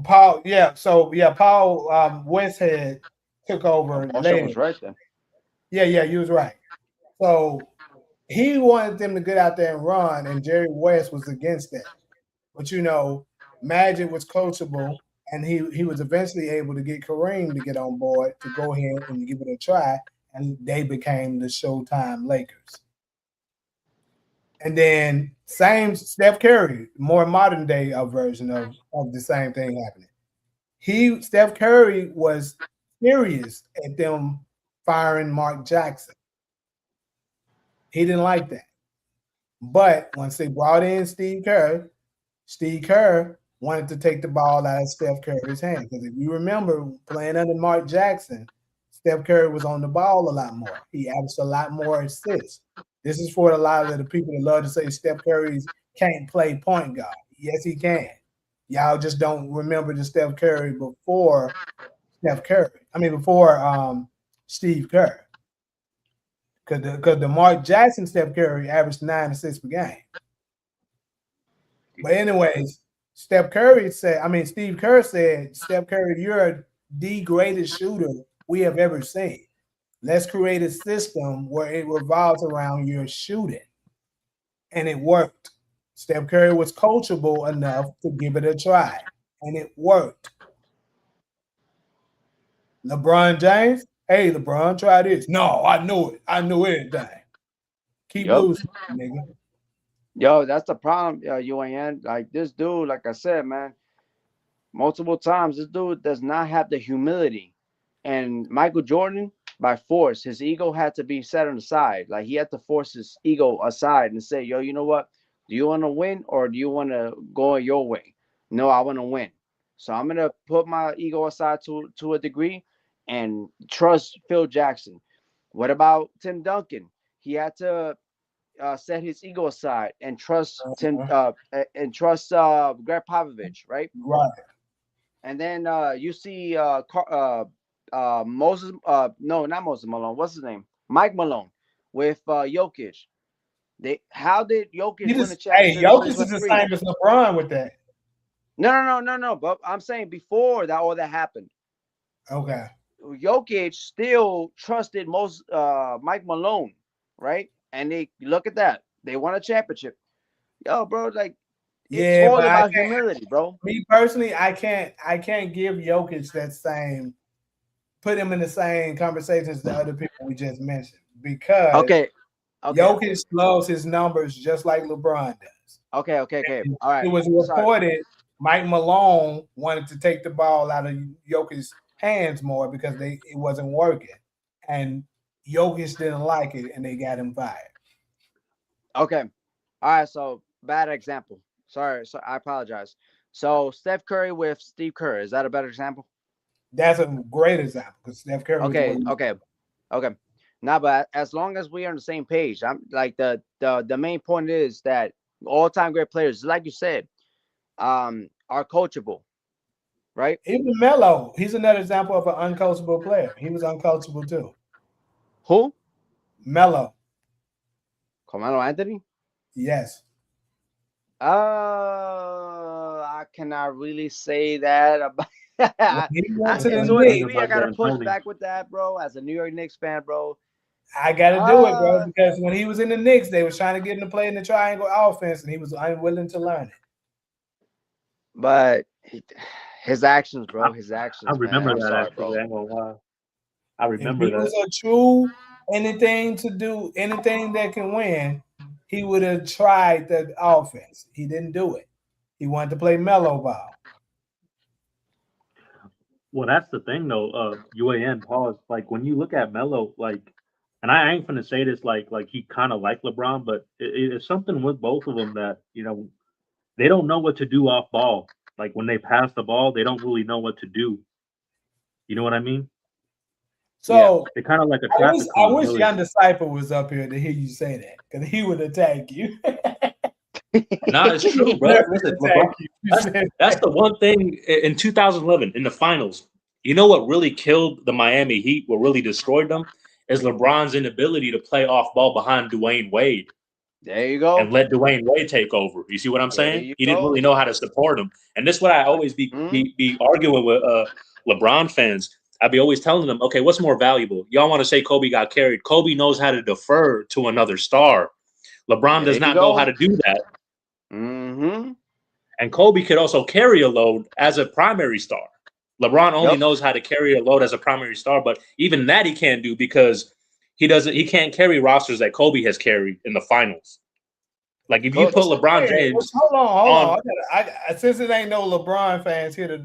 Paul, Paul Westhead took over Marshall was later. right then. Yeah, you was right. So he wanted them to get out there and run, and Jerry West was against that. But you know, Magic was coachable, and he was eventually able to get Kareem to get on board to go ahead and give it a try, and they became the Showtime Lakers. And then same Steph Curry, more modern day version of the same thing happening. Steph Curry was furious at them firing Mark Jackson. He didn't like that. But once they brought in Steve Kerr wanted to take the ball out of Steph Curry's hand. Because if you remember playing under Mark Jackson, Steph Curry was on the ball a lot more. He averaged a lot more assists. This is for a lot of the people that love to say Steph Curry can't play point guard. Yes, he can. Y'all just don't remember the Steph Curry before Steve Kerr. Because the Mark Jackson Steph Curry averaged 9 assists per game. But anyways, Steve Kerr said, Steph Curry, you're the greatest shooter we have ever seen. Let's create a system where it revolves around your shooting. And it worked. Steph Curry was coachable enough to give it a try. And it worked. LeBron James, hey LeBron, try this. No, I knew it. I knew everything. Keep Yup. losing, nigga. Yo, that's the problem, UAN. Like this dude, like I said, man, multiple times, this dude does not have the humility. And Michael Jordan, by force, his ego had to be set on the side. Like he had to force his ego aside and say, yo, you know what? Do you want to win or do you want to go your way? No, I want to win. So I'm gonna put my ego aside to a degree and trust Phil Jackson. What about Tim Duncan? He had to set his ego aside and trust Tim and trust Greg Popovich, right? Right. And then you see Moses, no, not Moses Malone. What's his name? Mike Malone with Jokic. How did He Jokic win the just hey, championship in Jokic is the 2023? same as LeBron with that. No. But I'm saying before that all that happened, Okay. Jokic still trusted Mike Malone, right? And they look at that. They won a championship. Yo, bro, like it's Yeah, all but about humility, bro. me personally, I can't give Jokic that same put him in the same conversations as the other people we just mentioned because Okay. Jokic loves his numbers just like LeBron does. Okay. And All right. it was Sorry. reported Mike Malone wanted to take the ball out of Jokic's hands more because it wasn't working. And Jokic didn't like it and they got him fired. Okay. All right. So bad example. Sorry. So I apologize. So Steph Curry with Steve Kerr. Is that a better example? That's a great example because Steph Curry was Okay. Now, but as long as we are on the same page, I'm like the main point is that all-time great players, like you said, are coachable, right? even Melo. He's another example of an uncoachable player. He was uncoachable too. Who? Melo, Carmelo Anthony? yes. I cannot really say that about. When he went to the To a Knicks, degree, I gotta push back with that, bro. As a New York Knicks fan, bro. I got to do it, bro, because when he was in the Knicks, they was trying to get him to play in the triangle offense, and he was unwilling to learn it. But his actions, bro. His I actions, man. remember I'm that sorry, actually. bro. I ain't gonna lie. I If remember he was that. a true anything to do, anything that can win, he would have tried the offense. He didn't do it. He wanted to play mellow ball. Well, that's the thing though. UAN pause. Like when you look at Melo, like, and I ain't gonna say this like he kind of like LeBron, but it's something with both of them that they don't know what to do off ball. Like when they pass the ball, they don't really know what to do. You know what I mean? Yeah. So They're kind of like a I wish traffic I cone, wish really. Young Disciple was up here to hear you say that because he would attack you. No, it's true, bro. Never Listen, attack LeBron. you. You That's said that's that. the one thing in 2011 in the finals. You know what really killed the Miami Heat? What really destroyed them is LeBron's inability to play off ball behind Dwayne Wade There you and go. let Dwayne Wade take over. You see what I'm There saying? you He didn't go. really know how to support him, and this is what I always Hmm? be arguing with LeBron fans. I'd be always telling them, okay, what's more valuable? Y'all want to say Kobe got carried? Kobe knows how to defer to another star. LeBron There does you not know how go. to do that. Mm-hmm. And Kobe could also carry a load as a primary star. LeBron only Yep. knows how to carry a load as a primary star, but even that he can't do because he can't carry rosters that Kobe has carried in the finals. Like if you Coach. put LeBron James Hold on, on. Since it ain't no LeBron fans here to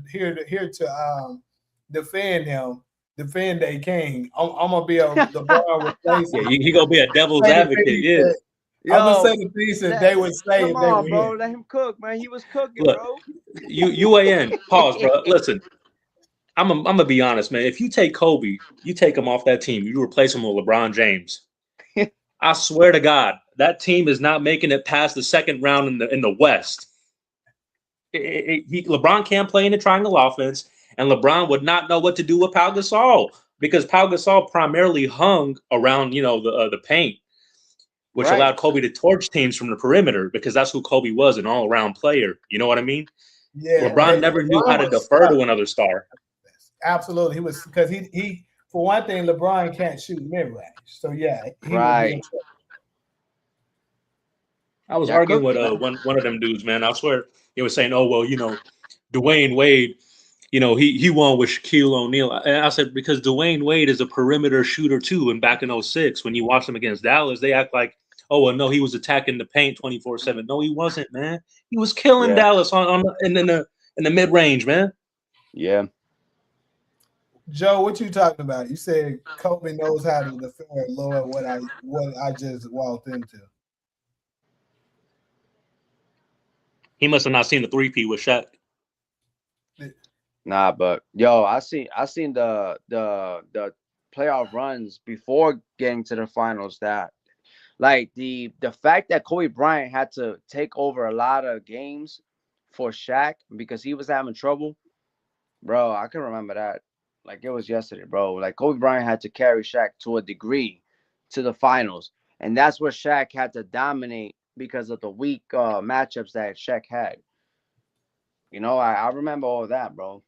defend him, defend their king. I'm gonna be a LeBron yeah, replacement. he gonna be a devil's Say the advocate. piece Yeah, that I'm gonna say Yo, the piece that they would say come if they on, were bro. here. Let him cook, man. He was cooking, look, bro. UAN pause, bro. Listen, I'm gonna be honest, man. If you take Kobe, you take him off that team, you replace him with LeBron James. I swear to God, that team is not making it past the second round in the West. LeBron can't play in the triangle offense, and LeBron would not know what to do with Pau Gasol because Pau Gasol primarily hung around the paint, which Right. allowed Kobe to torch teams from the perimeter because that's who Kobe was, an all around player. You know what I mean? Yeah, Yeah. LeBron never knew how LeBron to was defer stuck. to another star. Absolutely, he was because he for one thing, LeBron can't shoot mid range. So yeah, he would be in Right. trouble. I was Yeah, arguing cooking, with man. one of them dudes, man. I swear they were saying, "Oh well, Dwayne Wade, he won with Shaquille O'Neal. And I said, because Dwayne Wade is a perimeter shooter too. And back in 06, when you watch him against Dallas, they act like, oh, well, no, he was attacking the paint 24/7. No, he wasn't, man. He was killing Yeah. Dallas in the mid range, man. Yeah. Joe, what you talking about? You said Kobe knows how to defend. Lord, what I just walked into. He must have not seen the 3P with Shaq. Nah, but yo, I seen the playoff runs before getting to the finals. That like the fact that Kobe Bryant had to take over a lot of games for Shaq because he was having trouble, bro. I can remember that like it was yesterday, bro. Like Kobe Bryant had to carry Shaq to a degree to the finals, and that's where Shaq had to dominate because of the weak matchups that Shaq had. I remember all that, bro.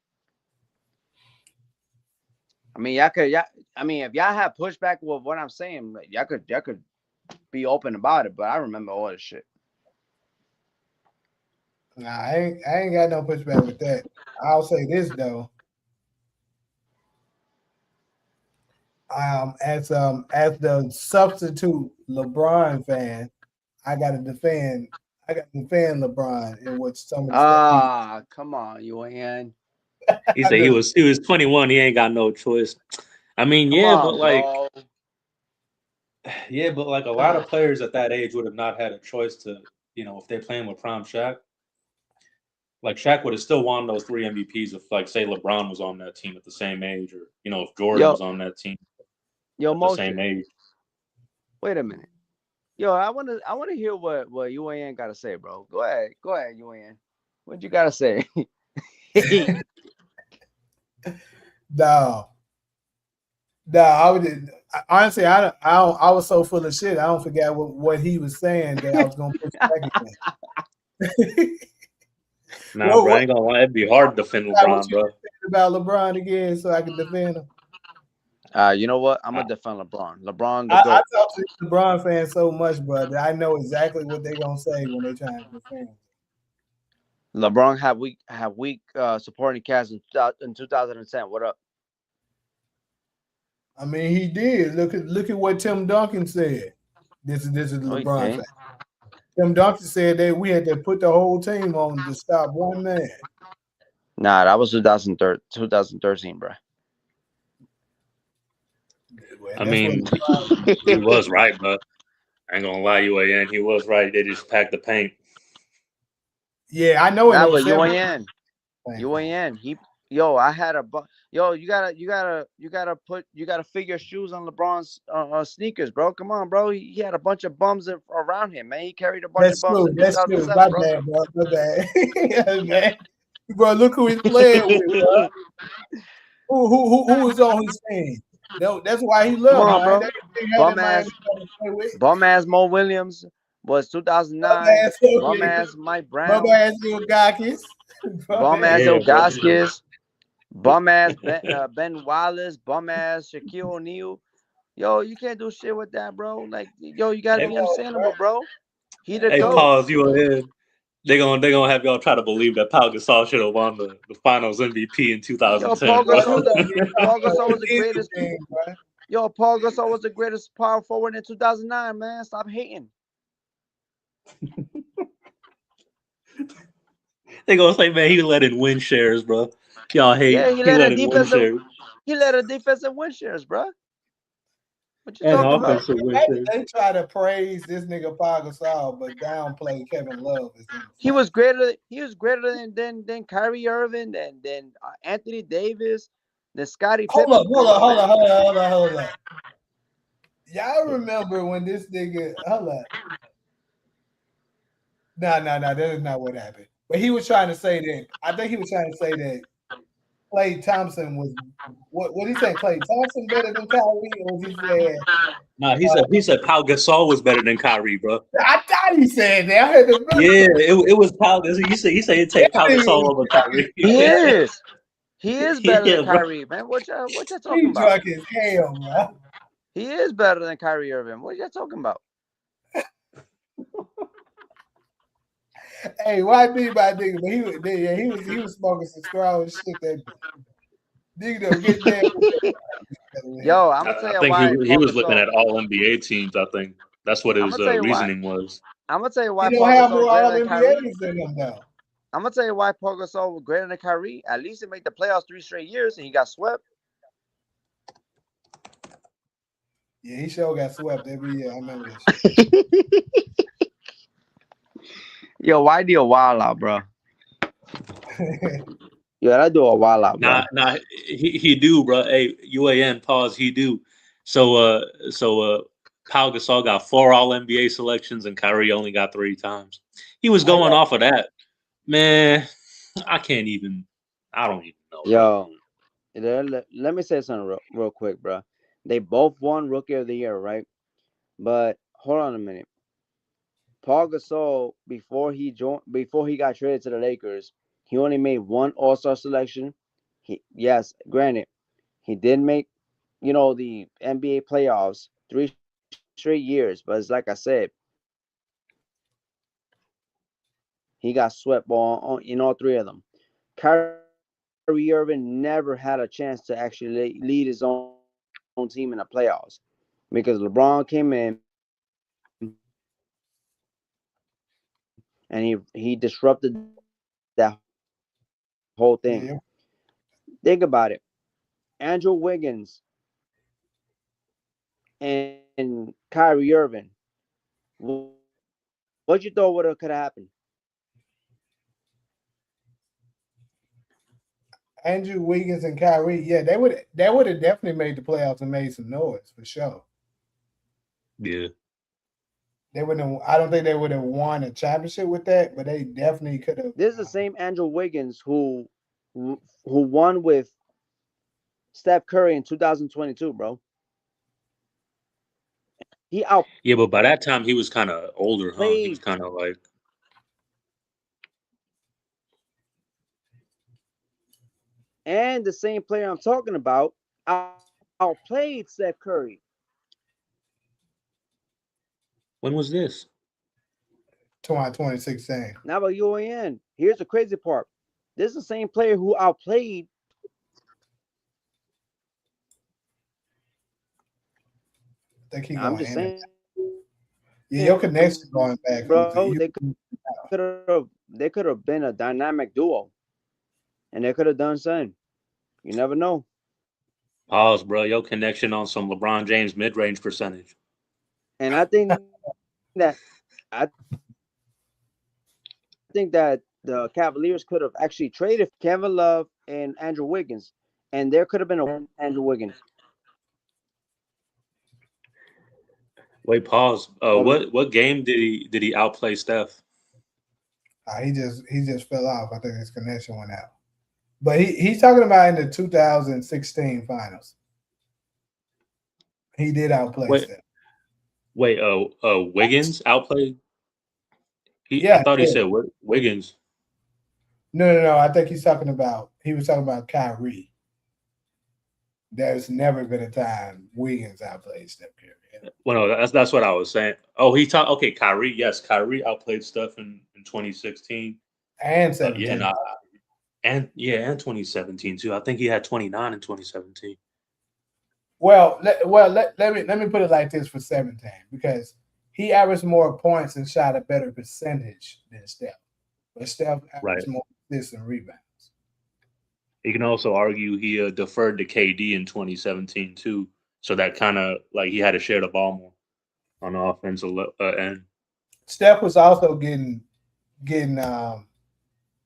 I mean, if y'all have pushback with what I'm saying, y'all could be open about it. But I remember all this shit. Nah, I ain't got no pushback with that. I'll say this though. As the substitute LeBron fan, I gotta defend LeBron in what some of the stuff Come on, UAN. He said he was 21. He ain't got no choice. I mean, Come yeah, on, but like, bro. yeah, but like a lot of players at that age would have not had a choice to, if they're playing with prime Shaq. Like Shaq would have still won those 3 MVPs if, like, say, LeBron was on that team at the same age, or if Jordan was on that team at the same Motion. age. Wait a minute. Yo, I wanna hear what UAN gotta say, bro. Go ahead, UAN. What you gotta say? No, honestly, I was so full of shit. I don't forget what he was saying that I was gonna push back again. Nah, bro, I ain't gonna lie. It'd be hard to defend LeBron, bro. About LeBron again, so I can defend him. You know what? I'm gonna defend LeBron. LeBron, I talk to LeBron fans so much, bro, that I know exactly what they're gonna say when they try to defend him. LeBron have weak supporting cast in 2010. What up? I mean, he did. Look at what Tim Duncan said. This is LeBron fan. Tim Duncan said that we had to put the whole team on to stop one man. Nah, that was 2013, bro. I mean, he was right, but I ain't gonna lie, UAN. He was right. They just packed the paint. Yeah, I know it. Nah, but UAN. I had you gotta fit your shoes on LeBron's sneakers, bro. Come on, bro. He had a bunch of bums around him, man. He carried a bunch of bums. That's true. My bad, bro. My bad. Man. Bro, look who he's playing with, bro. Who was on his team? That's why he loved, bro. Bum ass Mo Williams was 2009. Bum ass Mike Brown. Bum ass Ilgakis. Bum ass Ilgaskis. Bum ass Ben Wallace. Bum ass Shaquille O'Neal. Yo, you can't do shit with that, bro. Like, yo, you gotta be understandable, bro. He the GOAT. Pause. UAN. They gonna have y'all try to believe that Pau Gasol should have won the Finals MVP in 2010. Yo, Paul Gasol was the greatest. Yo, Paul Gasol was the greatest power forward in 2009, man. Stop hating. They gonna say, man, he let in win shares, bro. Y'all hate. Yeah, he let a defensive win shares, bro. What you talking about? They try to praise this nigga Paul Gasol, but downplay Kevin Love. He was greater than Kyrie Irving, than Anthony Davis, than Scottie Pippen. Hold on. Y'all remember when this nigga? Hold on. No, that is not what happened. But he was trying to say that. I think he was trying to say that Klay Thompson was what he said. Klay Thompson better than Kyrie, or was he saying? Nah, he said Pau Gasol was better than Kyrie, bro. I thought he said that. I heard the Yeah, it was Pau. He said he'd take Pau Gasol over Kyrie. He is better than Kyrie, man. What y'all talking about? Drunk as hell, bro. He is better than Kyrie Irving. What y'all talking about? Hey, why be my nigga? But he was smoking some strong shit that day. Nigga don't get there. Yo, I'm gonna I tell you think why he Paul was looking Gasol. at all NBA teams. I think that's what I'm his gonna tell you why. reasoning was. I'm gonna tell you He why don't Paul have Gasol more greater All than Kyrie. NBAs than him though. I'm gonna tell you why Paul Gasol was greater than Kyrie. At least he made the playoffs 3 straight years and he got swept. Yeah, he sure got swept every year. I remember that shit. Yo, why do a wild out, bro? Yo, that do a wild out, bro. Nah, he do, bro. Hey, UAN pause. He do. So Pau Gasol got 4 All NBA selections, and Kyrie only got 3 times. He was I going got off of that, man. I can't even. I don't even know, bro. Yo, let me say something real quick, bro. They both won Rookie of the Year, right? But hold on a minute. Paul Gasol, before he got traded to the Lakers, he only made one All-Star selection. Yes, granted, he did make, the NBA playoffs 3 straight years, but it's like I said, he got swept in all 3 of them. Kyrie Irving never had a chance to actually lead his own team in the playoffs because LeBron came in and he disrupted that whole thing. Think about it. yeah. Andrew Wiggins and Kyrie Irving. What you thought would have could have happened? Andrew Wiggins and Kyrie, yeah, they would have definitely made the playoffs and made some noise for sure. Yeah, They wouldn't have, I don't think they would have won a championship with that, but they definitely could have. This is the same Andrew Wiggins who won with Steph Curry in 2022, bro. He yeah, but by that time he was kind of older, huh? He was outplayed kind of like, and the same player I'm talking about outplayed Steph Curry. when was this? 2016. Now about UAN. Here's the crazy part. This is the same player who outplayed. I think he I'm going just in. saying, Yeah, your bro. connection going back. They could have been a dynamic duo, and they could have done something. You never know. Pause, bro. Your connection on some LeBron James mid-range percentage. And I think that the Cavaliers could have actually traded Kevin Love and Andrew Wiggins, and there could have been a Andrew Wiggins. Wait, pause. Or What game did he outplay Steph? He just fell off. I think his connection went out. But he's talking about in the 2016 finals. He did outplay Wait, Steph. wait. Wiggins outplayed. I Yeah, thought he yeah. said Wiggins. No. I think he was talking about Kyrie. There's never been a time Wiggins outplayed Steph Curry. Well, no, that's what I was saying. Oh, he talked. Okay, Kyrie. Yes, Kyrie outplayed Steph in 2016. And Yeah, 17. and 2017 too. I think he had 29 in 2017. Let me put it like this for 17 because he averaged more points and shot a better percentage than Steph. But Steph Right. averaged more assists and rebounds. You can also argue he deferred to KD in 2017 too, so that kind of like he had to share the ball more on the offensive end. Steph was also getting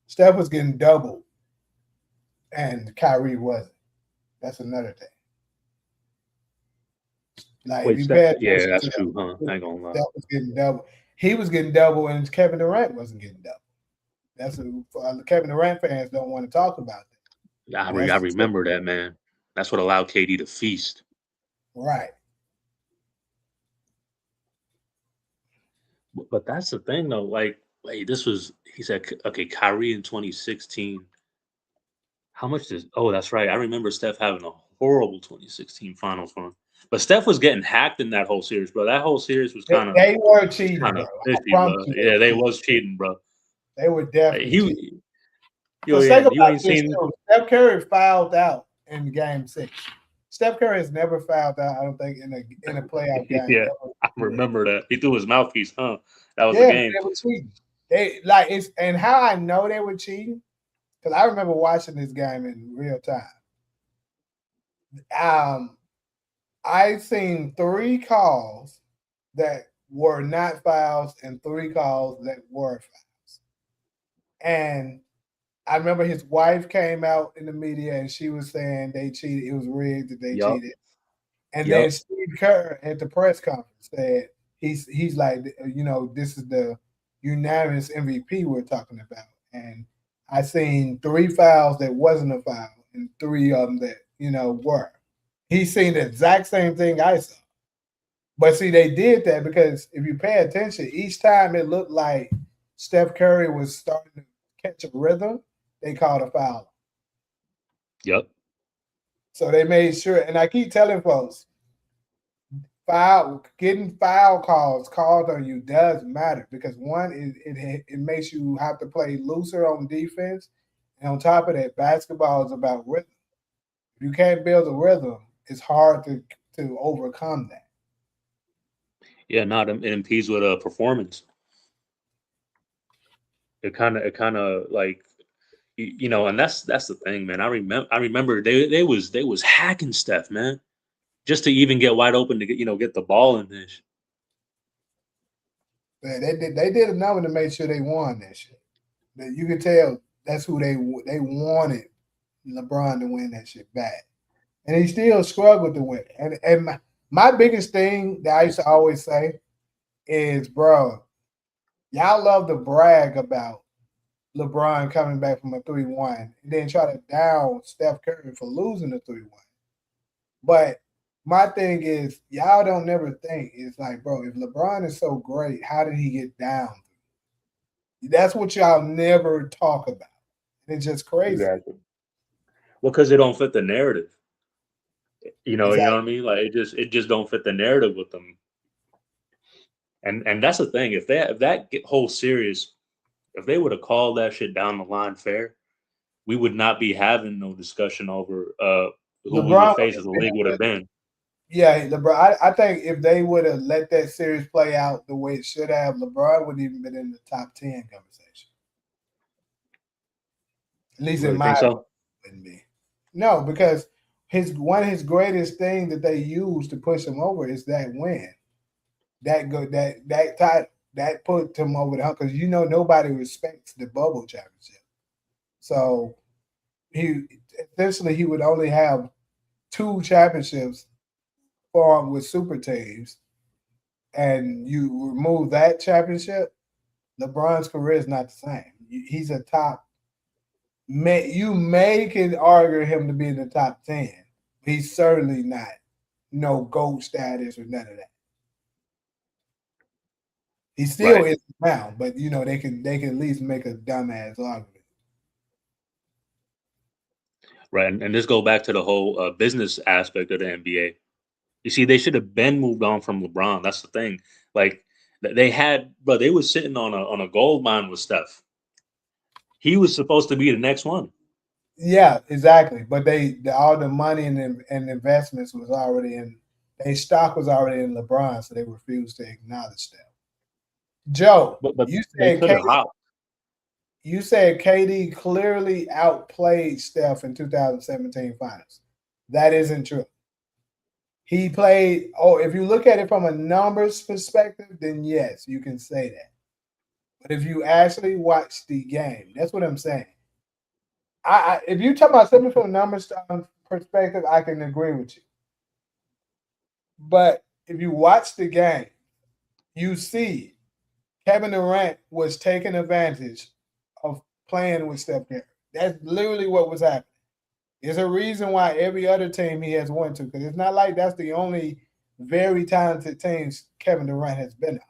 Steph was getting doubled, and Kyrie wasn't. That's another thing. Like if Wait, you Steph? pay Yeah, attention that's to true, huh? that, I ain't gonna lie. Steph was getting double. He was getting double, and Kevin Durant wasn't getting double. That's what Kevin Durant fans don't want to talk about that. I, But re- that's I the truth. remember that, man. That's what allowed KD to feast. Right. But that's the thing, though. Like, wait, he said, okay, Kyrie in 2016. How much does? Oh, that's right. I remember Steph having a horrible 2016 Finals run. But Steph was getting hacked in that whole series, bro. That whole series was They, kind of they were cheating, kind bro. of I fishy, bro. promise you they Yeah, were they cheating. was cheating, bro. They were definitely cheating. He, yo, Because yeah, think you about ain't this seen. too. Steph Curry fouled out in Game 6. Steph Curry has never fouled out, I don't think, in a playoff game Yeah, ever. I remember that. He threw his mouthpiece, huh? That was the Yeah, but game. they were cheating. They like it's and how I know they were cheating because I remember watching this game in real time. I seen 3 calls that were not fouls and 3 calls that were fouls. And I remember his wife came out in the media and she was saying they cheated. It was rigged that they Yup, cheated. And then yup. Steve Kerr at the press conference said he's like, this is the unanimous MVP we're talking about. And I seen 3 fouls that wasn't a foul and 3 of them that, were. He's seen the exact same thing I saw. But see, they did that because if you pay attention, each time it looked like Steph Curry was starting to catch a rhythm, they called a foul. Yup. So they made sure, and I keep telling folks, getting foul calls called on you does matter because one, it makes you have to play looser on defense, and on top of that, basketball is about rhythm. If you can't build a rhythm, it's hard to overcome that. Yeah, not it impedes with a performance. It kind of like and that's the thing, man. I remember they was hacking Steph, man, just to even get wide open to get the ball in this. They did a number to make sure they won that shit. That you could tell that's who they wanted LeBron to win that shit back, and he still struggled to win. And my biggest thing that I used to always say is, bro, y'all love to brag about LeBron coming back from a 3-1 and then try to down Steph Curry for losing the 3-1. But my thing is, y'all don't never think it's like, bro, if LeBron is so great, how did he get down? That's what y'all never talk about. It's just crazy. Exactly. Well, because it don't fit the narrative. You know what I Exactly. mean? Like it just don't fit the narrative with them. And that's the thing. If that whole series, if they would have called that shit down the line fair, we would not be having no discussion over who the LeBron would face of have the been league would have been. yeah, LeBron. I think if they would have let that series play out the way it should have, LeBron wouldn't even been in the top 10 conversation. At least You in really my think opinion, so? wouldn't be. No, because one of his greatest thing that they use to push him over is that win. That title that put him over the hump because nobody respects the bubble championship. So he essentially he would only have 2 championships formed with super teams, and you remove that championship, LeBron's career is not the same. He's a top. You may can argue him to be in the top 10. He's certainly not no GOAT status or none of that. He still Right. is now, but they can at least make a dumbass argument. Right. And this go back to the whole business aspect of the NBA. You see, they should have been moved on from LeBron. That's the thing. Like but they was sitting on a gold mine with Steph. He was supposed to be the next one. Yeah, exactly. But all the money and investments was already in. Their stock was already in LeBron, so they refused to acknowledge that. Joe, But you they said could have KD, hopped. you said KD clearly outplayed Steph in 2017 finals. That isn't true. He played. Oh, if you look at it from a numbers perspective, then yes, you can say that. But if you actually watch the game, that's what I'm saying. If you talk about something from a numbers perspective, I can agree with you. But if you watch the game, you see Kevin Durant was taking advantage of playing with Steph Curry. That's literally what was happening. There's a reason why every other team he has won to, because it's not like that's the only very talented teams Kevin Durant has been on.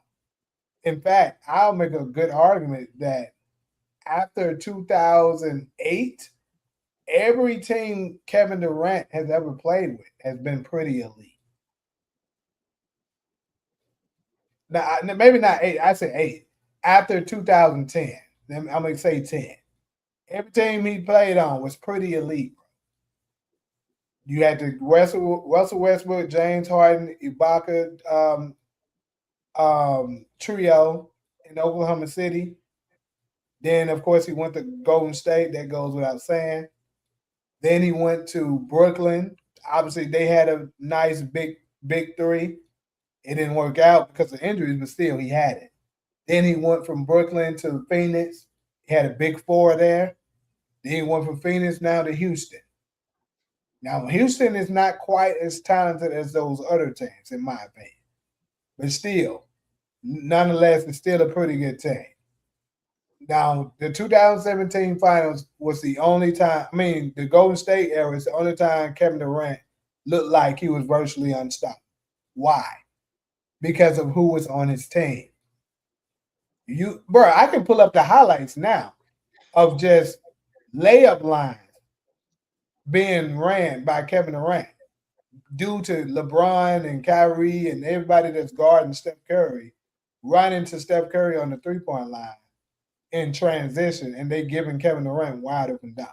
In fact, I'll make a good argument that after 2008, every team Kevin Durant has ever played with has been pretty elite. Now, maybe not 8. I say 8. After 2010, I'm gonna say 10. Every team he played on was pretty elite. You had the Russell Westbrook, James Harden, Ibaka trio in Oklahoma City. Then, of course, he went to Golden State. That goes without saying. Then he went to Brooklyn. Obviously, they had a nice big three. It didn't work out because of injuries, but still, he had it. Then he went from Brooklyn to Phoenix. He had a big four there. Then he went from Phoenix now to Houston. Now, Houston is not quite as talented as those other teams, in my opinion. But still, nonetheless, it's still a pretty good team. Now, the 2017 finals was the only time, I mean, the Golden State era is the only time Kevin Durant looked like he was virtually unstoppable. Why? Because of who was on his team. Bro, I can pull up the highlights now of just layup lines being ran by Kevin Durant due to LeBron and Kyrie and everybody that's guarding Steph Curry running to Steph Curry on the three-point line in transition, and they giving Kevin Durant wide open dollars.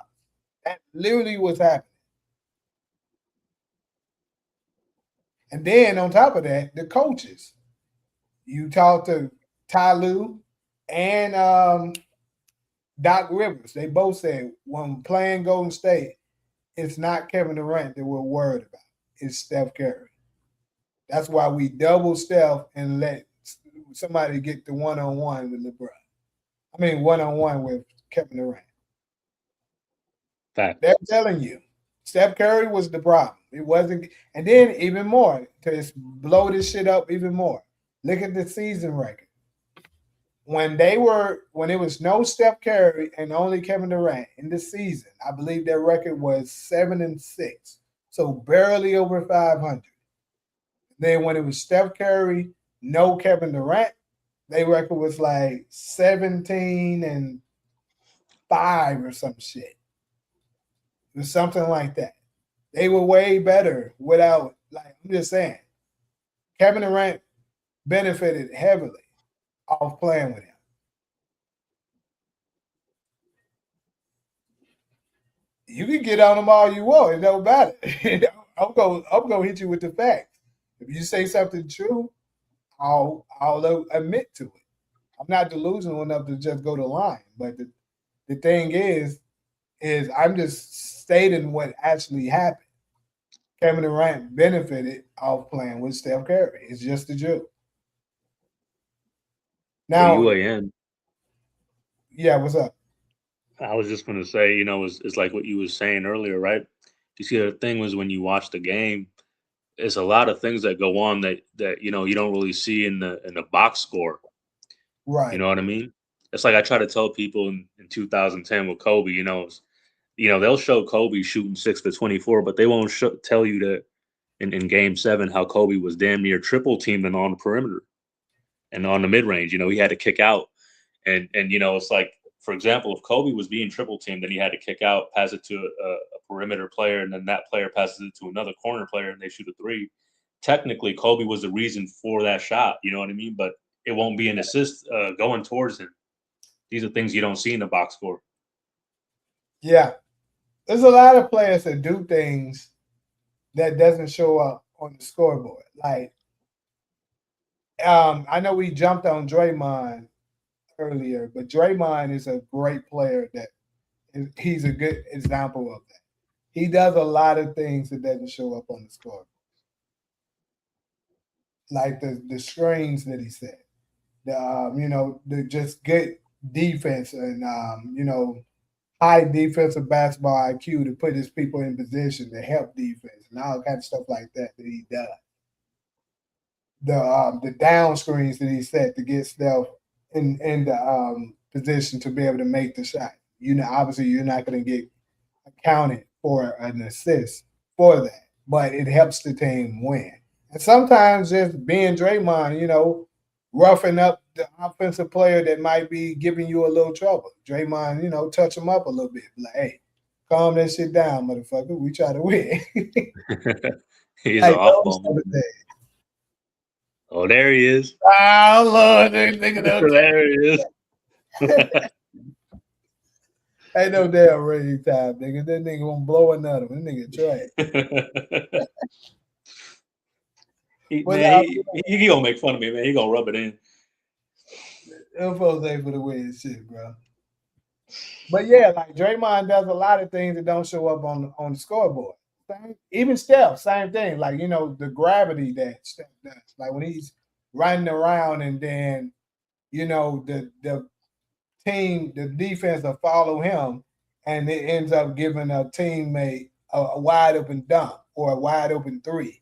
That literally was happening. And then on top of that, the coaches. You talk to Ty Lue and Doc Rivers. They both said when playing Golden State, it's not Kevin Durant that we're worried about. It's Steph Curry. That's why we double Steph and let somebody get the one-on-one with LeBron. I mean, one-on-one with Kevin Durant. Fact. They're telling you, Steph Curry was the problem. It wasn't. And then even more, to blow this shit up even more, look at the season record. When it was no Steph Curry and only Kevin Durant in the season, I believe their record was 7-6. So barely over 500. Then when it was Steph Curry, no Kevin Durant, their record was like 17-5 or some shit. It was something like that. They were way better without, like, I'm just saying, Kevin Durant benefited heavily off playing with him. You can get on them all you want. It don't matter. I'm gonna hit you with the facts. If you say something true, I'll admit to it. I'm not delusional enough to just go to line. But the thing is I'm just stating what actually happened. Kevin Durant benefited off playing with Steph Curry. It's just the truth. Now, UAN. Yeah, what's up? I was just gonna say, it's like what you was saying earlier, right? You see, the thing was when you watch the game, there's a lot of things that go on that you don't really see in the box score. Right. You know what I mean? It's like I try to tell people in 2010 with Kobe, they'll show Kobe shooting 6 for 24, but they won't tell you that in Game 7 how Kobe was damn near triple teamed and on the perimeter and on the mid range. He had to kick out, and it's like, for example, if Kobe was being triple teamed, then he had to kick out, pass it to a perimeter player, and then that player passes it to another corner player, and they shoot a three. Technically, Kobe was the reason for that shot. You know what I mean? But it won't be an assist going towards him. These are things you don't see in the box score. Yeah. There's a lot of players that do things that doesn't show up on the scoreboard. Like, I know we jumped on Draymond earlier, but Draymond is a great player he's a good example of that. He does a lot of things that doesn't show up on the scoreboard. Like the screens that he set, the just good defense and high defensive basketball IQ to put his people in position to help defense and all kind of stuff like that he does. The down screens that he set to get Steph in the position to be able to make the shot. Obviously you're not going to get accounted for an assist for that, but it helps the team win. And sometimes just being Draymond, roughing up the offensive player that might be giving you a little trouble. Draymond, touch him up a little bit. Like, hey, calm that shit down, motherfucker. We try to win. He's an off-ball. Oh, there he is. Oh, Lord. There he is. Ain't no damn rating time, nigga. That nigga gonna blow another one. That nigga trash. But Man, he gonna make fun of me, man. He gonna rub it in. them folks ain't for the win shit, bro. But yeah, like Draymond does a lot of things that don't show up on the scoreboard. Even Steph, same thing. Like, you know, the gravity that Steph does. Like when he's running around and then, you know, the team, the defense will follow him and it ends up giving a teammate a wide open dunk or a wide open three.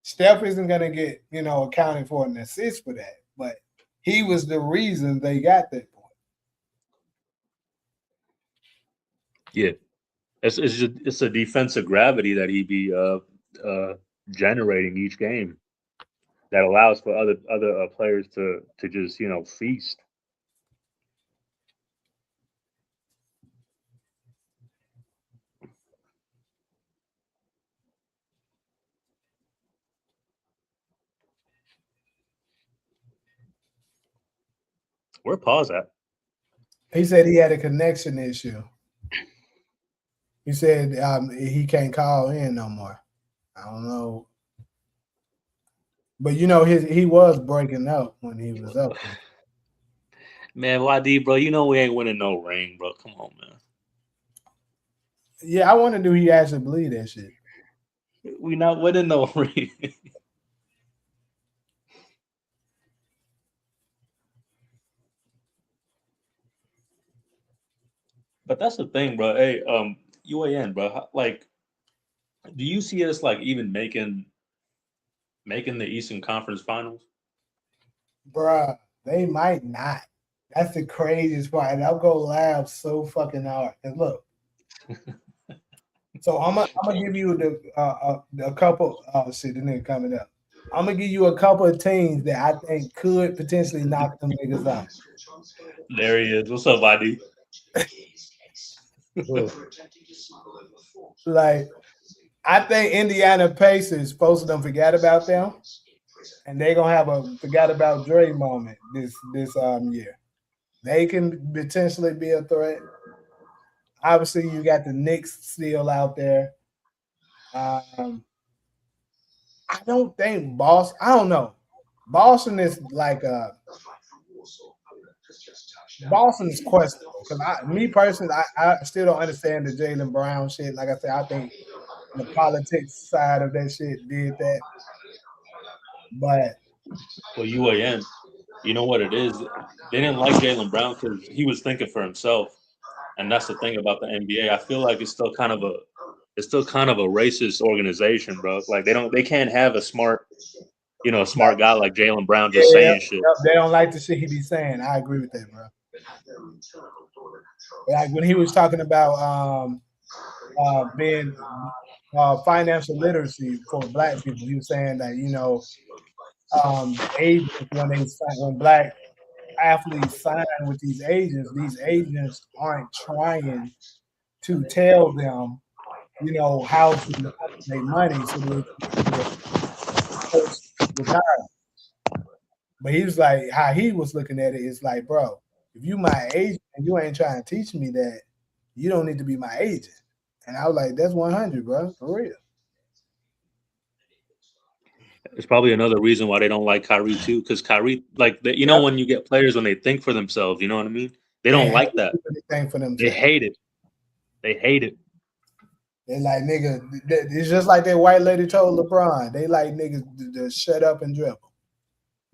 Steph isn't gonna get, you know, accounted for an assist for that, but he was the reason they got that point. Yeah, it's a defensive gravity that he be generating each game that allows for other players to just feast. Where Paul's at? He said he had a connection issue. He said he can't call in no more. I don't know. But you know, he was breaking up when he was up there. Man, YD, bro, you know we ain't winning no ring, bro. Come on, man. Yeah, I wonder do he actually believe that shit. We not winning no ring. But that's the thing, bro. Hey, UAN, bro. Like, do you see us like even making the Eastern Conference Finals? Bruh, they might not. That's the craziest part. And I'll go laugh so fucking hard. And look, so I'm gonna give you a couple. Oh shit, the nigga coming up. I'm gonna give you a couple of teams that I think could potentially knock them niggas out. There he is. What's up, YD? Like, I think Indiana Pacers, most of them forgot about them, and they gonna have a forgot about Dre moment this year. They can potentially be a threat. Obviously, you got the Knicks still out there. I don't think Boston. I don't know. Boston is like Boston is questionable because me personally, I still don't understand the Jaylen Brown shit. Like I said, I think the politics side of that shit did that. But Well, UAN, you know what it is? They didn't like Jaylen Brown because he was thinking for himself, and that's the thing about the NBA. I feel like it's still kind of a racist organization, bro. Like they can't have a smart guy like Jaylen Brown just yeah, saying shit. they don't like the shit he be saying. I agree with that, bro. Like when he was talking about being financial literacy for black people, he was saying that agents when black athletes sign with these agents aren't trying to tell them, how to make money so they can retire. But he was like, how he was looking at it is like, bro, if you my agent and you ain't trying to teach me that, you don't need to be my agent. And I was like, that's 100, bro, for real. It's probably another reason why they don't like Kyrie too, because Kyrie, like, when you get players when they think for themselves, you know what I mean? They don't like that. They for They hate it. They hate it. They like, nigga, it's just like that white lady told LeBron. They like niggas to shut up and dribble.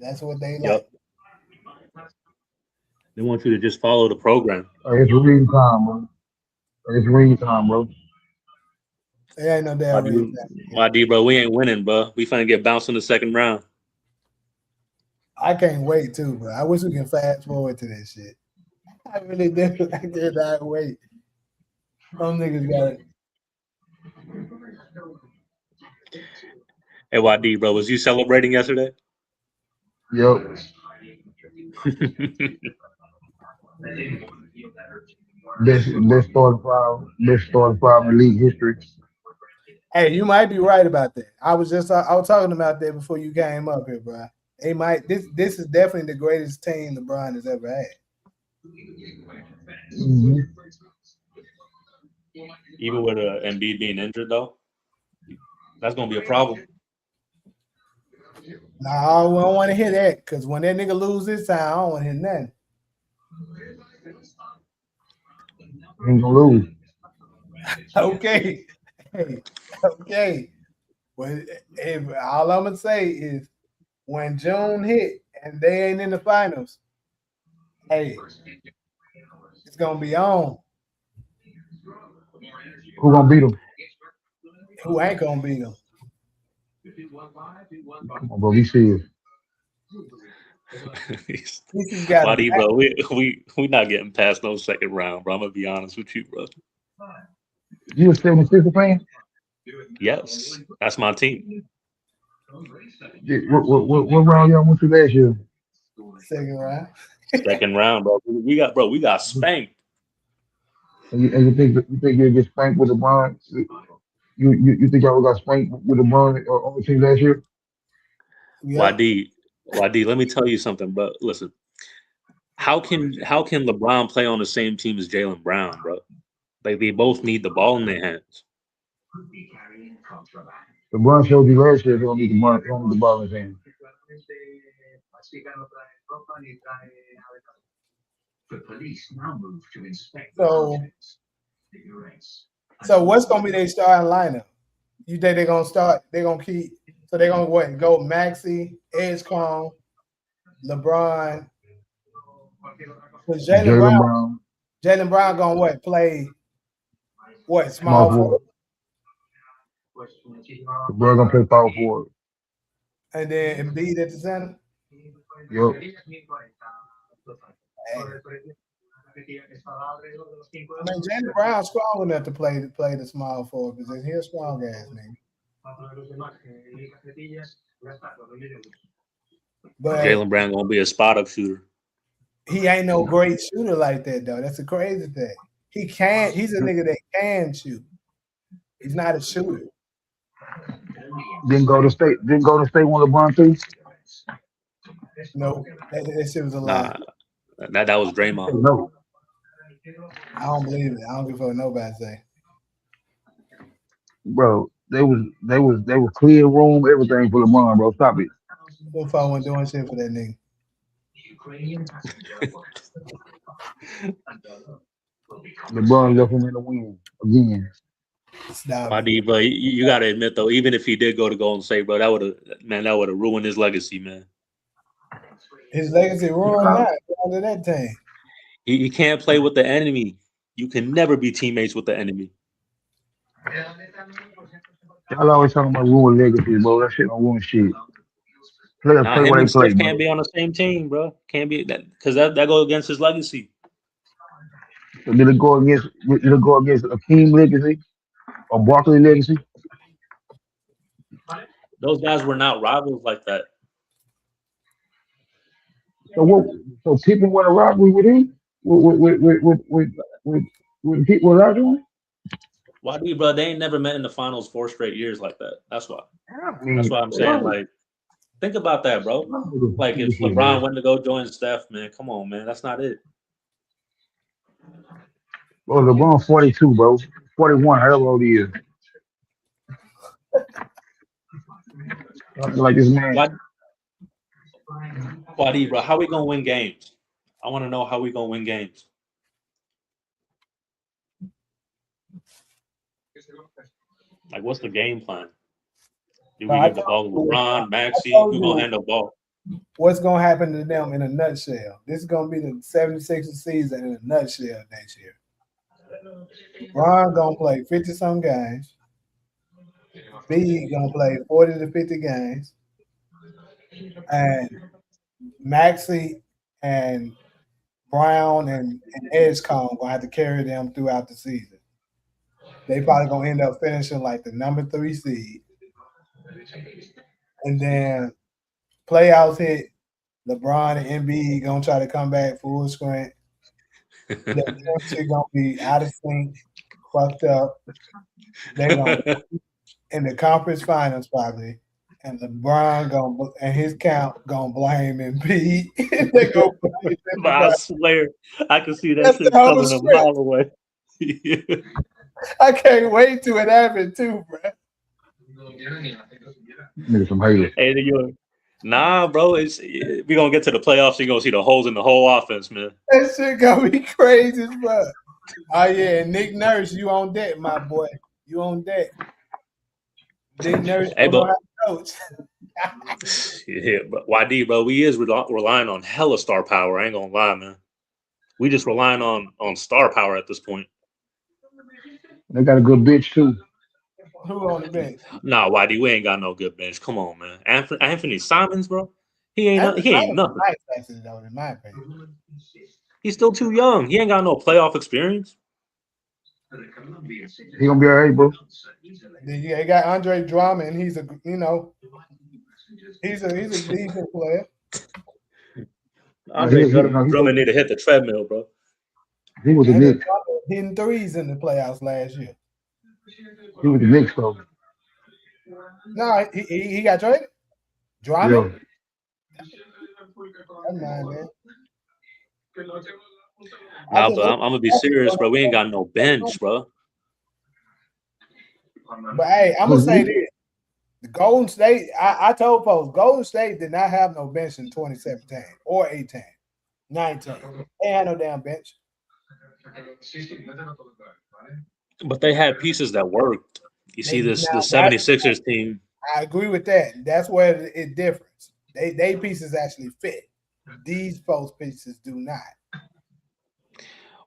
That's what they like. Yep. They want you to just follow the program. It's reading time, bro. It's reading time, bro. There ain't no damn reason. YD, bro, we ain't winning, bro. We finna get bounced in the second round. I can't wait too, bro. I wish we can fast forward to this shit. I really do. I cannot wait. Some niggas got it. Hey, YD, bro, was you celebrating yesterday? Yep. Best starting five in league history. Hey, you might be right about that. I was talking about that before you came up here, bro. They might. This is definitely the greatest team LeBron has ever had. Mm-hmm. Even with Embiid being injured, though, that's gonna be a problem. No, we don't want to hear that because when that nigga lose this time, I don't want to hear nothing. Ain't gonna lose. Okay. Hey, okay. Well, if all I'm gonna say is when June hit and they ain't in the finals, hey, it's gonna be on. Who gonna beat them? Who ain't gonna beat them? Come on, bro. Be serious. This has got to Buddy, bro, we not getting past no second round, bro. I'm gonna be honest with you, bro. You a 76er fan? Yes, that's my team. Yeah, what round y'all went to last year? second round. Second round, bro. We got spanked. And you think you'll get spanked with LeBron? You think y'all got spanked with LeBron on the team last year? Yep. YD, let me tell you something, bro. Listen, how can LeBron play on the same team as Jaylen Brown, bro? Like they both need the ball in their hands. LeBron showed you last year they don't need the ball in his hand. So what's gonna be their starting lineup? You think they're gonna start? They're gonna keep. So they're gonna what? Go Maxey, Edgecombe, LeBron. Jaylen Brown, Jaylen Brown gonna what? Play what? small Small forward. forward, LeBron gonna play power forward. and then Embiid at the center. Yup. I mean, Jaylen Brown's strong enough to play the small forward because he's a strong ass nigga. But Jaylen Brown gonna be a spot up shooter. he ain't no great shooter like that though. That's the crazy thing. He's a nigga that can shoot. He's not a shooter. Didn't go to state when LeBron too. No, that shit was a lie. Nah, that was Draymond. No. I don't believe it. I don't give a fuck what nobody say. Bro, they was clear room, everything for LeBron, bro. Stop it. What fuck wasn't doing shit for that nigga? LeBron left him in the win again. Stop it. YD, but you gotta admit though, even if he did go to Golden State, bro, that would have ruined his legacy, man. His legacy ruined now under that thing. He can't play with the enemy. You can never be teammates with the enemy. Y'all always talking about ruin legacy, bro. That shit don't ruin shit. Players Nah, play him what they and play, Steph can't bro. be on the same team, bro. Can't be that because that goes against his legacy. So did it go against Akeem legacy or Barkley legacy? Those guys were not rivals like that. So what? So Pippen won a rivalry with him? With people without him? YD, bro, they ain't never met in the finals 4 straight years like that. That's why. I mean, That's why I'm saying, like, think about that, bro. Like, if LeBron went to go join Steph, man, come on, man, that's not it. Bro, LeBron 42, bro. 41, however old he is. Like this man. YD, bro, how we gonna win games? I want to know how we gonna win games. Like, what's the game plan? Do we give the ball to LeBron, Maxey? Who's gonna handle the ball? What's gonna happen to them in a nutshell? This is gonna be the 76ers season in a nutshell next year. Ron gonna play 50-some games. B gonna play 40 to 50 games. And Maxey and Brown and Edgecombe gonna have to carry them throughout the season. They probably gonna end up finishing like the number 3 seed. And then playoffs hit, LeBron and Embiid gonna try to come back full strength. The chemistry gonna be out of sync, fucked up. They gonna in the conference finals probably, and LeBron and his count gonna blame Embiid. They gonna blame I swear, I can see that That's shit the whole coming a script. mile away. I can't wait till it happen too, bro. Nigga, some haters. Hey, nah, bro. We gonna get to the playoffs. You gonna see the holes in the whole offense, man. That shit gonna be crazy as fuck. Oh yeah, Nick Nurse, you on deck, my boy. You on deck. Nick Nurse Hey, from but Ohio Coach. yeah, but YD, bro, we is relying on hella star power. I ain't gonna lie, man. We just relying on star power at this point. They got a good bitch too. Who on the bench? Nah, YD, we ain't got no good bench. Come on, man. Anthony Simons, bro. He Anthony ain't Simons is nothing. nice, actually, though, in my opinion. He's still too young. He ain't got no playoff experience. He gonna be alright, bro. Then you got Andre Drummond. He's a he's a decent player. Andre He, no, Drummond need to hit the treadmill, bro. he was the Andre Knicks. Drummond hitting threes in the playoffs last year. He was the Knicks, though. No, he got traded. Drummond. Yeah. That's mine, man. Nah, but I'm gonna be serious, bro. We ain't got no bench, bro. But hey, I'm gonna say this: the Golden State. I told folks, Golden State did not have no bench in 2017 or 18, 19. They had no damn bench. But they had pieces that worked. You see the 76ers team. I agree with that. That's where it differs. They pieces actually fit. These folks pieces do not.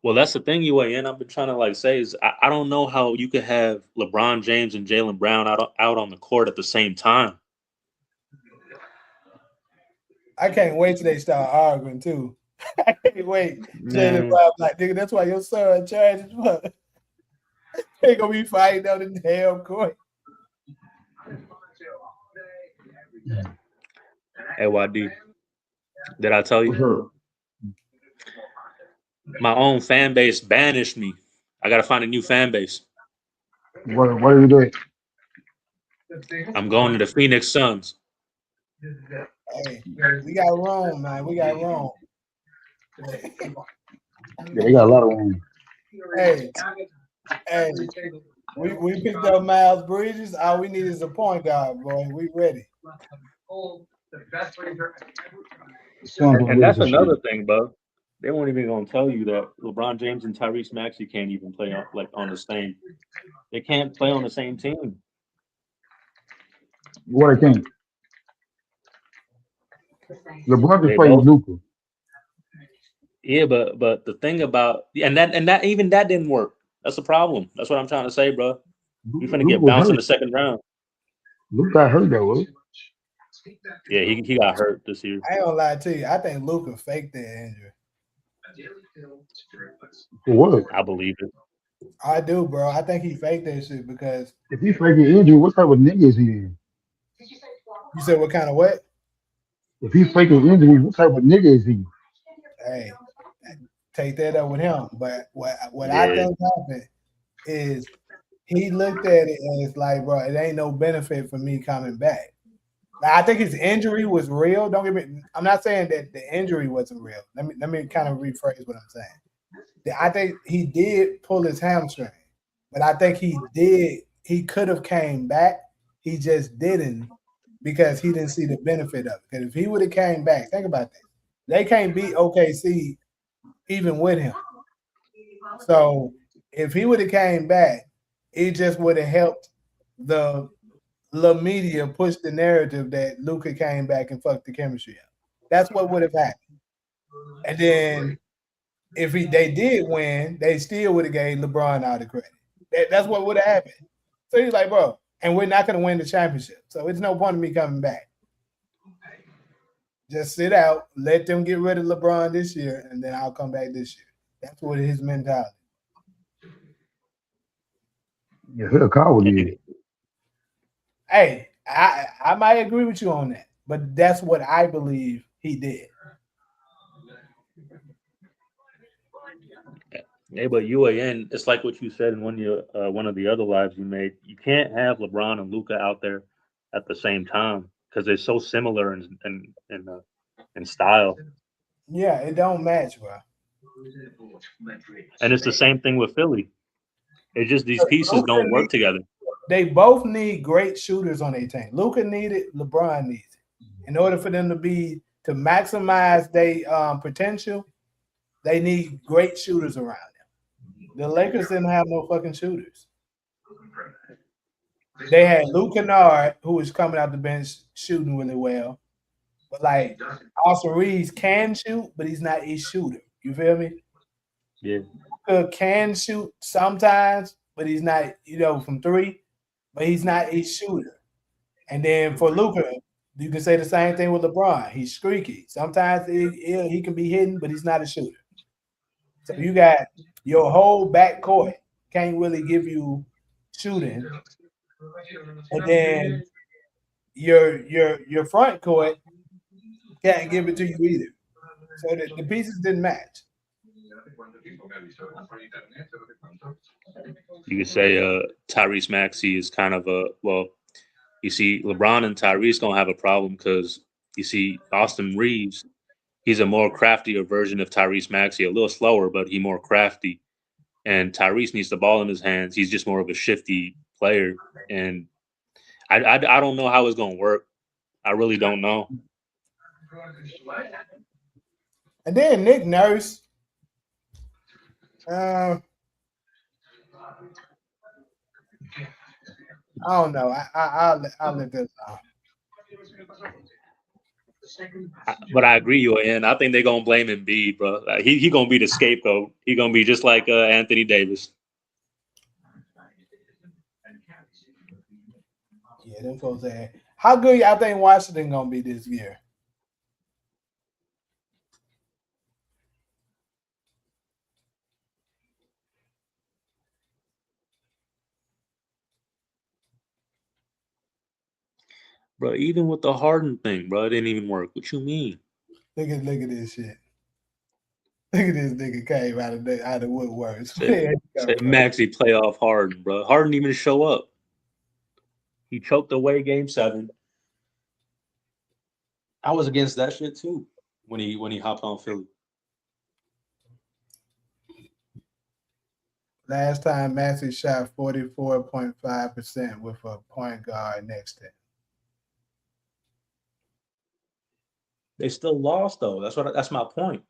Well, that's the thing, UAN. I've been trying to say is I don't know how you could have LeBron James and Jaylen Brown out on the court at the same time. I can't wait till they start arguing too. I can't wait. Jaylen Brown like, nigga, that's why your son charged as fuck. They gonna be fighting on the damn court. Hey, YD, did I tell you? My own fan base banished me. I gotta find a new fan base. What are you doing? I'm going to the Phoenix Suns. Hey, we got Rome, man. We got Rome. Yeah, they got a lot of room. Hey, we picked up Miles Bridges. All we need is a point guard, boy. We ready. And that's another thing, bro. They weren't even gonna tell you that LeBron James and Tyrese Maxey can't even play on the same. They can't play on the same team. What I think? LeBron can play with Luka. Yeah, but the thing about and that even that didn't work. That's the problem. That's what I'm trying to say, bro. We finna get bounced in the second round. Luka got hurt though, right? Yeah, he got hurt this year. I ain't gonna lie to you. I think Luka faked that injury. For what? I believe it. I do, bro. I think he faked that shit because if he faking injury, what type of nigga is he in? You said what kind of what? If he's faking injury, what type of nigga is he? Hey, take that up with him. But what I think happened is he looked at it as like, bro, it ain't no benefit for me coming back. Now, I think his injury was real. Don't get me. I'm not saying that the injury wasn't real. Let me kind of rephrase what I'm saying. I think he did pull his hamstring, but I think he could have came back. He just didn't because he didn't see the benefit of it. Because if he would have came back, think about that. They can't beat OKC even with him. So if he would have came back, it just would have helped the media push the narrative that Luka came back and fucked the chemistry up. That's what would have happened. And then if they did win, they still would have gave LeBron all the credit. That's what would have happened. So he's like, bro, and we're not going to win the championship. So it's no point in me coming back. Just sit out, let them get rid of LeBron this year, and then I'll come back this year. That's what his mentality. Yeah, he'll call you. Hey, I might agree with you on that, but that's what I believe he did. Yeah, but UAN, it's like what you said in one of the other lives you made. You can't have LeBron and Luka out there at the same time because they're so similar in style. Yeah, it don't match, bro. And it's the same thing with Philly. It's just these pieces Luka don't work together. they both need great shooters on their team. Luka needed, LeBron needs it. In order for them to maximize their potential, they need great shooters around them. The Lakers didn't have no fucking shooters. They had Luke Kennard, who was coming out the bench shooting really well. But like Austin Reeves can shoot, but he's not a shooter. You feel me? Yeah. Luka can shoot sometimes, but he's not, from three, but he's not a shooter. And then for Luka, you can say the same thing with LeBron. He's streaky. Sometimes he can be hidden, but he's not a shooter. So you got your whole backcourt can't really give you shooting, and then your front court can't give it to you either. So the pieces didn't match. You could say Tyrese Maxey is kind of a well. You see, LeBron and Tyrese gonna have a problem because you see Austin Reeves. He's a more craftier version of Tyrese Maxey, a little slower, but he more crafty. And Tyrese needs the ball in his hands. He's just more of a shifty player, and I don't know how it's gonna work. I really don't know. And then Nick Nurse, I don't know. I'll let this out. But I agree, you and I think they're gonna blame Embiid, bro. Like, he gonna be the scapegoat. He gonna be just like Anthony Davis. Yeah, them folks there. How good y'all think Washington gonna be this year? Bro, even with the Harden thing, bro, it didn't even work. What you mean? Look at this shit. Look at this nigga came out of the woodwork. Said Maxey playoff Harden, bro. Harden didn't even show up. He choked away Game 7. I was against that shit too when he hopped on Philly. Last time Maxey shot 44.5% with a point guard next to him. They still lost though. That's my point.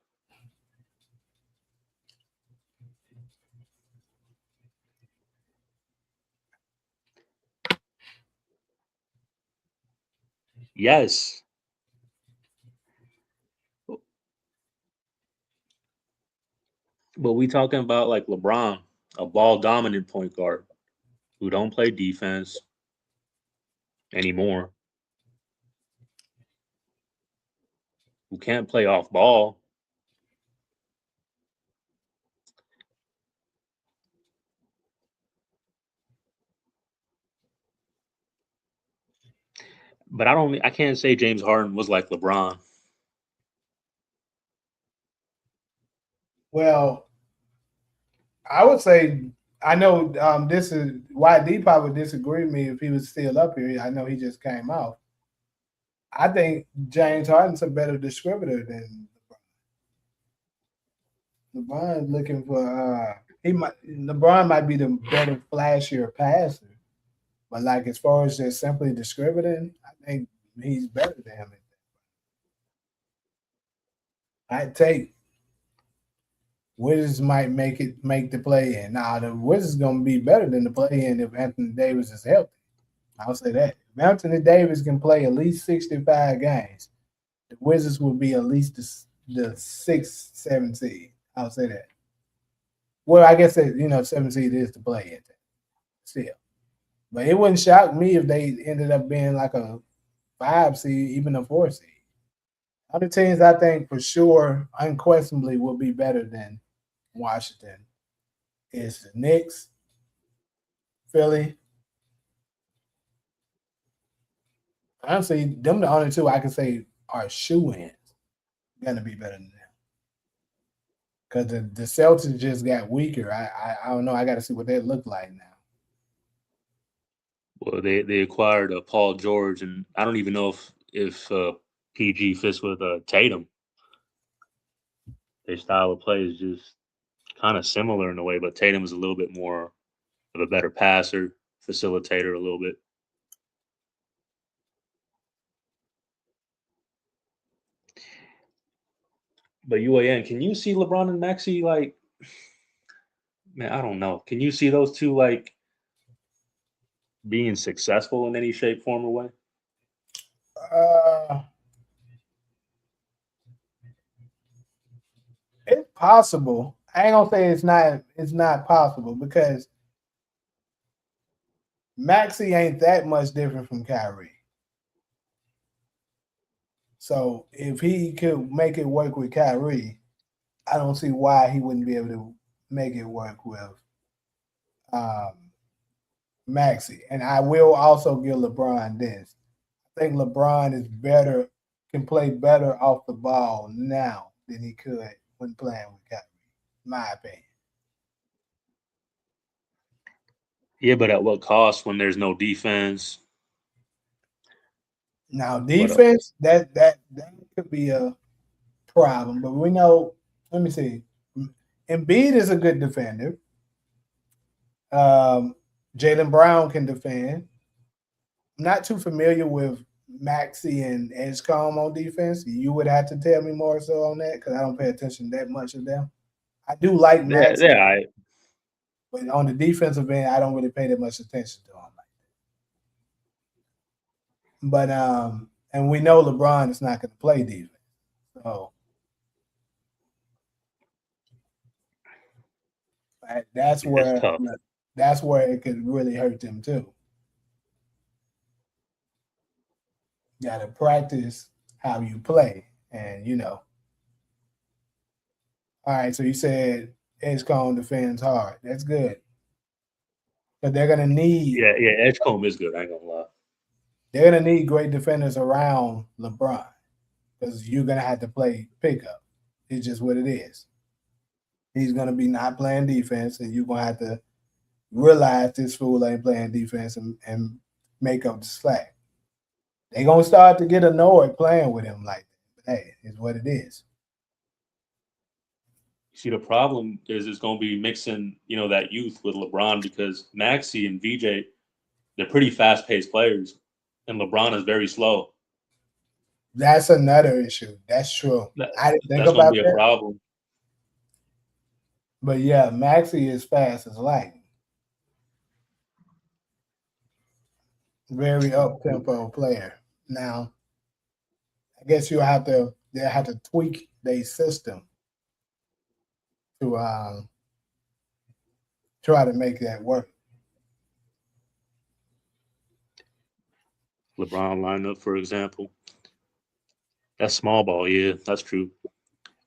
Yes. But we talking about like LeBron, a ball dominant point guard who don't play defense anymore, who can't play off ball. But I can't say James Harden was like LeBron. Well, I would say I know this is why Depot would disagree with me if he was still up here. I know he just came out. I think James Harden's a better distributor than LeBron. LeBron's looking for LeBron might be the better flashier passer, but like as far as just simply distributing, I think he's better than him. I'd take Wizards might make the play in. Now the Wizards gonna be better than the play in if Anthony Davis is healthy. I'll say that. If Anthony Davis can play at least 65 games, the Wizards will be at least the 6th, 7th seed. I'll say that. Well, I guess that 7th seed is the play in still. But it wouldn't shock me if they ended up being like a 5 seed, even a 4 seed. Other teams I think for sure, unquestionably, will be better than Washington is the Knicks, Philly. Honestly, them the only two I can say are shoe-ins. Gonna be better than them. Because the Celtics just got weaker. I don't know. I got to see what they look like now. Well, they acquired Paul George, and I don't even know if PG fits with Tatum. Their style of play is just kind of similar in a way, but Tatum is a little bit more of a better passer, facilitator a little bit. But UAN, can you see LeBron and Maxey like? Man, I don't know. Can you see those two like being successful in any shape, form, or way? Uh, it's possible. I ain't gonna say it's not. It's not possible because Maxey ain't that much different from Kyrie. So if he could make it work with Kyrie, I don't see why he wouldn't be able to make it work with um, Maxey. And I will also give LeBron this. I think LeBron is better, can play better off the ball now than he could when playing with Kyrie, in my opinion. Yeah, but at what cost when there's no defense? Now defense, that could be a problem, but we know. Let me see. Embiid is a good defender. Jalen Brown can defend. I'm not too familiar with Maxey and Edgecombe on defense. You would have to tell me more so on that because I don't pay attention that much of them. I do like Yeah, Maxey, yeah. but on the defensive end, I don't really pay that much attention to him. But and we know LeBron is not going to play defense, so that's It's where tough. it could really hurt them too. You got to practice how you play, and you know. All right, so you said Edgecombe defends hard. That's good, but they're gonna need Yeah, yeah. Edgecombe is good. I ain't gonna lie. great defenders around LeBron because you're gonna have to play pickup. It's just what it is. He's gonna be not playing defense, and you're gonna have to realize this fool ain't playing defense and make up the slack. They're gonna start to get annoyed playing with him like that. But hey, it's what it is. See, the problem is it's gonna be mixing, that youth with LeBron because Maxey and VJ, they're pretty fast paced players, and LeBron is very slow. That's another issue. That's true. That, I didn't think that's gonna about be a that. problem. But yeah, Maxey is fast as lightning. Very up tempo player. Now, I guess they'll have to tweak their system to try to make that work. LeBron lineup, for example, that's small ball. Yeah, that's true.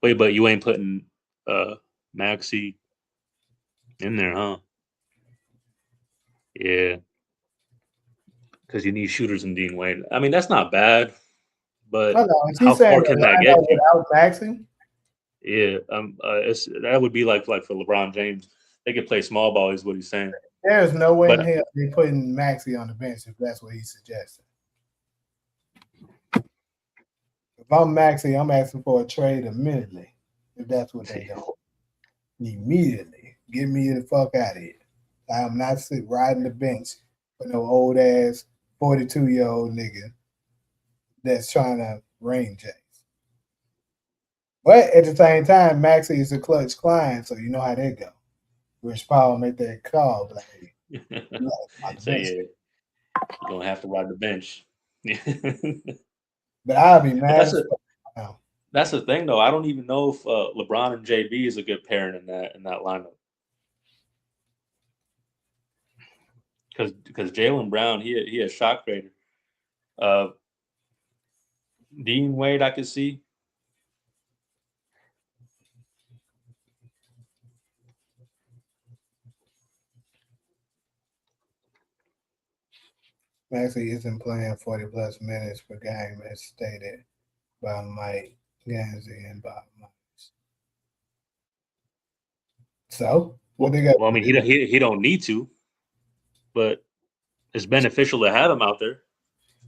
Wait, but you ain't putting Maxey in there, huh? Yeah, because you need shooters in Dean Wade. I mean, that's not bad, but Hold on, is he how saying far the can that lineup get you? without Maxey? Yeah, that would be like for LeBron James. They could play small ball, is what he's saying. There's no way in But hell they putting Maxey on the bench if that's what he's suggesting. If I'm Maxey, I'm asking for a trade immediately. If that's what they do, immediately get me the fuck out of here. I'm not sitting riding the bench for no old ass 42-year-old nigga that's trying to ring chase. But at the same time, Maxey is a clutch client, so you know how that go. Rich Paul make that call, like, hey, so yeah, you're gonna have to ride the bench. but I'll be But mad as fuck now. that's the thing though. I don't even know if LeBron and JB is a good pairing in that lineup. Because Jalen Brown, he a shot creator. Uh, Dean Wade, I could see. Maxey isn't playing 40 plus minutes per game as stated by Mike Gansey and Bob Myers. So what they got? Well, I mean, he don't need to, but it's beneficial to have him out there.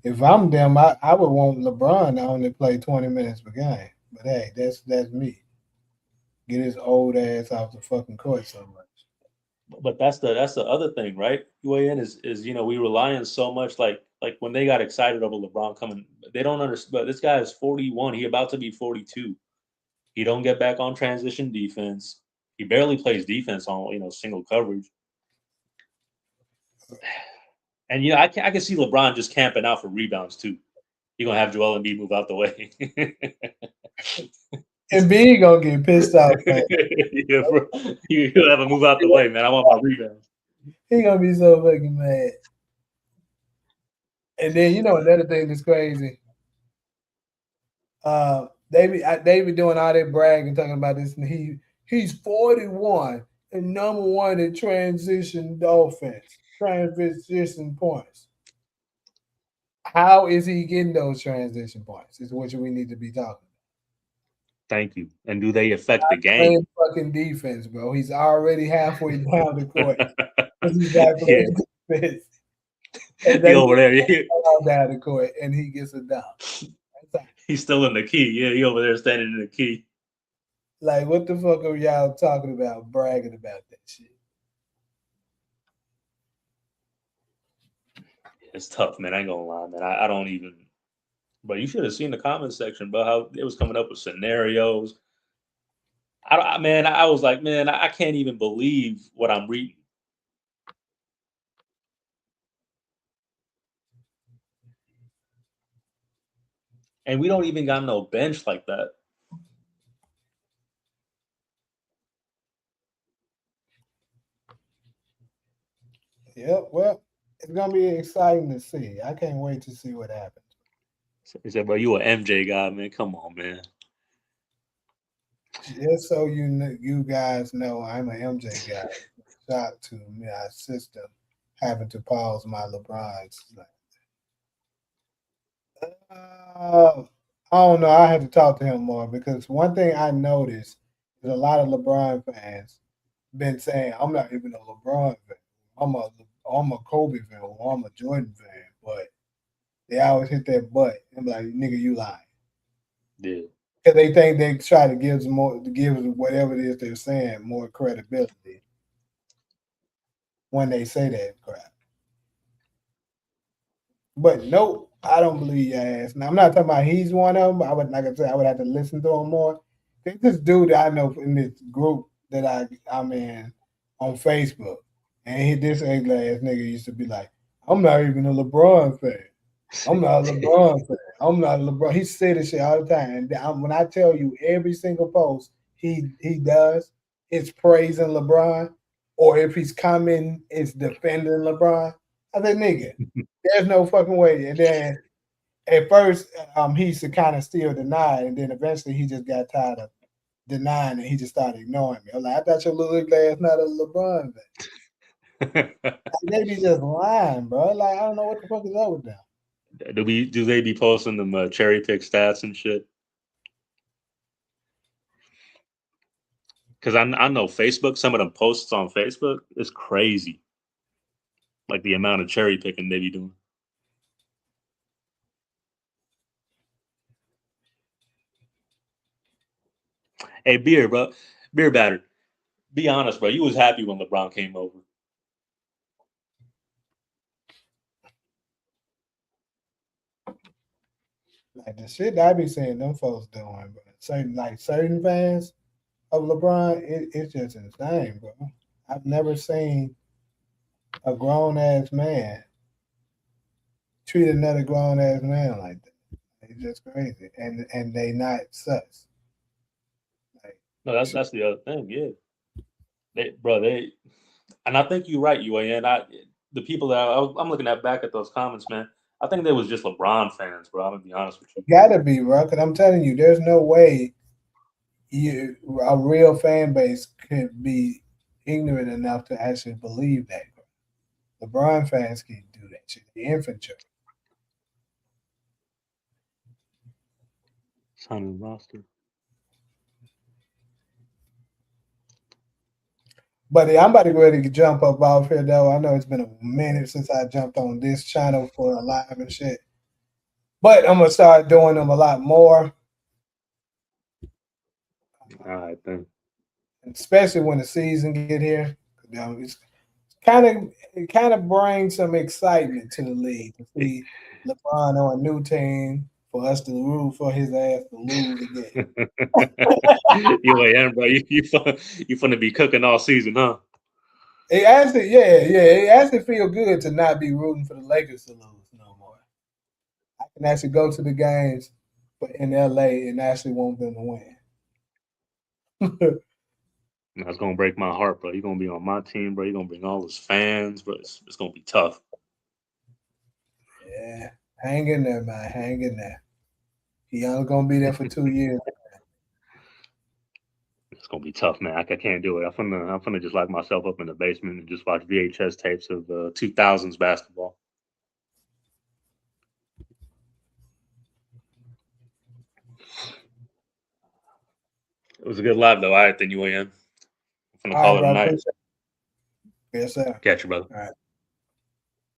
If I'm them, I would want LeBron to only play 20 minutes per game. But hey, that's me. Get his old ass off the fucking court so much. But that's the other thing, right? UAN is we rely on so much like when they got excited over LeBron coming, they don't understand. But this guy is 41. He about to be 42. He don't get back on transition defense. He barely plays defense on single coverage. And I can see LeBron just camping out for rebounds too. He gonna have Joel Embiid move out the way. And B gonna get pissed off, man. Yeah, bro. He'll have to move out the way, man. I want my rebounds. He gonna be so fucking mad. And then another thing that's crazy. They be doing all that bragging, talking about this, and he's 41 and number one in transition offense, transition points. How is he getting those transition points? Is what we need to be talking. Thank you. And do they affect the game? Playing fucking defense, bro. He's already halfway down the court. He's not Yeah. playing defense. He over there. Down the court, and he gets a dunk. He's still in the key. Yeah, he over there standing in the key. Like, what the fuck are y'all talking about, bragging about that shit? It's tough, man. I ain't gonna lie, man. I don't even. But you should have seen the comment section, bro. How it was coming up with scenarios. I was like, man, I can't even believe what I'm reading. And we don't even got no bench like that. Yep. Well, it's gonna be exciting to see. I can't wait to see what happens. He said, "Bro, you an MJ guy, man. Come on, man." Just so you guys know, I'm an MJ guy. Shout out to my sister having to pause my LeBron's. I don't know. I had to talk to him more because one thing I noticed is a lot of LeBron fans been saying, "I'm not even a LeBron fan. I'm a Kobe fan or I'm a Jordan fan," but they always hit that butt. I'm like, "Nigga, you lying." Yeah. Because they think they try to give whatever it is they're saying more credibility when they say that crap. But nope, I don't believe your ass. Now I'm not talking about he's one of them. I would, like I said, I would have to listen to him more. There's this dude that I know in this group that I'm in on Facebook, and this ugly ass nigga used to be like, "I'm not even a LeBron fan. I'm not a LeBron fan. I'm not a LeBron." He said this shit all the time. And when I tell you every single post he does, it's praising LeBron, or if he's coming, it's defending LeBron. I say, nigga, there's no fucking way. And then at first, he used to kind of still deny, and then eventually he just got tired of denying, and he just started ignoring me. I'm like, I thought your little ass not a LeBron fan. They be just lying, bro. Like, I don't know what the fuck is up with them. Do they be posting them cherry pick stats and shit? Because I know Facebook, some of them posts on Facebook is crazy. Like the amount of cherry picking they be doing. Hey, beer batter. Be honest, bro. You was happy when LeBron came over. Like the shit that I be seeing them folks doing, but certain fans of LeBron, it's just insane, bro. I've never seen a grown ass man treat another grown ass man like that. It's just crazy, and they not sus. Like, No, that's the other thing. Yeah, they, and I think you're right, UAN. The people that I'm looking at back at those comments, man. I think they was just LeBron fans, bro. I'm gonna be honest with you. gotta be, bro. Because I'm telling you, there's no way a real fan base could be ignorant enough to actually believe that. LeBron fans can do that shit. The infantry. Signing roster. But yeah, I'm about to go ahead and jump up off here, though. I know it's been a minute since I jumped on this channel for a live and shit. But I'm going to start doing them a lot more. All right, then. Especially when the season get here. it's it kind of brings some excitement to the league to see LeBron on a new team for us to root for his ass to lose again. UAN, bro, you finna be cooking all season, huh? It actually, it actually feel good to not be rooting for the Lakers to lose no more. I can actually go to the games in LA and actually want them to win. That's gonna break my heart, bro. You're gonna be on my team, bro. You're gonna bring all his fans, bro. It's gonna be tough. Yeah, hang in there, man. Hang in there. He only gonna be there for 2 years. It's gonna be tough, man. I can't do it. I'm finna just lock myself up in the basement and just watch VHS tapes of 2000s basketball. It was a good live, though. All right, then, UAN. I'm finna All right, call it a bro. night. Appreciate it. Yes, sir. Catch you, brother. All right.